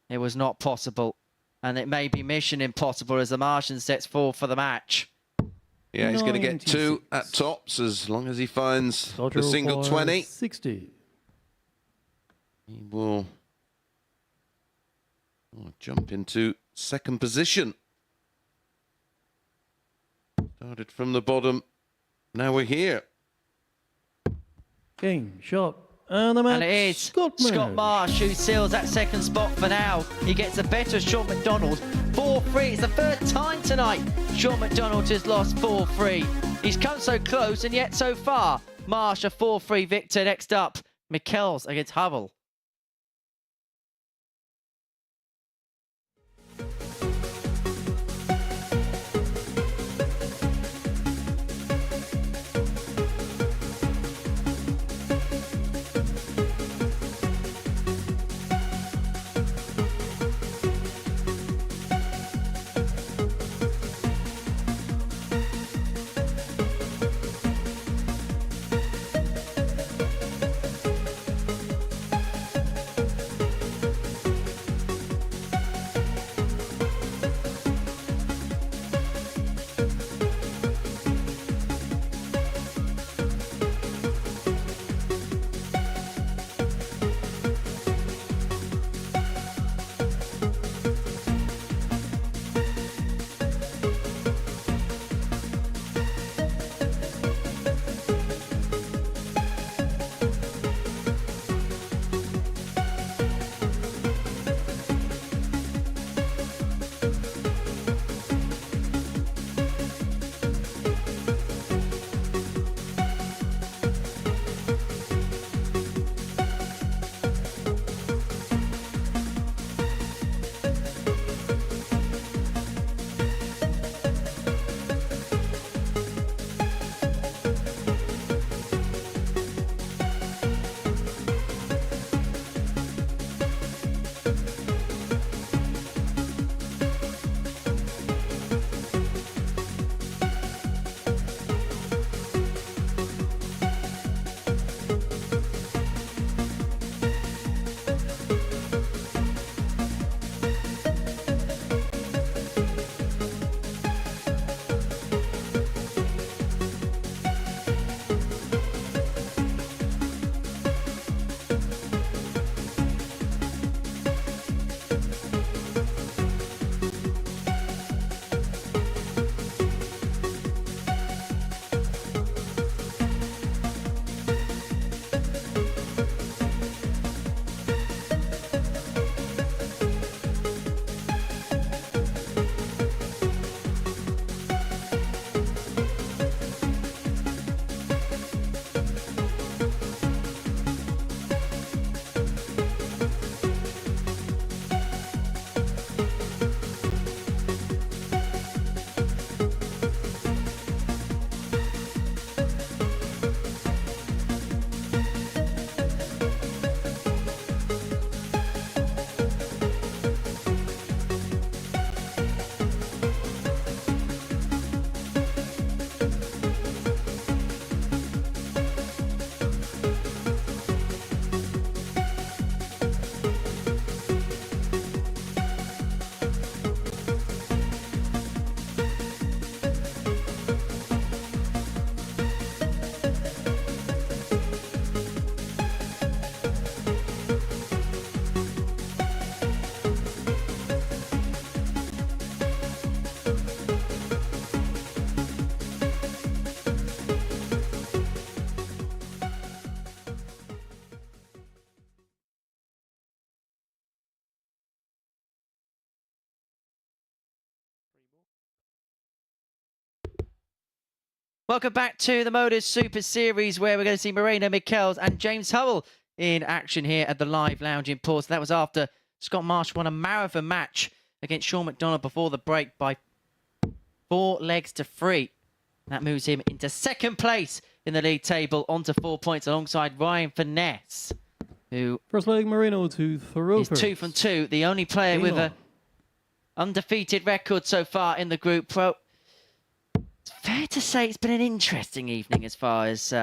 It was not possible. And it may be mission impossible as the Martian sets forward for the match. Yeah, he's going to get 2 96. at tops as long as he finds Dodger the single requires 20. 60. He will jump into second position. Started from the bottom. Now we're here. Game, shot, and the match. And it is Scott Marsh who seals that second spot for now. He gets the better of Sean McDonald. 4-3. It's the third time tonight Sean McDonald has lost 4-3. He's come so close and yet so far. Marsh a 4-3 victor. Next up, Michels against Hurrell. Welcome back to the MODUS Super Series, where we're going to see Moreno, Michels and James Hurrell in action here at the Live Lounge in Portsmouth. That was after Scott Marsh won a marathon match against Sean McDonald before the break by 4 legs to 3. That moves him into second place in the league table, onto 4 points alongside Ryan Furness, who First leg, Moreno to throw is first. 2 from 2, the only player Game with on. a undefeated record so far in the group. Well, it's fair to say it's been an interesting evening as far as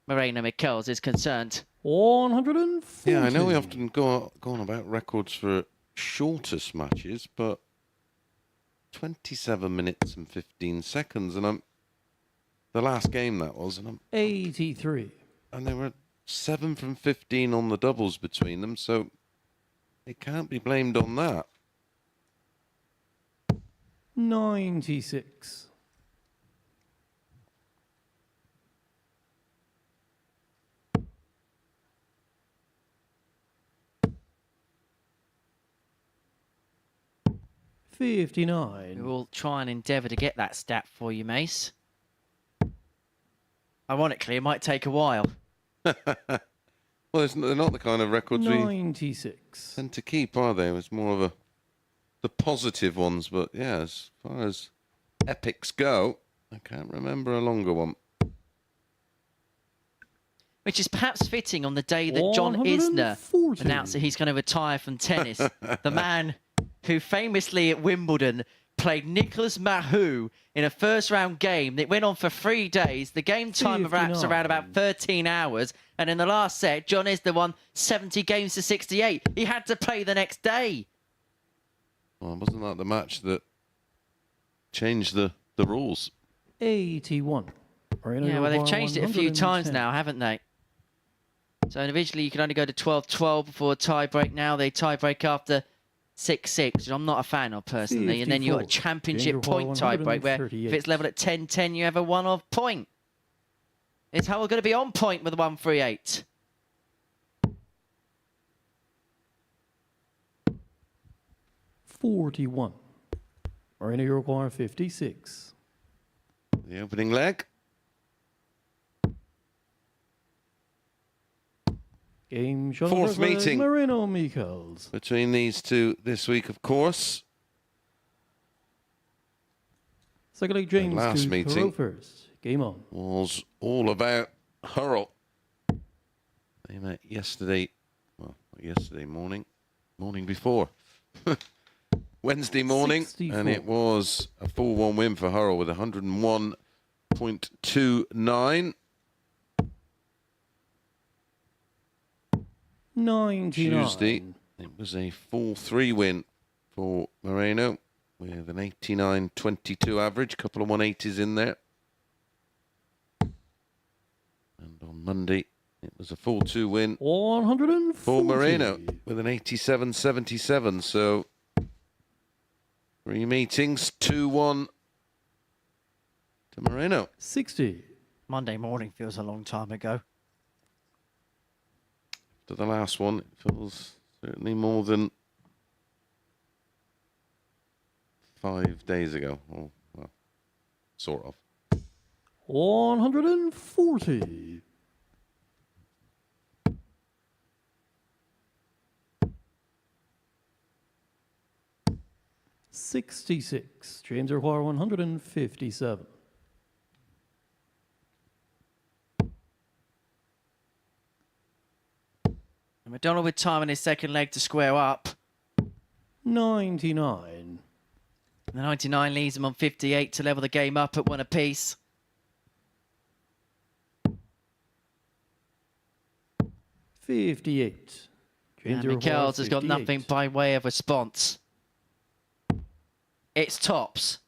Moreno Michels is concerned. 140. Yeah, I know we often go on about records for shortest matches, but 27 minutes and 15 seconds, and the last game that was, and 83. they were 7 from 15 on the doubles between them, so it can't be blamed on that. 96. We 59. will try and endeavour to get that stat for you, Mace. Ironically, it might take a while. Well, they're not the kind of records we 96. tend to keep, are they? It's more of the positive ones, but yeah, as far as epics go, I can't remember a longer one. Which is perhaps fitting on the day that John Isner 140. announced that he's going to retire from tennis. The man who famously at Wimbledon played Nicolas Mahut in a first-round game that went on for 3 days. The game time wraps around about 13 hours. And in the last set, John Isner won 70 games to 68. He had to play the next day. Well, wasn't that the match that changed the rules? 81. Moreno Yeah, well, they've require changed it a few times 110. now, haven't they? So individually, you can only go to 12-12 before a tie-break. Now they tie-break after 6-6, which I'm not a fan of personally. And then you've got a 54. championship Danger point Hall, tie-break where if 138. it's level at 10-10, you have a one-off point. Is Howell going to be on point with the 138? .41. Moreno require 56. The opening leg. Game shot. Fourth meeting. Moreno Michels. Between these two this week, of course. Second leg, James last to meeting. throw first. Game on. Was all about Hurrell. They met yesterday, well, not yesterday morning before. Wednesday morning, 64. and it was a 4-1 win for Hurrell with 101.29. 99. Tuesday, it was a 4-3 win for Moreno with an 89.22 average, couple of 180s in there. And on Monday, it was a 4-2 win 140. for Moreno with an 87.77. So 3 meetings, 2-1 to Moreno. 60. Monday morning feels a long time ago. To the last one, it feels certainly more than 5 days ago. Or, well, sort of. 140. .66. James require 157. And McDonald with time in his second leg to square up. 99. The 99 leaves him on 58 to level the game up at 1 apiece. 58. And James require Michels has got 58. nothing by way of response. It's tops.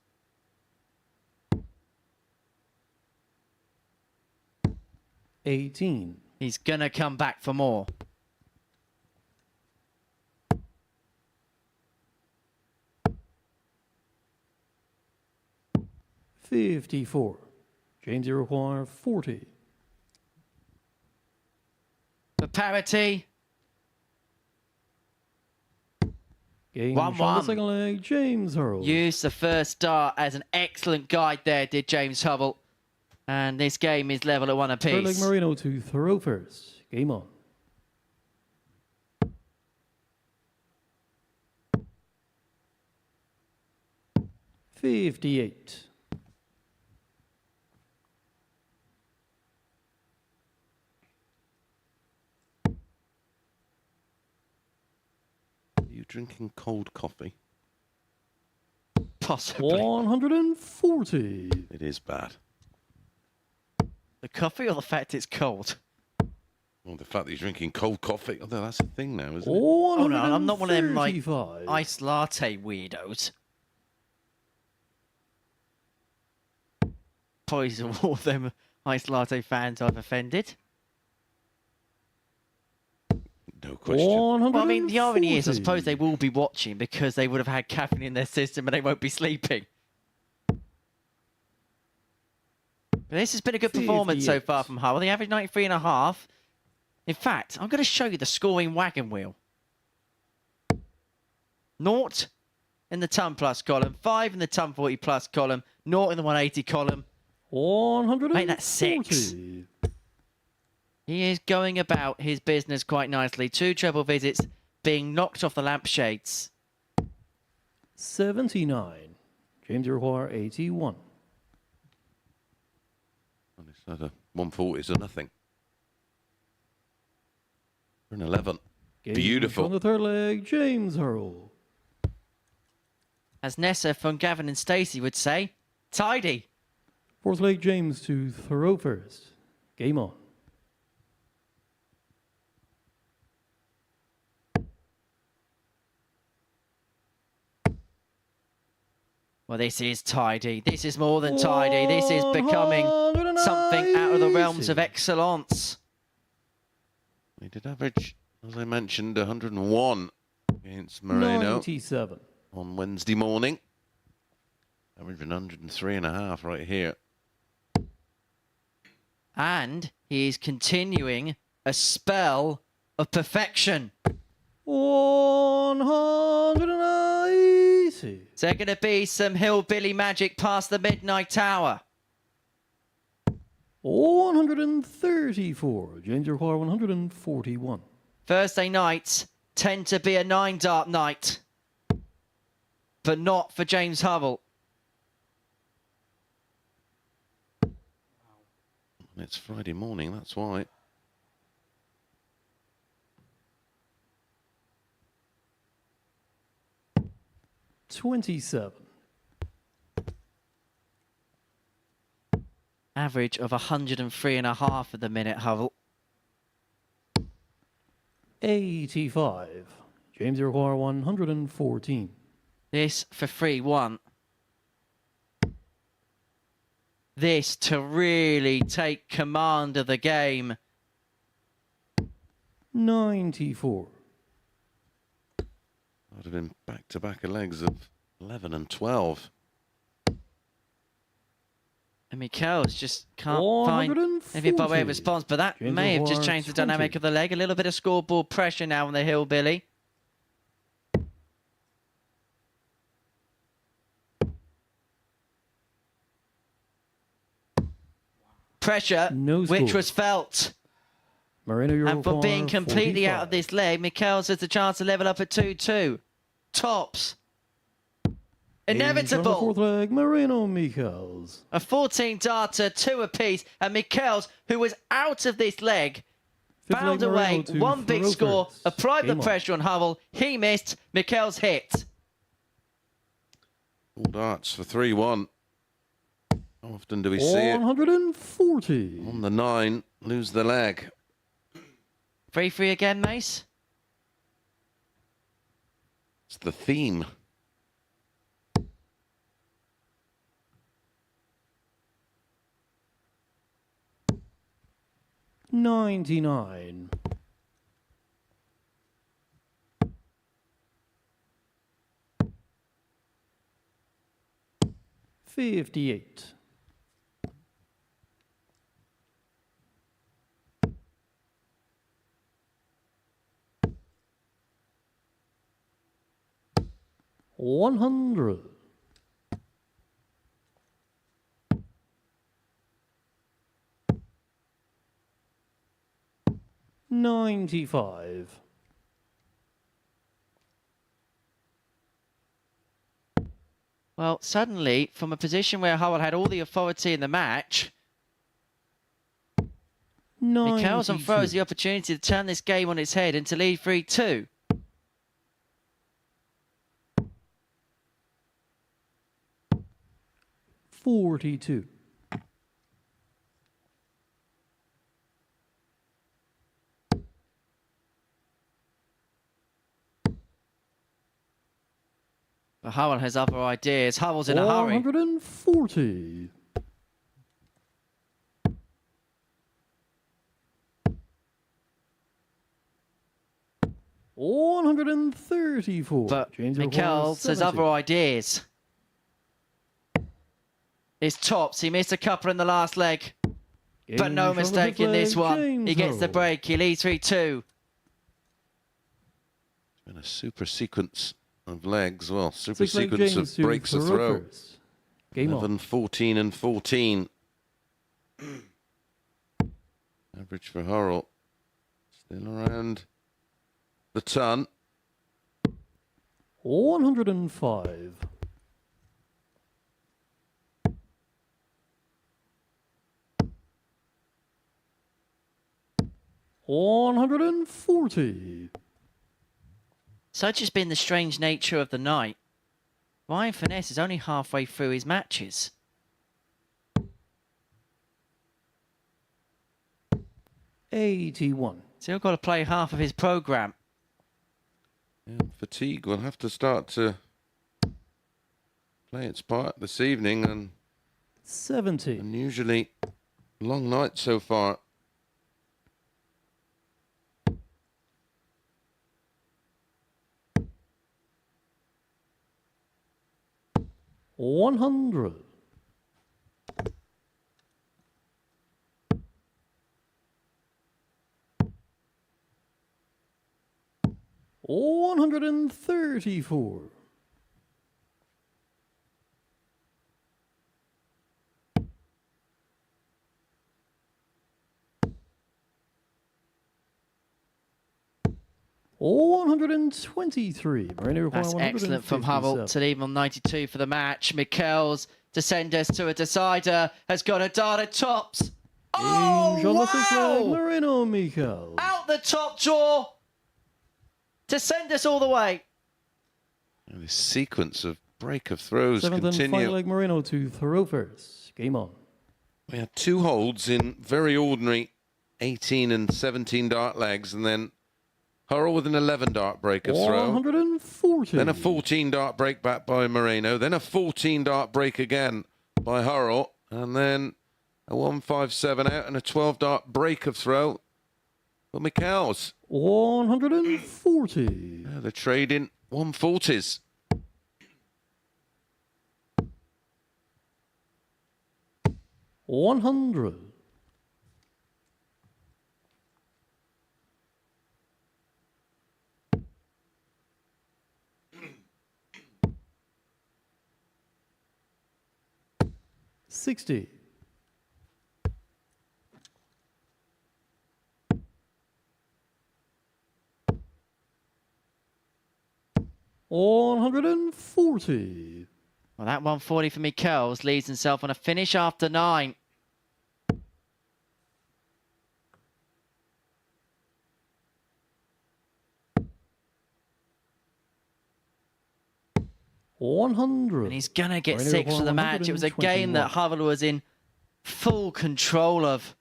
.18. He's going to come back for more. .54. James require 40. For parity, Game 1-1. shot the second leg, James Hurrell. used the first start as an excellent guide there, did James Hurrell. And this game is level at 1 Third leg apiece. Marino to throw first. Game on. $58. Are you drinking cold coffee? Possibly. 140. It is bad. The coffee or the fact it's cold? Well, the fact that you're drinking cold coffee, although that's a thing now, isn't it? Oh no, I'm not one of them like 135. iced latte weirdos. Apologies to all them iced latte fans I've offended. No question. 140. Well, I mean, the irony is, I suppose they will be watching because they would have had caffeine in their system and they won't be sleeping. But this has been a good performance so 58. far from Hurrell. The average 93.5. In fact, I'm going to show you the scoring wagon wheel. 0 in the ton plus column, 5 in the ton 40 plus column, 0 in the 180 column. 140. Make that 6. He is going about his business quite nicely. 2 treble visits being knocked off the lampshades. 79. James Roy 81. And it's at a 140s or nothing. We're in 11. Game Beautiful. On the third leg, James Hurrell. As Nessa from Gavin and Stacey would say, tidy. Fourth leg, James to throw first. Game on. Well, this is tidy. This is more than tidy. This is becoming something out of the realms of excellence. He did average, as I mentioned, 101 against Moreno 97. on Wednesday morning. Averaging 103.5 right here. And he is continuing a spell of perfection. 190. Is there going to be some hillbilly magic past the midnight hour? 134. James Roy 141. Thursday nights tend to be a 9-dart night. But not for James Hurrell. It's Friday morning, that's why. $27. Average of 103.5 at the minute, Hurrell. 85. James Roy 114. This for 3-1. This to really take command of the game. 94. I'd have been back-to-back legs of 11 and 12. And Michels just can't find anything by way of response, but that James may have just O'Hara, changed the dynamic 20. of the leg. A little bit of scoreboard pressure now on the hillbilly. Pressure, No which score. was felt. Moreno And for being completely out of 45. this leg, Michels has the chance to level up at 2-2. Tops. On the fourth Inevitable. leg, Moreno Michels. A 14-darter, 2 apiece. And Michels, who was out of this leg, Fifth found leg, a way. Moreno to One big throw score. first. Applied the Game on. pressure on Hurrell. He missed. Michels hit. All darts for 3-1. How often do we see it? 140. On the 9, lose the leg. 3-3 again, Mace. It's the theme. $99. $58. $100. 95. Well, suddenly, from a position where Hurrell had all the authority in the match, Michels on throw has the opportunity to turn this game on its head and to lead 3-2. $42. But Hurrell has other ideas. Hurrell's in a hurry. 140. $134. But James Michels has other ideas. It's tops. He missed a couple in the last leg. But no mistake in this one. He gets the break. He leads 3-2. And a super sequence of legs. Well, super Six leg sequence James of to breaks of throw. Furness. Game 11, on. 14 and 14. Average for Hurrell. Still around the ton. 105. $140. Such has been the strange nature of the night. Ryan Furness is only halfway through his matches. $81. Still got to play half of his programme. Yeah, fatigue will have to start to play its part this evening, and 70. unusually long night so far. $100. $134. $123. That's excellent from Hurrell to leave on 92 for the match. Michels to send us to a decider has got a dart at tops. Oh, wow! Marino Michels. Out the top draw to send us all the way. And this sequence of break of throws Seventh and final continue. leg Marino to throw first. Game on. We had two holds in very ordinary 18 and 17 dart legs, and then Hurrell with an 11 dart break of throw. 140. Then a 14 dart break back by Moreno. Then a 14 dart break again by Hurrell. And then a 157 out and a 12 dart break of throw for Michels. 140. They're trading 140s. $100. $60. $140. Well, that 140 for Michels leaves himself on a finish after 9. $100. And he's going to get 6 for the match. It was a game that Hurrell was in full control of.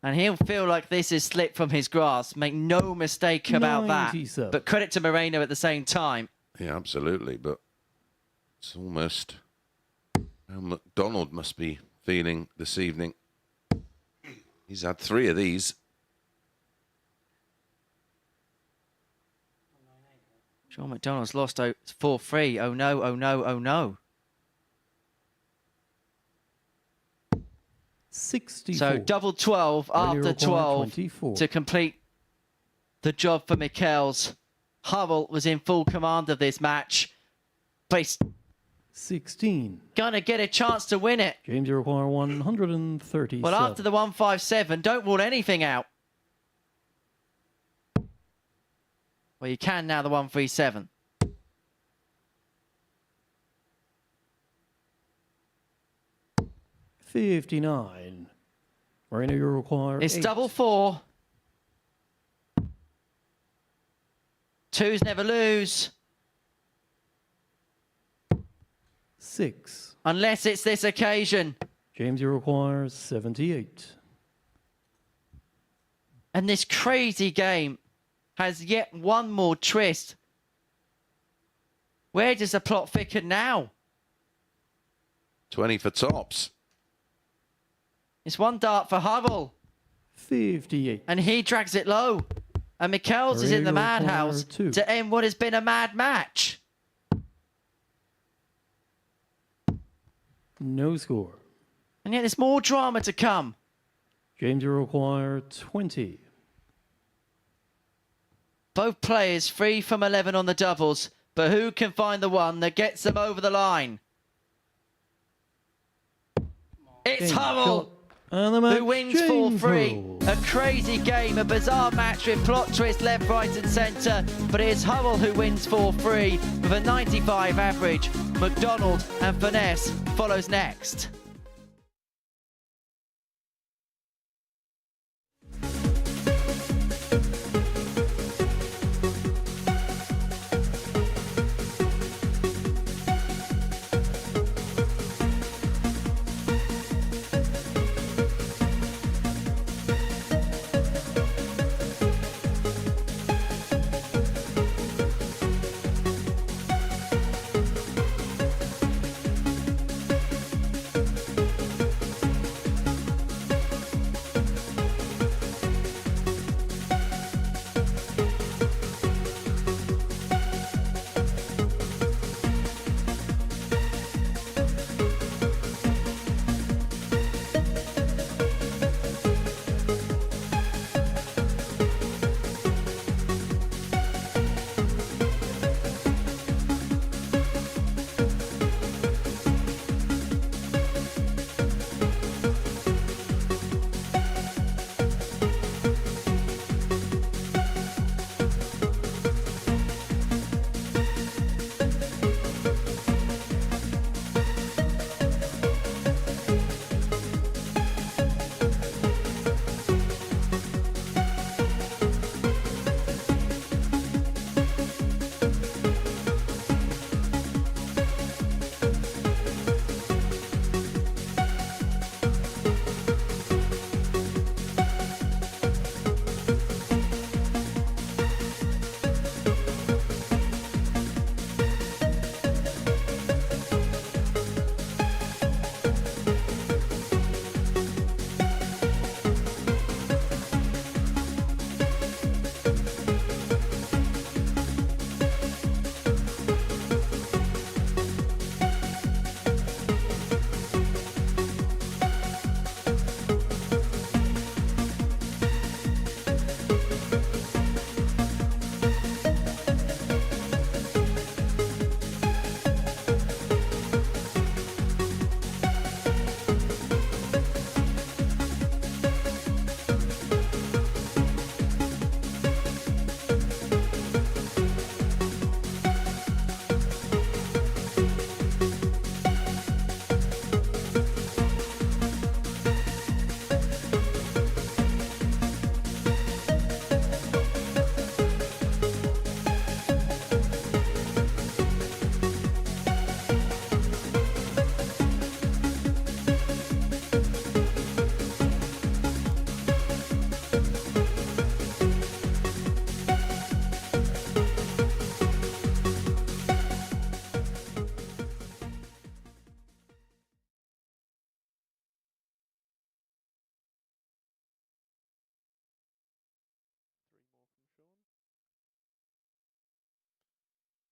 And he'll feel like this has slipped from his grasp. Make no mistake about that. But credit to Moreno at the same time. Yeah, absolutely. But it's almost how McDonald must be feeling this evening. He's had 3 of these. Sean McDonald's lost 4-3. Oh no, oh no, oh no. 64. So double 12 after 12 to complete the job for Michels. Hurrell was in full command of this match. But he's 16. gonna get a chance to win it. James, you require 137. Well, after the 157, don't rule anything out. Well, you can now, the 137. $59. Marina, you require It's 8. double 4. Twos never lose. 6. Unless it's this occasion. James, you require 78. And this crazy game has yet one more twist. Where does the plot thicken now? 20 for tops. It's one dart for Hurrell. 58. And he drags it low. And Michels is in the Hurrell madhouse require 2. to end what has been a mad match. No score. And yet there's more drama to come. James, you require 20. Both players 3 from 11 on the doubles, but who can find the one that gets them over the line? It's James Hurrell, shot. And the match, who wins James 4-3. Hurrell. A crazy game, a bizarre match with plot twist left, right and centre, but it is Hurrell who wins 4-3 with a 95 average. McDonald and Furness follows next.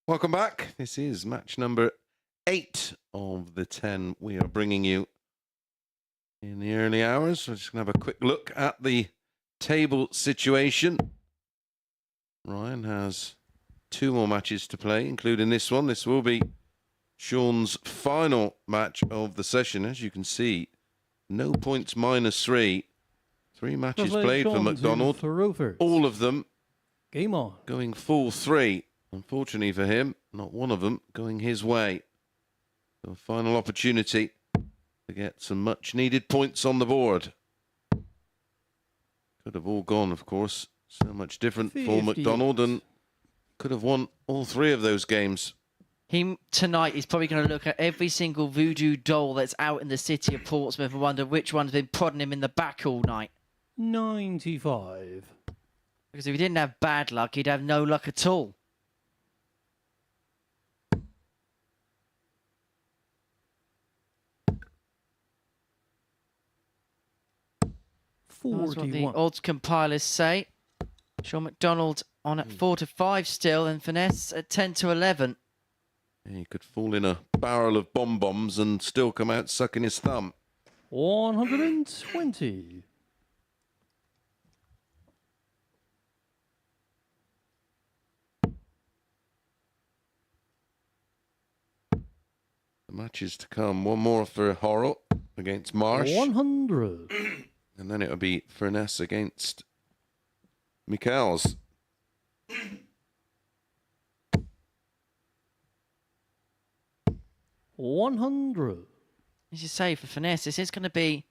Welcome back. This is match number 8 of the 10 we are bringing you in the early hours. We're just going to have a quick look at the table situation. Ryan has 2 more matches to play, including this one. This will be Sean's final match of the session. As you can see, no points, -3. 3 matches played for McDonald. All of them Game on. going full 3. Unfortunately for him, not one of them going his way. So a final opportunity to get some much needed points on the board. Could have all gone, of course. So much different for 58. McDonald, and could have won all 3 of those games. He tonight is probably going to look at every single voodoo doll that's out in the city of Portsmouth and wonder which one's been prodding him in the back all night. 95. Because if he didn't have bad luck, he'd have no luck at all. That's what the 41. odds compilers say. Sean McDonald on at 4-5 still, and Furness at 10-11. Yeah, he could fall in a barrel of bombs and still come out sucking his thumb. 120. The matches to come. One more for Hurrell against Marsh. 100. And then it'll be Furness against Michels. $100. As you say, for Furness, this is going to be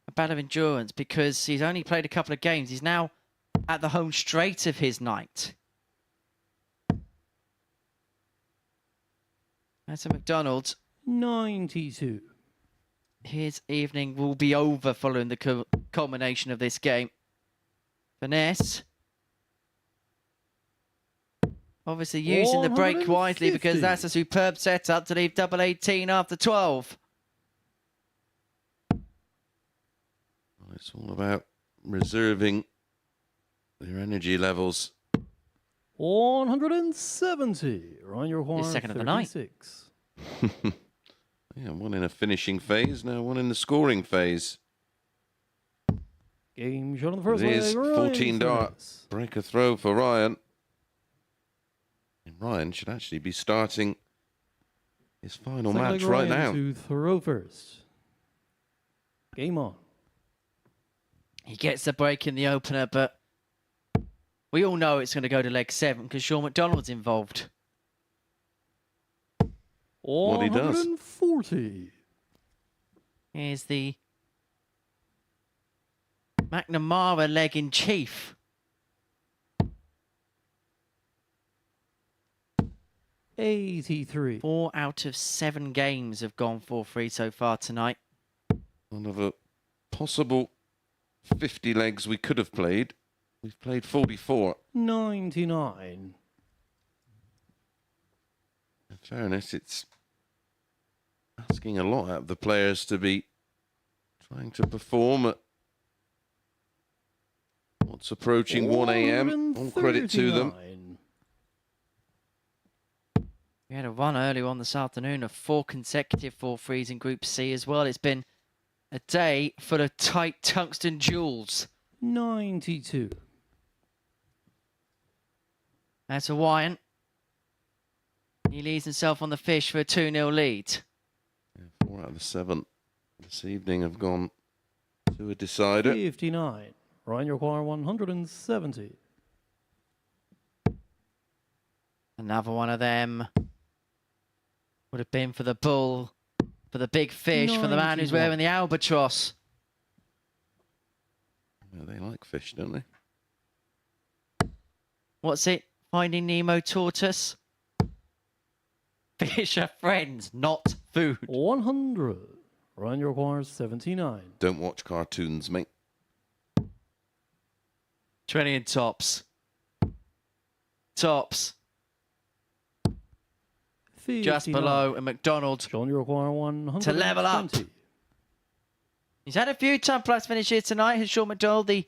a battle of endurance because he's only played a couple of games. He's now at the home straight of his night. That's a McDonald. 92. His evening will be over following the culmination of this game. Furness. Obviously using the break wisely because 150. that's a superb setup to leave double 18 after 12. Well, it's all about reserving their energy levels. 170. Ryan, your horn. second of the night. 36. Yeah, one in a finishing phase, now one in the scoring phase. Game shot on the first It is leg. Ryan 14 dart. Furness. Break a throw for Ryan. And Ryan should actually be starting his final Second match leg, right Ryan now. to throw first. Game on. He gets the break in the opener, but we all know it's going to go to leg 7 because Sean McDonald's involved. What he does. 140. Here's the McNamara leg in chief. 83. 4 out of 7 games have gone 4-3 so far tonight. One of a possible 50 legs we could have played. We've played 44. 99. In fairness, it's asking a lot out of the players to be trying to perform at what's approaching 1 a.m. All credit to them. 139. We had a run earlier on this afternoon of 4 consecutive 4-3s in Group C as well. It's been a day full of tight tungsten duels. 92. That's Hawaiian. He leaves himself on the fish for a 2-0 lead. Yeah, 4 out of the 7 this evening have gone to a decider. 59. Ryan, your choir 170. Another one of them would have been for the bull, for the big fish, for the man who's 91. wearing the albatross. Yeah, they like fish, don't they? What's it? Finding Nemo taught us? Fish are friends, not food. 100. Ryan, your choir 79. Don't watch cartoons, mate. 20 in tops. Tops. 59. Just below a McDonald. John, your choir 120. To level up. He's had a few ton plus finishes tonight. Has Sean McDonald, the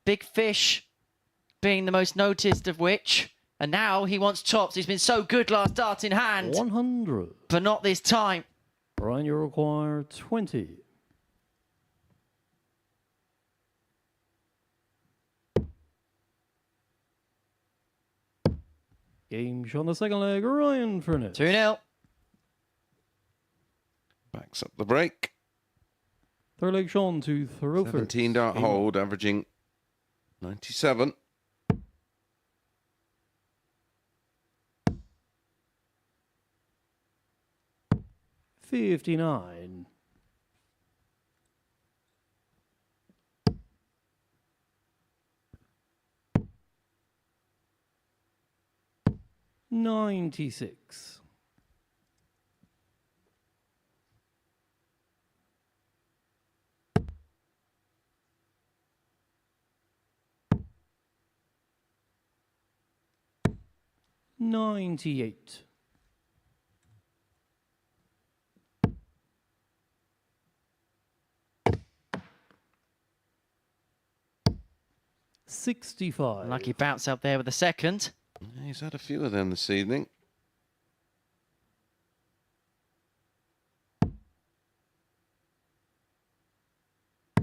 big fish, being the most noticed of which. And now he wants tops. He's been so good last dart in hand. 100. But not this time. Ryan, you require 20. Game shot on the second leg. Ryan Furness. 2-0. Backs up the break. Third leg Sean to throw first. 17 dart Game hold, averaging 97. 59. 96. 98. 65. Lucky bounce out there with a second. Yeah, he's had a few of them this evening.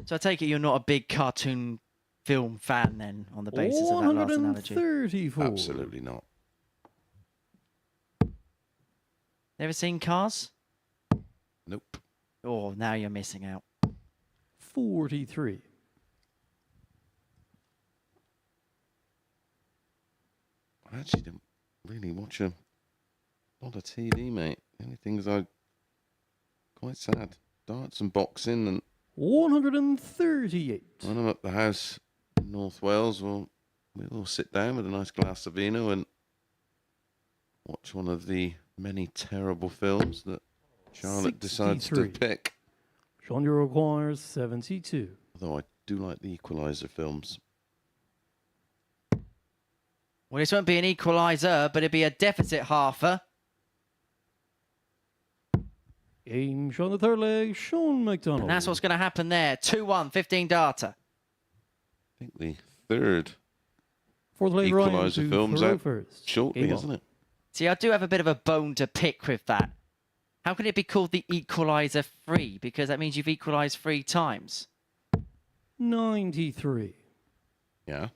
So I take it you're not a big cartoon film fan then, on the basis of that last analogy. 134. Absolutely not. Ever seen Cars? Nope. Oh, now you're missing out. 43. I actually didn't really watch a lot of TV, mate. The only things I quite sad. Darts and boxing, and 138. when I'm at the house in North Wales, we'll all sit down with a nice glass of vino and watch one of the many terrible films that Charlotte decides to 63. pick. Sean, you requires 72. Although I do like the Equalizer films. Well, this won't be an equaliser, but it'd be a deficit halfer. Game Sean the third leg, Sean McDonald. And that's what's going to happen there. 2-1, 15 darter. I think the third Fourth leg, Ryan Equalizer to film's throw out first. shortly, Game isn't on. it? See, I do have a bit of a bone to pick with that. How can it be called the equaliser free? Because that means you've equalised 3 times. 93. Yeah.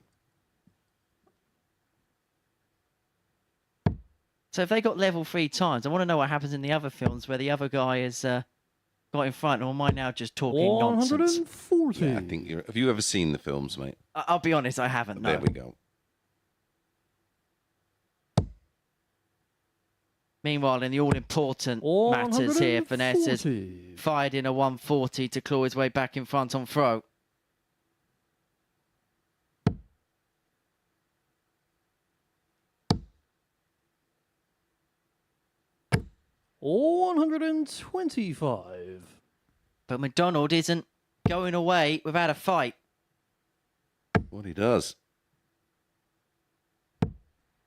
So if they got level 3 times, I want to know what happens in the other films where the other guy has got in front, or am I now just talking nonsense? 140. Yeah, I think you're. Have you ever seen the films, mate? I'll be honest, I haven't, no. There we go. Meanwhile, in the all-important matters here, Furness has 140. fired in a 140 to claw his way back in front on throw. Oh, 125. But McDonald isn't going away without a fight. What he does.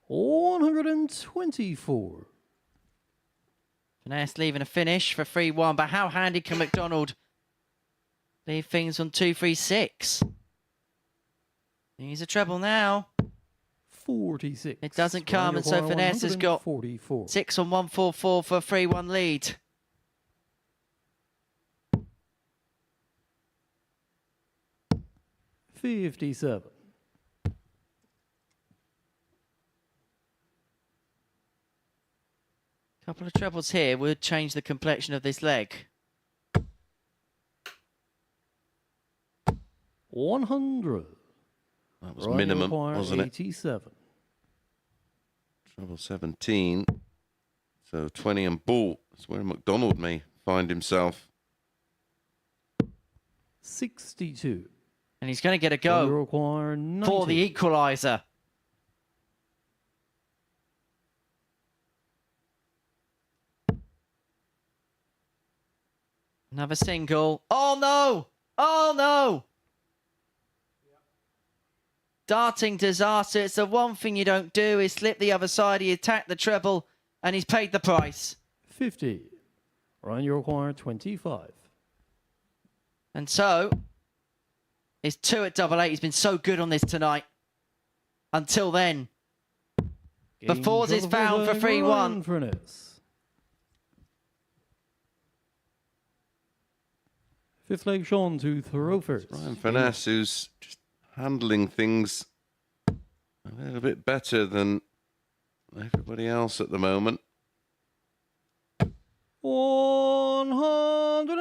124. Furness leaving a finish for 3-1, but how handy can McDonald leave things on 2-3-6? He's a treble now. 46. It doesn't come, and so Furness has got 144. 6 on 144 for a 3-1 lead. $57. Couple of trebles here would change the complexion of this leg. 100. That was Ryan, you minimum, require wasn't it? 87. Treble 17. So 20 and ball. That's where McDonald may find himself. 62. And he's going to get a You go require 90. for the equaliser. Another single. Oh no! Oh no! Darting disaster. It's the one thing you don't do is slip the other side. He attacked the treble and he's paid the price. 50. Ryan, you require 25. And so, it's 2 at double 8. He's been so good on this tonight. Until then. But Fours is found for 3-1. Furness. Fifth leg, Sean to throw first. Ryan Furness, who's just handling things a little bit better than everybody else at the moment. 190.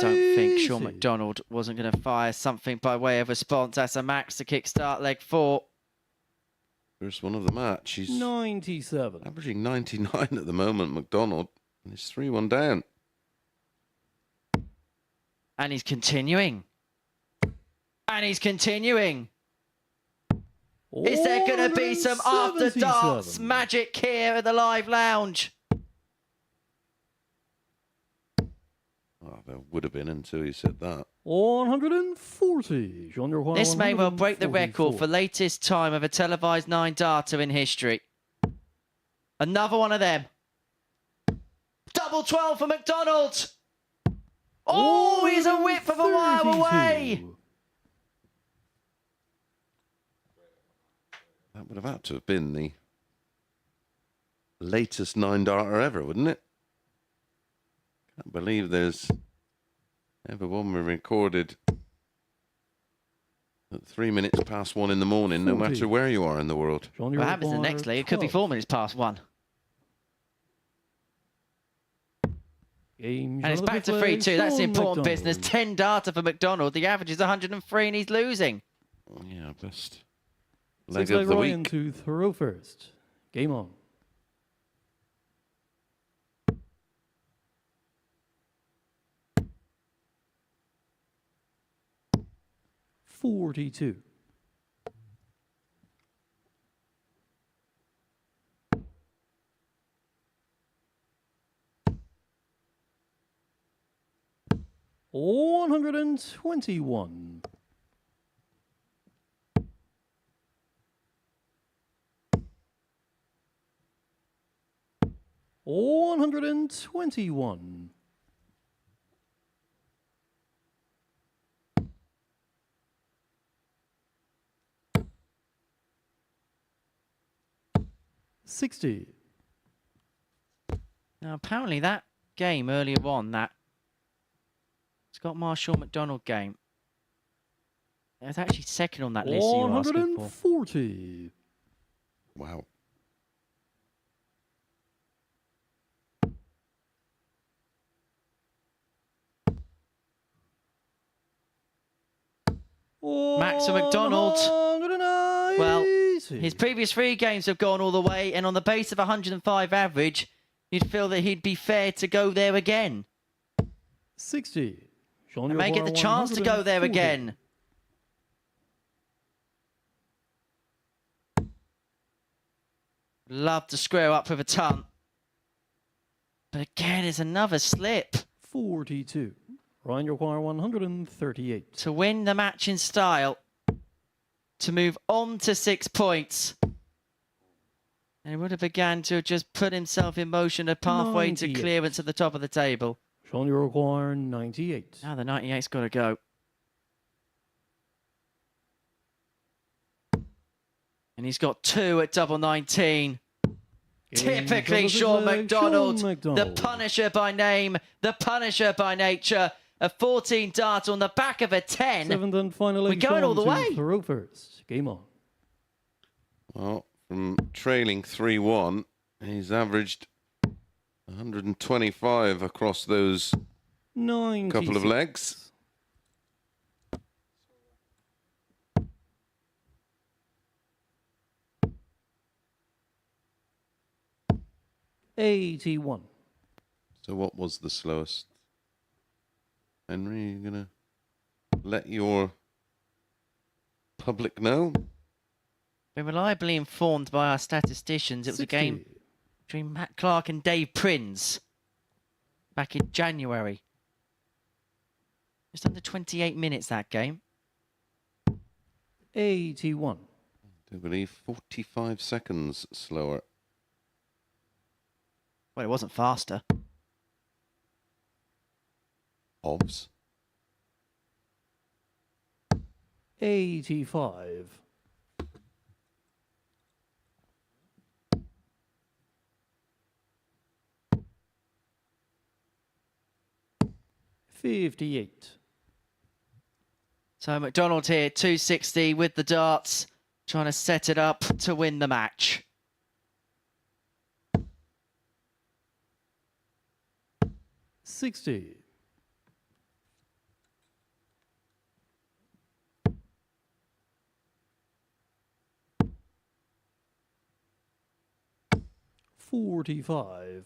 Don't think Sean McDonald wasn't going to fire something by way of response. That's a max to kickstart leg 4. First one of the match. He's 97. averaging 99 at the moment, McDonald. And he's 3-1 down. And he's continuing. And he's continuing. Is there going to be some after darts 177. magic here at the Live Lounge? Oh, there would have been until you said that. 140. Jean Leroy, This may well break the record 144. for latest time of a televised 9-darter in history. Another one of them. Double 12 for McDonald. Oh, he's a whip of a mile away. 132. That would have had to have been the latest 9-darter ever, wouldn't it? Can't believe there's ever one we recorded at 3 minutes past 1 in the morning, no 40. matter where you are in the world. Jean What Leroy, happens in the next leg? It could be 4 minutes past 1. Game, And it's back to 3-2. That's the important business. 10-darter for McDonald. The average is 103 and he's losing. Yeah, best leg 6 of leg the Ryan week. to throw first. Game on. $42. $121. $121. $60. Now, apparently that game earlier on, that Scott Marshall McDonald game, it was actually second on that list you were asking for. 140. Wow. Max and McDonald. 190. Well, his previous 3 games have gone all the way, and on the base of 105 average, you'd feel that he'd be fair to go there again. 60. Jean And may get the Leroy, chance to go there 140. again. Love to square up with a ton. But again, it's another slip. 42. Ryan Yoquire 138. To win the match in style, to move on to 6 points. And he would have began to just put himself in motion a pathway to 98. clearance at the top of the table. Jean Yoquire 98. Now the 98's got to go. And he's got 2 at double 19. Typically Game Sean leg, McDonald, Sean the McDonald. Punisher by name, the Punisher by nature. A 14 dart on the back of a 10. 7th and final We're leg, going Sean all the to way. throw first. Game on. Well, from trailing 3-1, he's averaged 125 across those 96. couple of legs. $81. So what was the slowest? Henry, you going to let your public know? Been reliably informed by our statisticians. It was 60. a game between Matt Clark and Dave Prince back in January. Just under 28 minutes, that game. 81. I believe 45 seconds slower. Well, it wasn't faster. Obs. 85. $58. So McDonald here, 260 with the darts, trying to set it up to win the match. $60. $45.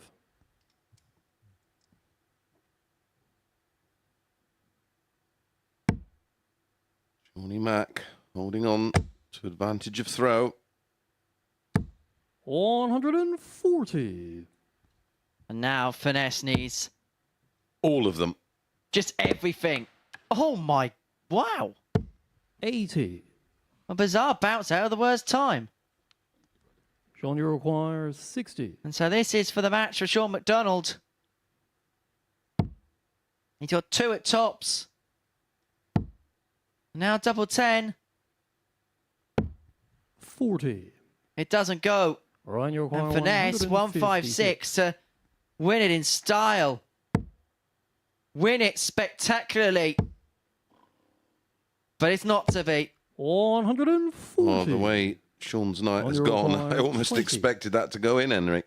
Johnny Mack holding on to advantage of throw. 140. And now Furness needs All of them. just everything. Oh my, wow. 80. A bizarre bounce out of the worst time. Sean, you require 60. And so this is for the match for Sean McDonald. He's got 2 at tops. Now double 10. 40. It doesn't go. Ryan, you require And Furness, 156 to win it in style. Win it spectacularly. But it's not to be. 140. Oh, the way Sean's night On has your gone, required I almost 20. expected that to go in, Henry.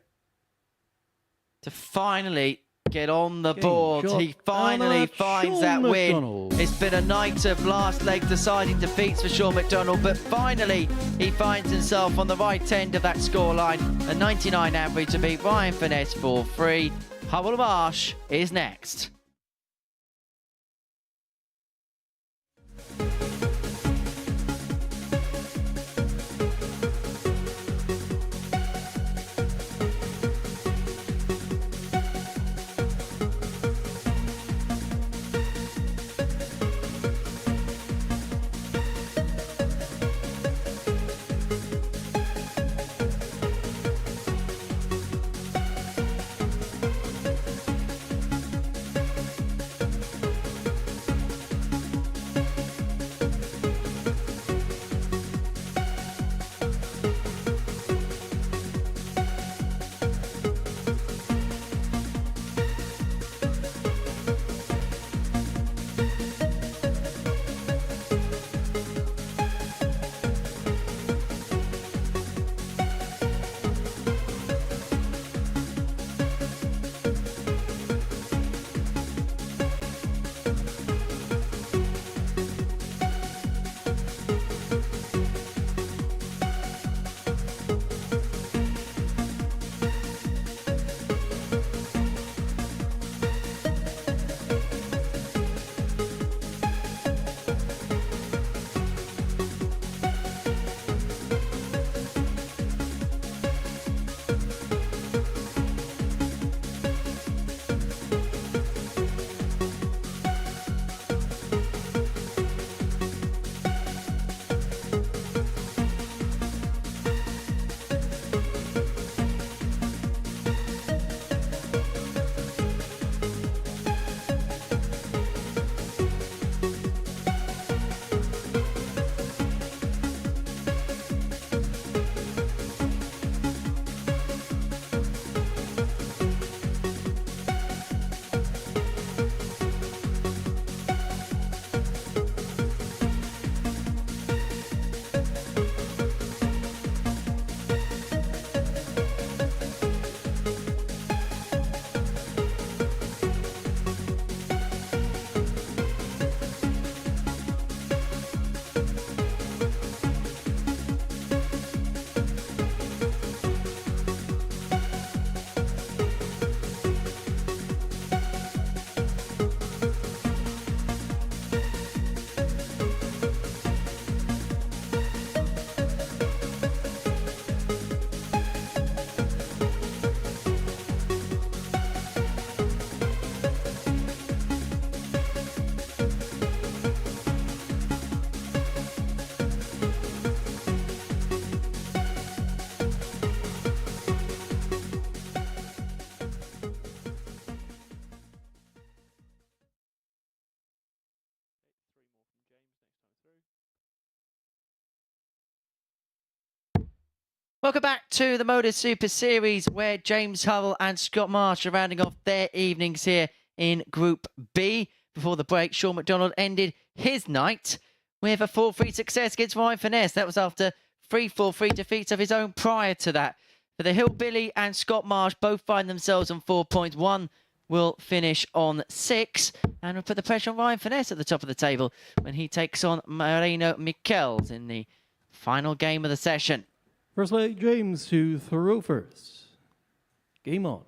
To finally get on the Game board. shot. He finally And finds Sean that win. McDonald. It's been a night of last leg deciding defeats for Sean McDonald, but finally he finds himself on the right end of that scoreline. A 99 average to beat Ryan Furness for 3. Hurrell Marsh is next. Welcome back to the MODUS Super Series, where James Hurrell and Scott Marsh are rounding off their evenings here in Group B. Before the break, Sean McDonald ended his night with a 4-3 success against Ryan Furness. That was after 3 4-3 defeats of his own prior to that. For the Hillbilly and Scott Marsh both find themselves on 4 points. One will finish on 6 and will put the pressure on Ryan Furness at the top of the table when he takes on Michels in the final game of the session. First leg, James to throw first. Game on.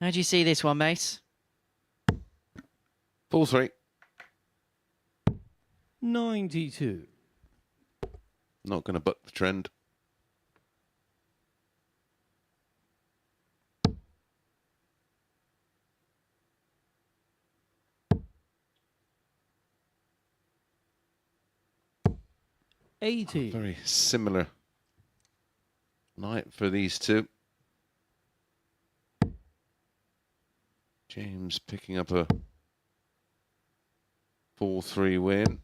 How do you see this one, Mace? 4-3. 92. Not going to buck the trend. Very similar night for these two. James picking up a 4-3 win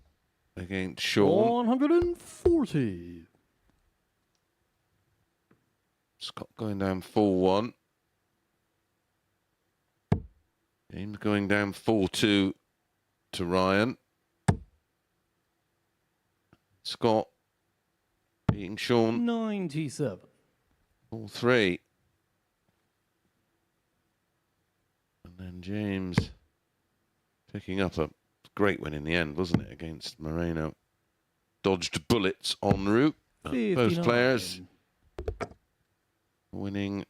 against Sean. 140. Scott going down 4-1. James going down 4-2 to Ryan. Scott beating Sean 97. 4-3. And then James picking up a great win in the end, wasn't it, against Moreno. Dodged bullets en route. Both players winning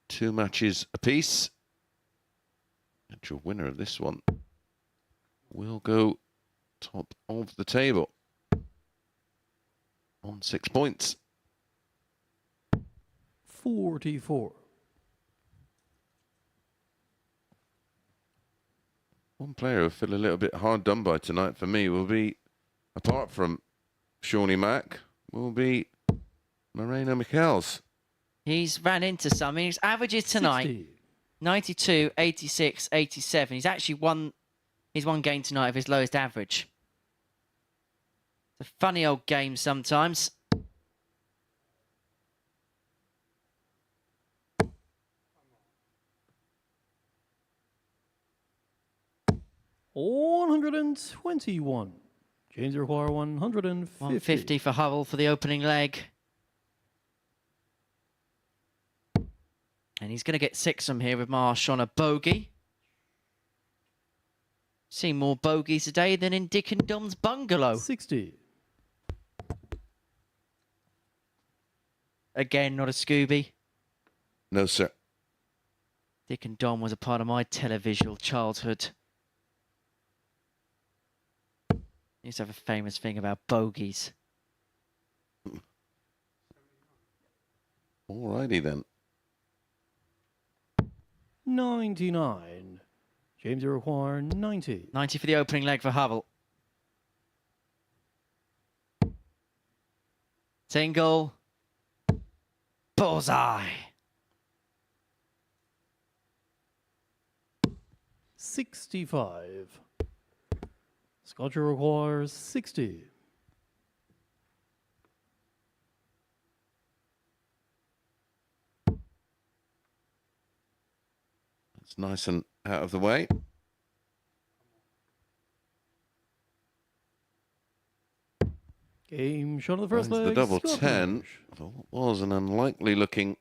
2 matches apiece. Actual winner of this one will go top of the table on 6 points. 44. One player who feel a little bit hard done by tonight for me will be, apart from Shawnee Mack, will be Moreno Michels. He's ran into something. His averages tonight, 60. 92, 86, 87. He's actually won his one game tonight of his lowest average. It's a funny old game sometimes. $121. James require 150. 150 for Hurrell for the opening leg. And he's going to get 6 from here with Marsh on a bogey. Seen more bogeys today than in Dick and Dom's bungalow. 60. Again, not a Scooby. No, sir. Dick and Dom was a part of my televisual childhood. Used to have a famous thing about bogeys. Alrighty then. 99. James require 90. 90 for the opening leg for Hurrell. Single. Bullseye. 65. Scotcher requires 60. It's nice and out of the way. Game shot of the first Finds leg. the double Scott 10. Marsh. Well, it was an unlikely looking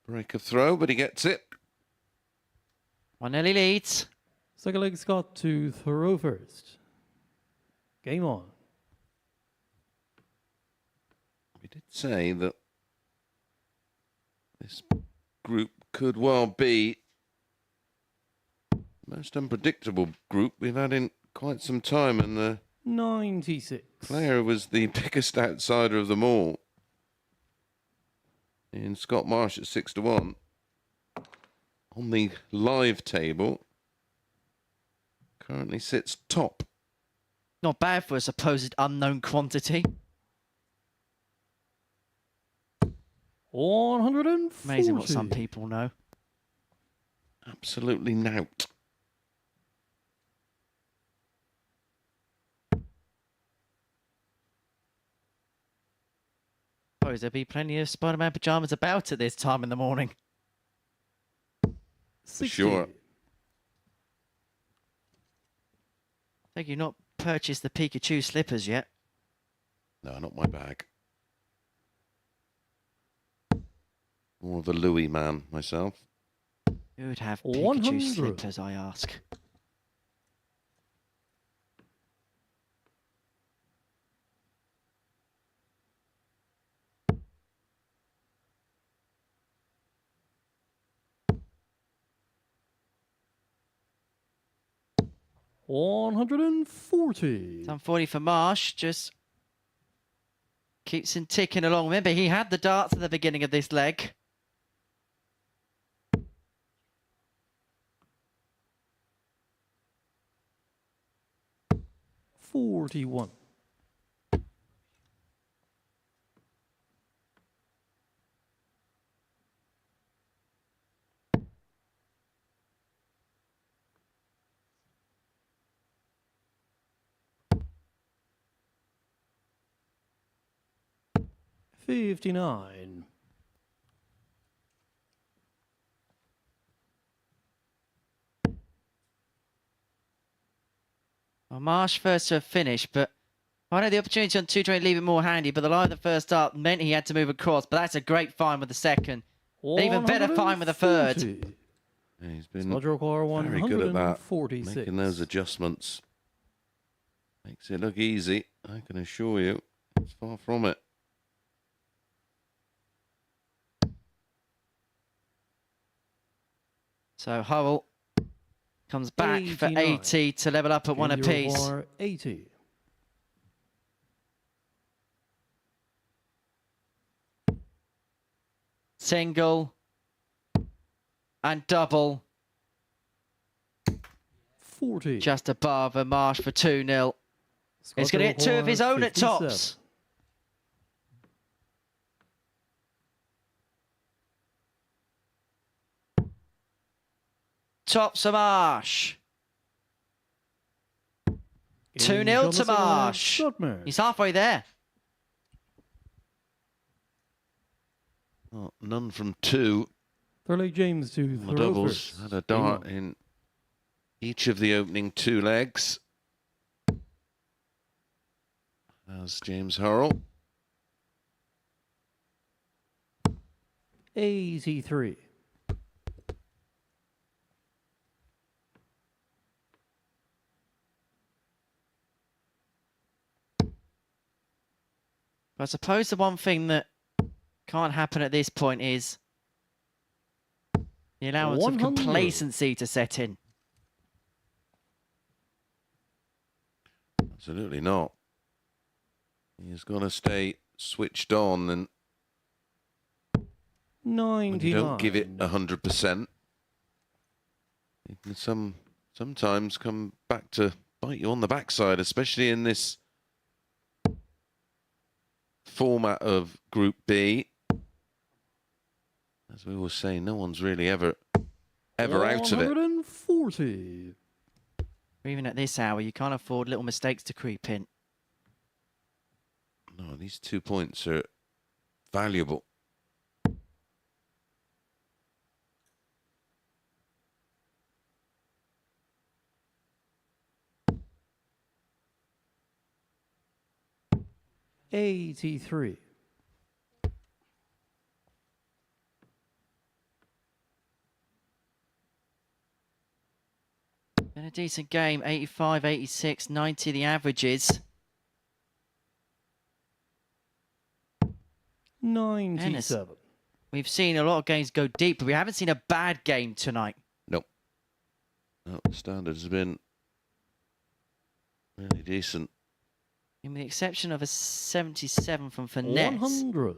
break of throw, but he gets it. 1-0 leads. Second leg Scott to throw first. Game on. We did say that this group could well be the most unpredictable group we've had in quite some time, and the 96. player was the biggest outsider of them all in Scott Marsh at 6-1. On the live table, currently sits top. Not bad for a supposed unknown quantity. 140. Amazing what some people know. Absolutely nout. Suppose there'll be plenty of Spider-Man pyjamas about at this time in the morning. 60. Sure. I think you've not purchased the Pikachu slippers yet. No, not my bag. More of a Louis man myself. Who would have 100. Pikachu slippers, I ask? 140. Done 40 for Marsh. Just keeps him ticking along. Remember, he had the darts at the beginning of this leg. 41. $59. Well, Marsh first to have finished, but I know the opportunity on 220 leave it more handy, but the line of the first dart meant he had to move across, but that's a great find with the second. An even better find with the third. Yeah, he's been Sludge require very good at that, 146. making those adjustments. Makes it look easy, I can assure you. It's far from it. So Hurrell comes back for 89. 80 to level up at one James apiece. require 80. Single and double 40. just above a Marsh for 2-0. He's going to get two of his own at tops. Tops of Marsh. 2-0 to Marsh. He's halfway there. Oh, none from two. Thurley James to The throw doubles first. had a dart in each of the opening two legs. As James Hurrell. 83. But I suppose the one thing that can't happen at this point is the allowance of 100. complacency to set in. Absolutely not. He's got to stay switched on, and when 99. you don't give it 100%, it can sometimes come back to bite you on the backside, especially in this format of Group B. As we always say, no one's really ever out of it. 140. Even at this hour, you can't afford little mistakes to creep in. No, these 2 points are valuable. $83. Been a decent game, 85, 86, 90 the averages. 97. We've seen a lot of games go deep, but we haven't seen a bad game tonight. Nope. No, the standards have been really decent. With the exception of a 77 from Furness. 100.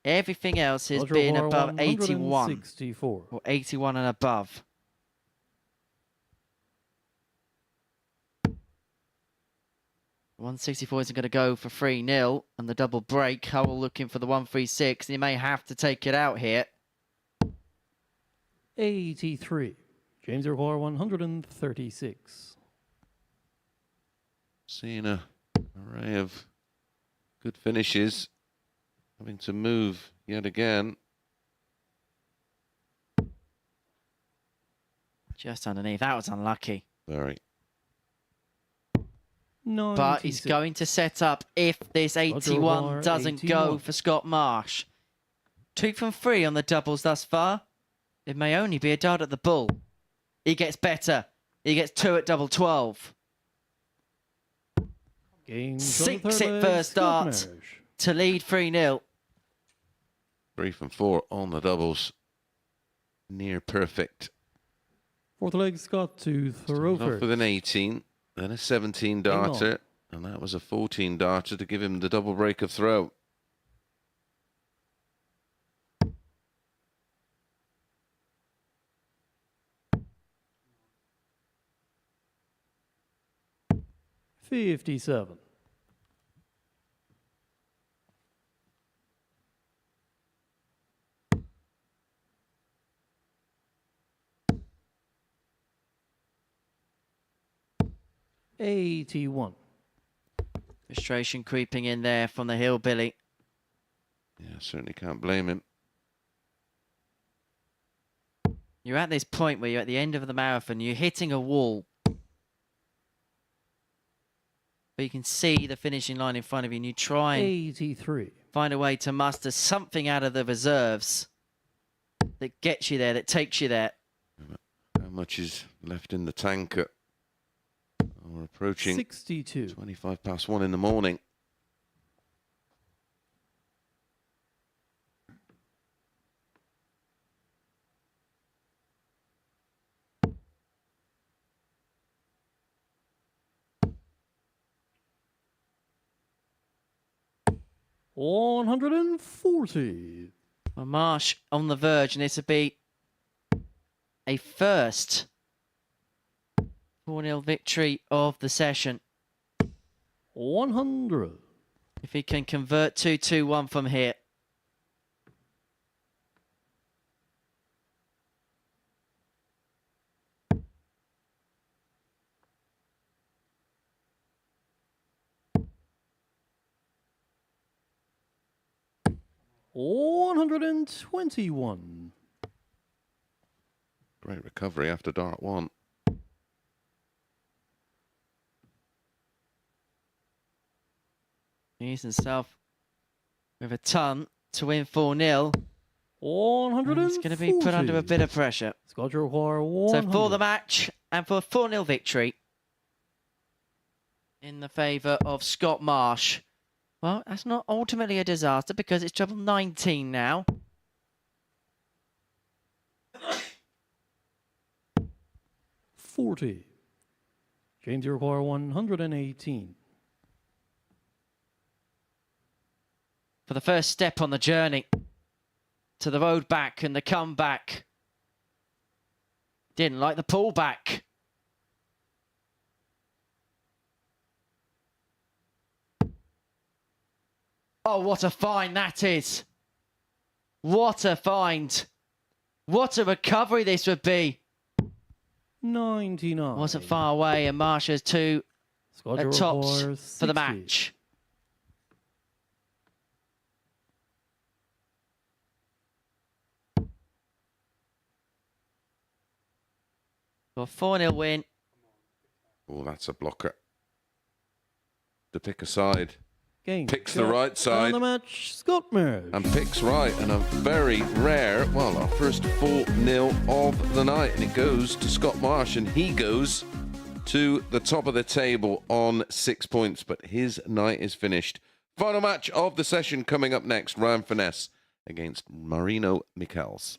Everything else has Roger been War above 81 164. or 81 and above. $164 isn't going to go for 3-0, and the double break. Hurrell looking for the 136, and he may have to take it out here. 83. James require 136. Seeing a array of good finishes, having to move yet again. Just underneath. That was unlucky. Very. 96. But he's going to set up if this 81 doesn't go 81. for Scott Marsh. 2 from 3 on the doubles thus far. It may only be a dart at the bull. He gets better. He gets 2 at double 12. Game Sinks it first dart to lead 3-0. 3 from 4 on the doubles. Near perfect. Fourth leg, Scott to throw Started off first. with an 18. then a 17 on. darter, and that was a 14 darter to give him the double break of throw. $57. $81. Frustration creeping in there from the hillbilly. Yeah, certainly can't blame him. You're at this point where you're at the end of the marathon, you're hitting a wall. But you can see the finishing line in front of you, and you try and 83. find a way to muster something out of the reserves that gets you there, that takes you there. How much is left in the tank? We're approaching 62. 25 past 1 in the morning. $140. Well, Marsh on the verge, and this would be a first 4-0 victory of the session. 100. If he can convert 2-2-1 from here. $121. Great recovery after dart 1. He's himself with a ton to win 4-0. 140. He's going to be put under a bit of pressure. Scott require 100. So for the match and for a 4-0 victory in the favour of Scott Marsh. Well, that's not ultimately a disaster because it's treble 19 now. $40. James, you require 118. For the first step on the journey to the road back and the comeback. Didn't like the pullback. Oh, what a find that is. What a find. What a recovery this would be. 99. Wasn't far away, and Marsh has two Scott at tops requires for the 60. match. For a 4-0 win. Oh, that's a blocker. To pick a side. Game. Picks the right side. On the match, Scott Marsh. And picks right, and a very rare, well, our first 4-0 of the night, and it goes to Scott Marsh, and he goes to the top of the table on 6 points, but his night is finished. Final match of the session coming up next, Ryan Furness against Marino Michels.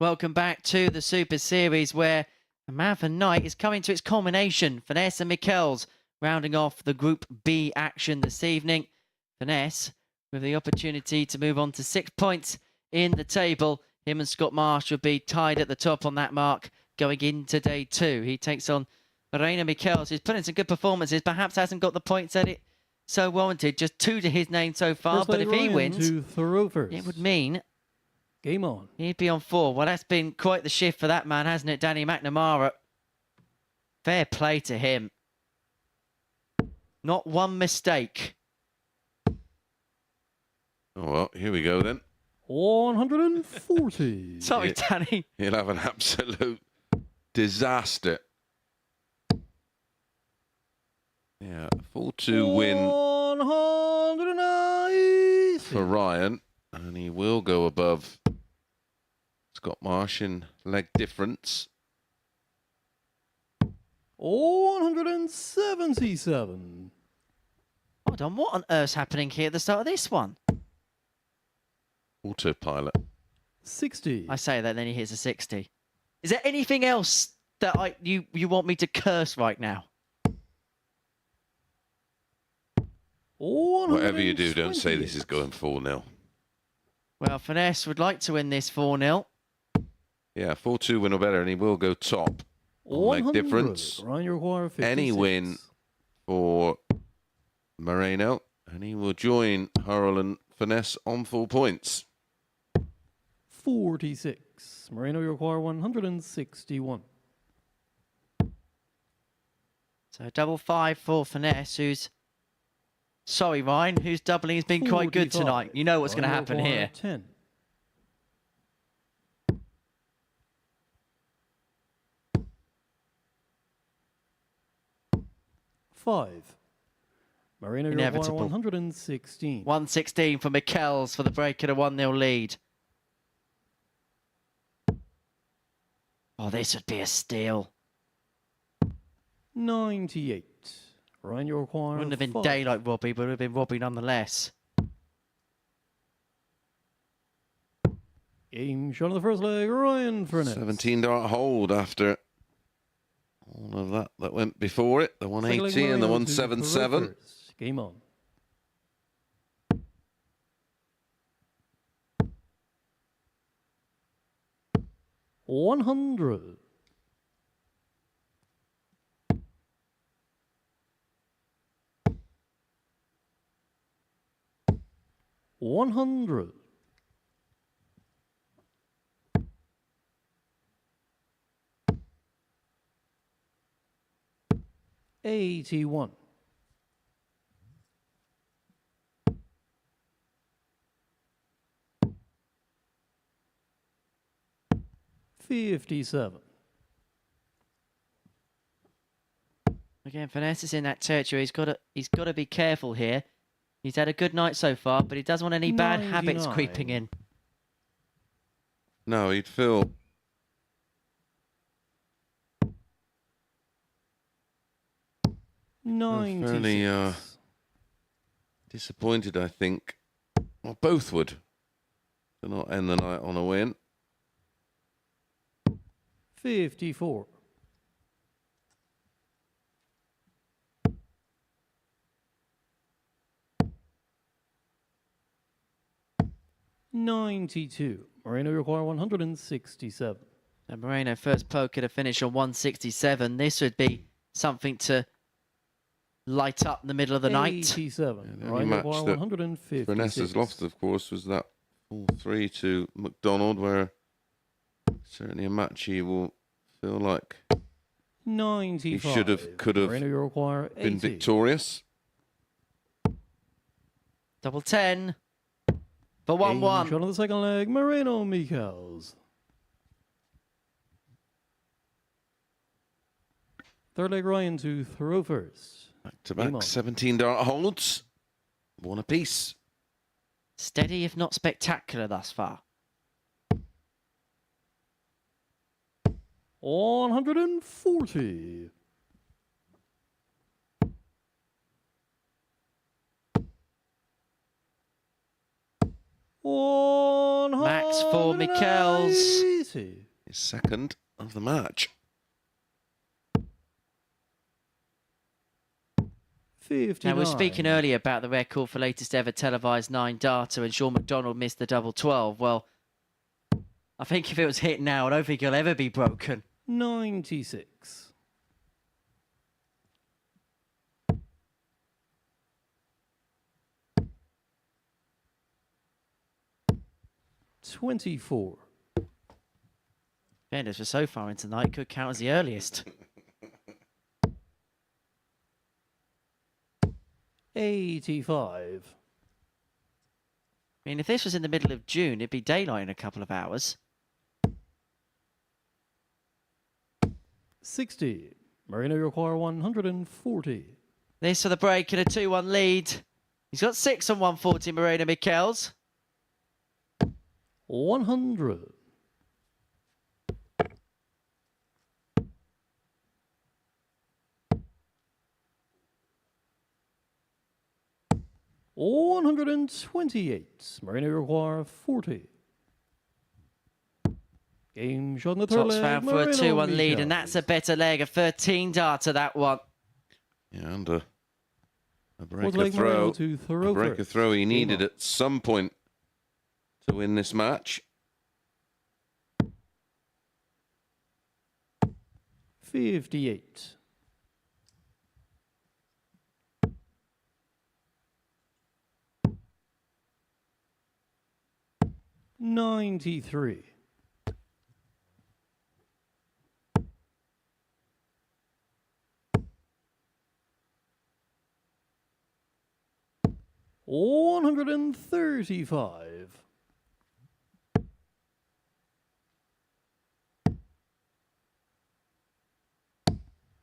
Welcome back to the Super Series, where the man for night is coming to its culmination. Furness and Michels rounding off the Group B action this evening. Furness with the opportunity to move on to 6 points in the table. Him and Scott Marsh would be tied at the top on that mark going into day 2. He takes on Michels, who's put in some good performances, perhaps hasn't got the points that it so warranted. Just 2 to his name so far, First but play if he Ryan wins, to throw first. it would mean Game on. he'd be on 4. Well, that's been quite the shift for that man, hasn't it, Danny McNamara? Fair play to him. Not one mistake. Oh, well, here we go then. 140. Sorry, Danny. He'll have an absolute disaster. Yeah, 4-2 win 190. for Ryan, and he will go above Scott Marsh in leg difference. 177. Hold on, what on earth's happening here at the start of this one? Autopilot. 60. I say that, then he hits a 60. Is there anything else that you want me to curse right now? Whatever you do, don't say this is going 4-0. Well, Furness would like to win this 4-0. Yeah, 4-2 win or better, and he will go top. Leg difference. Ryan, you require 56. Any win for Moreno, and he will join Hurrell and Furness on 4 points. 46. Moreno, you require 161. So double 5 for Furness, who's... Sorry, Ryan, whose doubling has been quite good 45. tonight. You know what's going to Ryan, you happen require here. 10. Five. Moreno, you require Inevitable. 116. 116 for Michels for the break at a 1-0 lead. Oh, this would be a steal. 98. Ryan, you require Wouldn't have been 5. daylight Robbie, but it would have been Robbie nonetheless. Game shot on the first leg, Ryan Furness. 17-dart hold after all of that went before it. The 180 and the 177. Game on. $100. $100. $81. $57. Again, Furness is in that territory. He's got to be careful here. He's had a good night so far, but he doesn't want any bad habits 99. creeping in. No, he'd feel fairly disappointed, I think. Well, both would. To not end the night on a win. 54. $92. Moreno, you require 167. And Moreno first poker to finish on 167. This would be something to light up in the middle of the night. 87. Yeah, the only Ryan, you match require that 156. Furness has lost, of course, was that 4-3 to McDonald, where certainly a match he will feel like 95. he should have, could have Moreno, you require 80. been victorious. Double 10 for Game 1-1. shot on the second leg, Moreno Michels. Third leg, Ryan to throw first. Back to Game back, on. 17-dart holds. One apiece. Steady, if not spectacular, thus far. 140. Max for Michels. 80. His second of the match. 59. Now, we were speaking earlier about the record for latest ever televised 9-darter, and Sean McDonald missed the double 12. Well, I think if it was hit now, I don't think it'll ever be broken. 96. 24. Fairness, for so far into tonight, could count as the earliest. 85. I mean, if this was in the middle of June, it'd be daylight in a couple of hours. 60. Marino require 140. This for the break and a 2-1 lead. He's got 6 on 140, Marino Michels. 100. 128. Marino require 40. Game shot in the third Tops leg. found for a Marino 2-1 lead, and that's a better leg. A 13-darter, that one. Yeah, and a Fourth breaker leg, Marino throw. to throw A breaker first. throw he needed Game on. at some point to win this match. 58. 93. 135.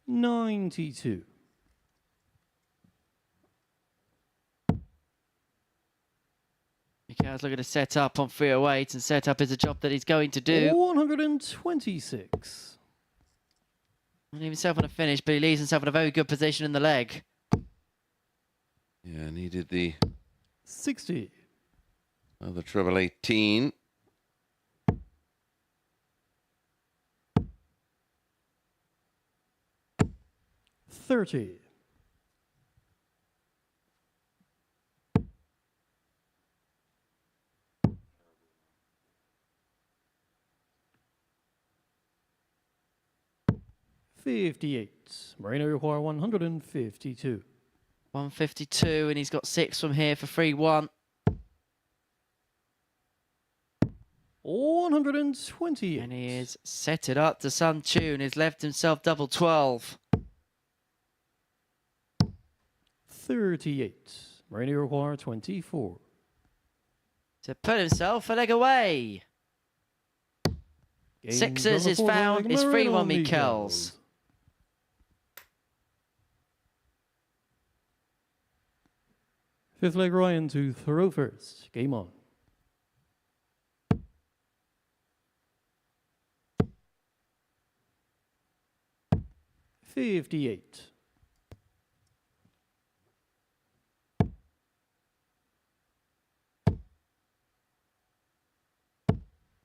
92. 'Michels looking to set up on 308, and set up is a job that he's going to do. 126. Not even himself on a finish, but he leaves himself in a very good position in the leg. Yeah, needed the 60. other treble 18. 30. 58. Marino require 152. 152, and he's got 6 from here for 3-1. 128. And he is set it up to some tune. He's left himself double 12. 38. Marino require 24. To put himself a leg away. Game Sixes on the is fourth found. leg, It's Marino 3-1 Michels. Michels. Fifth leg, Ryan to throw first. Game on. $58.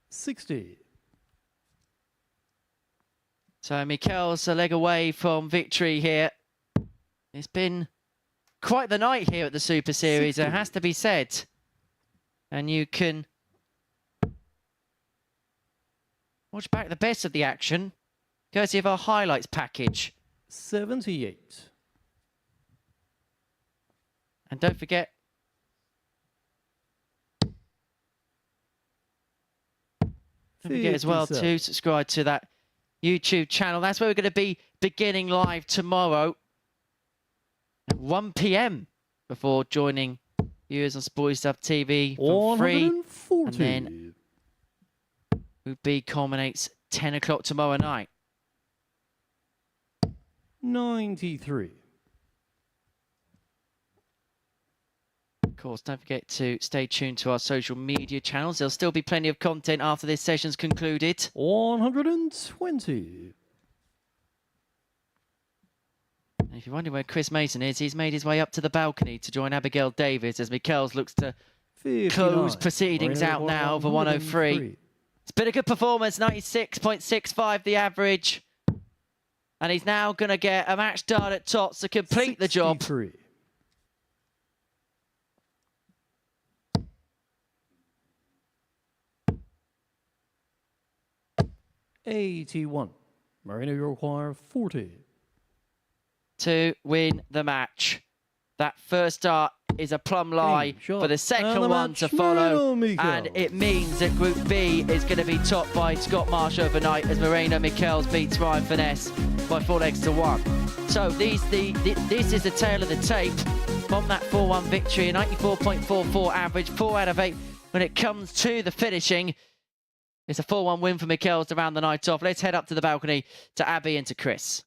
60. So Michels a leg away from victory here. It's been quite the night here at the Super Series, it has to be said. And you can watch back the best of the action, courtesy of our highlights package. 78. And don't forget, as well to subscribe to that YouTube channel. That's where we're going to be beginning live tomorrow at 1 p.m. before joining viewers on Sporty Stuff TV for free. 140. And then UB culminates 10 o'clock tomorrow night. 93. Of course, don't forget to stay tuned to our social media channels. There'll still be plenty of content after this session's concluded. 120. And if you're wondering where Chris Mason is, he's made his way up to the balcony to join Abigail Davies as Michels looks to 59. close proceedings Marino out now over 103. It's been a good performance, 96.65 the average. And he's now going to get a match dart at tots to complete the job. 63. 81. Marino, you require 40. To win the match. That first dart is a plumb lie for the second one to follow. And it means that Group B is going to be topped by Scott Marsh overnight as Michels beats Ryan Furness by 4 legs to 1. So this is the tail of the tape from that 4-1 victory, a 94.44 average, 4 out of 8 when it comes to the finishing. It's a 4-1 win for Michels to round the night off. Let's head up to the balcony to Abby and to Chris.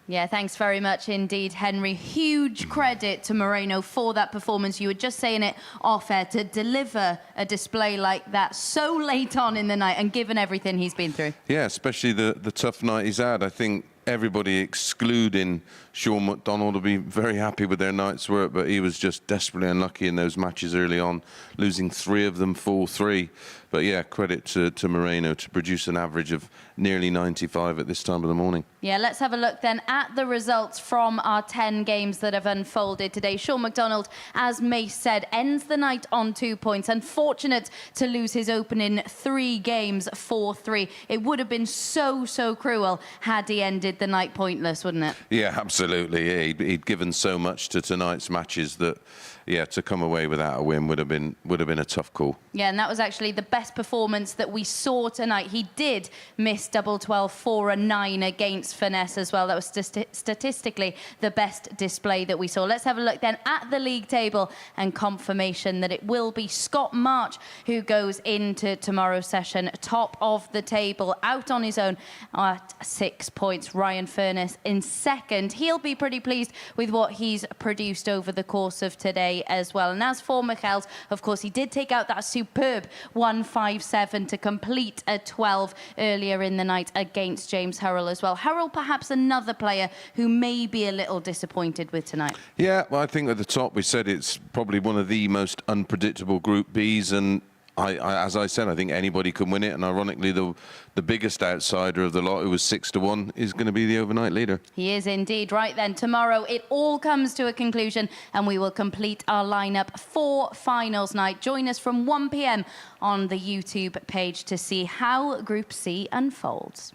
Yeah, thanks very much indeed, Henry. Huge credit to Moreno for that performance. You were just saying it off air, to deliver a display like that so late on in the night and given everything he's been through. Yeah, especially the tough night he's had. I think everybody, excluding Sean McDonald, will be very happy with their night's work, but he was just desperately unlucky in those matches early on, losing 3 of them, 4-3. But yeah, credit to Moreno to produce an average of nearly 95 at this time of the morning. Yeah, let's have a look then at the results from our 10 games that have unfolded today. Sean McDonald, as Mace said, ends the night on 2 points. Unfortunate to lose his opening 3 games, 4-3. It would have been so cruel had he ended the night pointless, wouldn't it? Yeah, absolutely. Yeah, he'd given so much to tonight's matches that, yeah, to come away without a win would have been a tough call. Yeah, and that was actually the best performance that we saw tonight. He did miss double 12, 4 and 9 against Furness as well. That was statistically the best display that we saw. Let's have a look then at the league table and confirmation that it will be Scott March who goes into tomorrow's session top of the table, out on his own at 6 points. Ryan Furness in second. He'll be pretty pleased with what he's produced over the course of today as well. And as for Michels, of course, he did take out that superb 157 to complete a 12 earlier in the night against James Hurrell as well. Hurrell, perhaps another player who may be a little disappointed with tonight. Yeah, well, I think at the top we said it's probably one of the most unpredictable Group Bs, and as I said, I think anybody can win it. And ironically, the biggest outsider of the lot, who was 6-1, is going to be the overnight leader. He is indeed. Right then, tomorrow it all comes to a conclusion and we will complete our lineup for finals night. Join us from 1 p.m. on the YouTube page to see how Group C unfolds.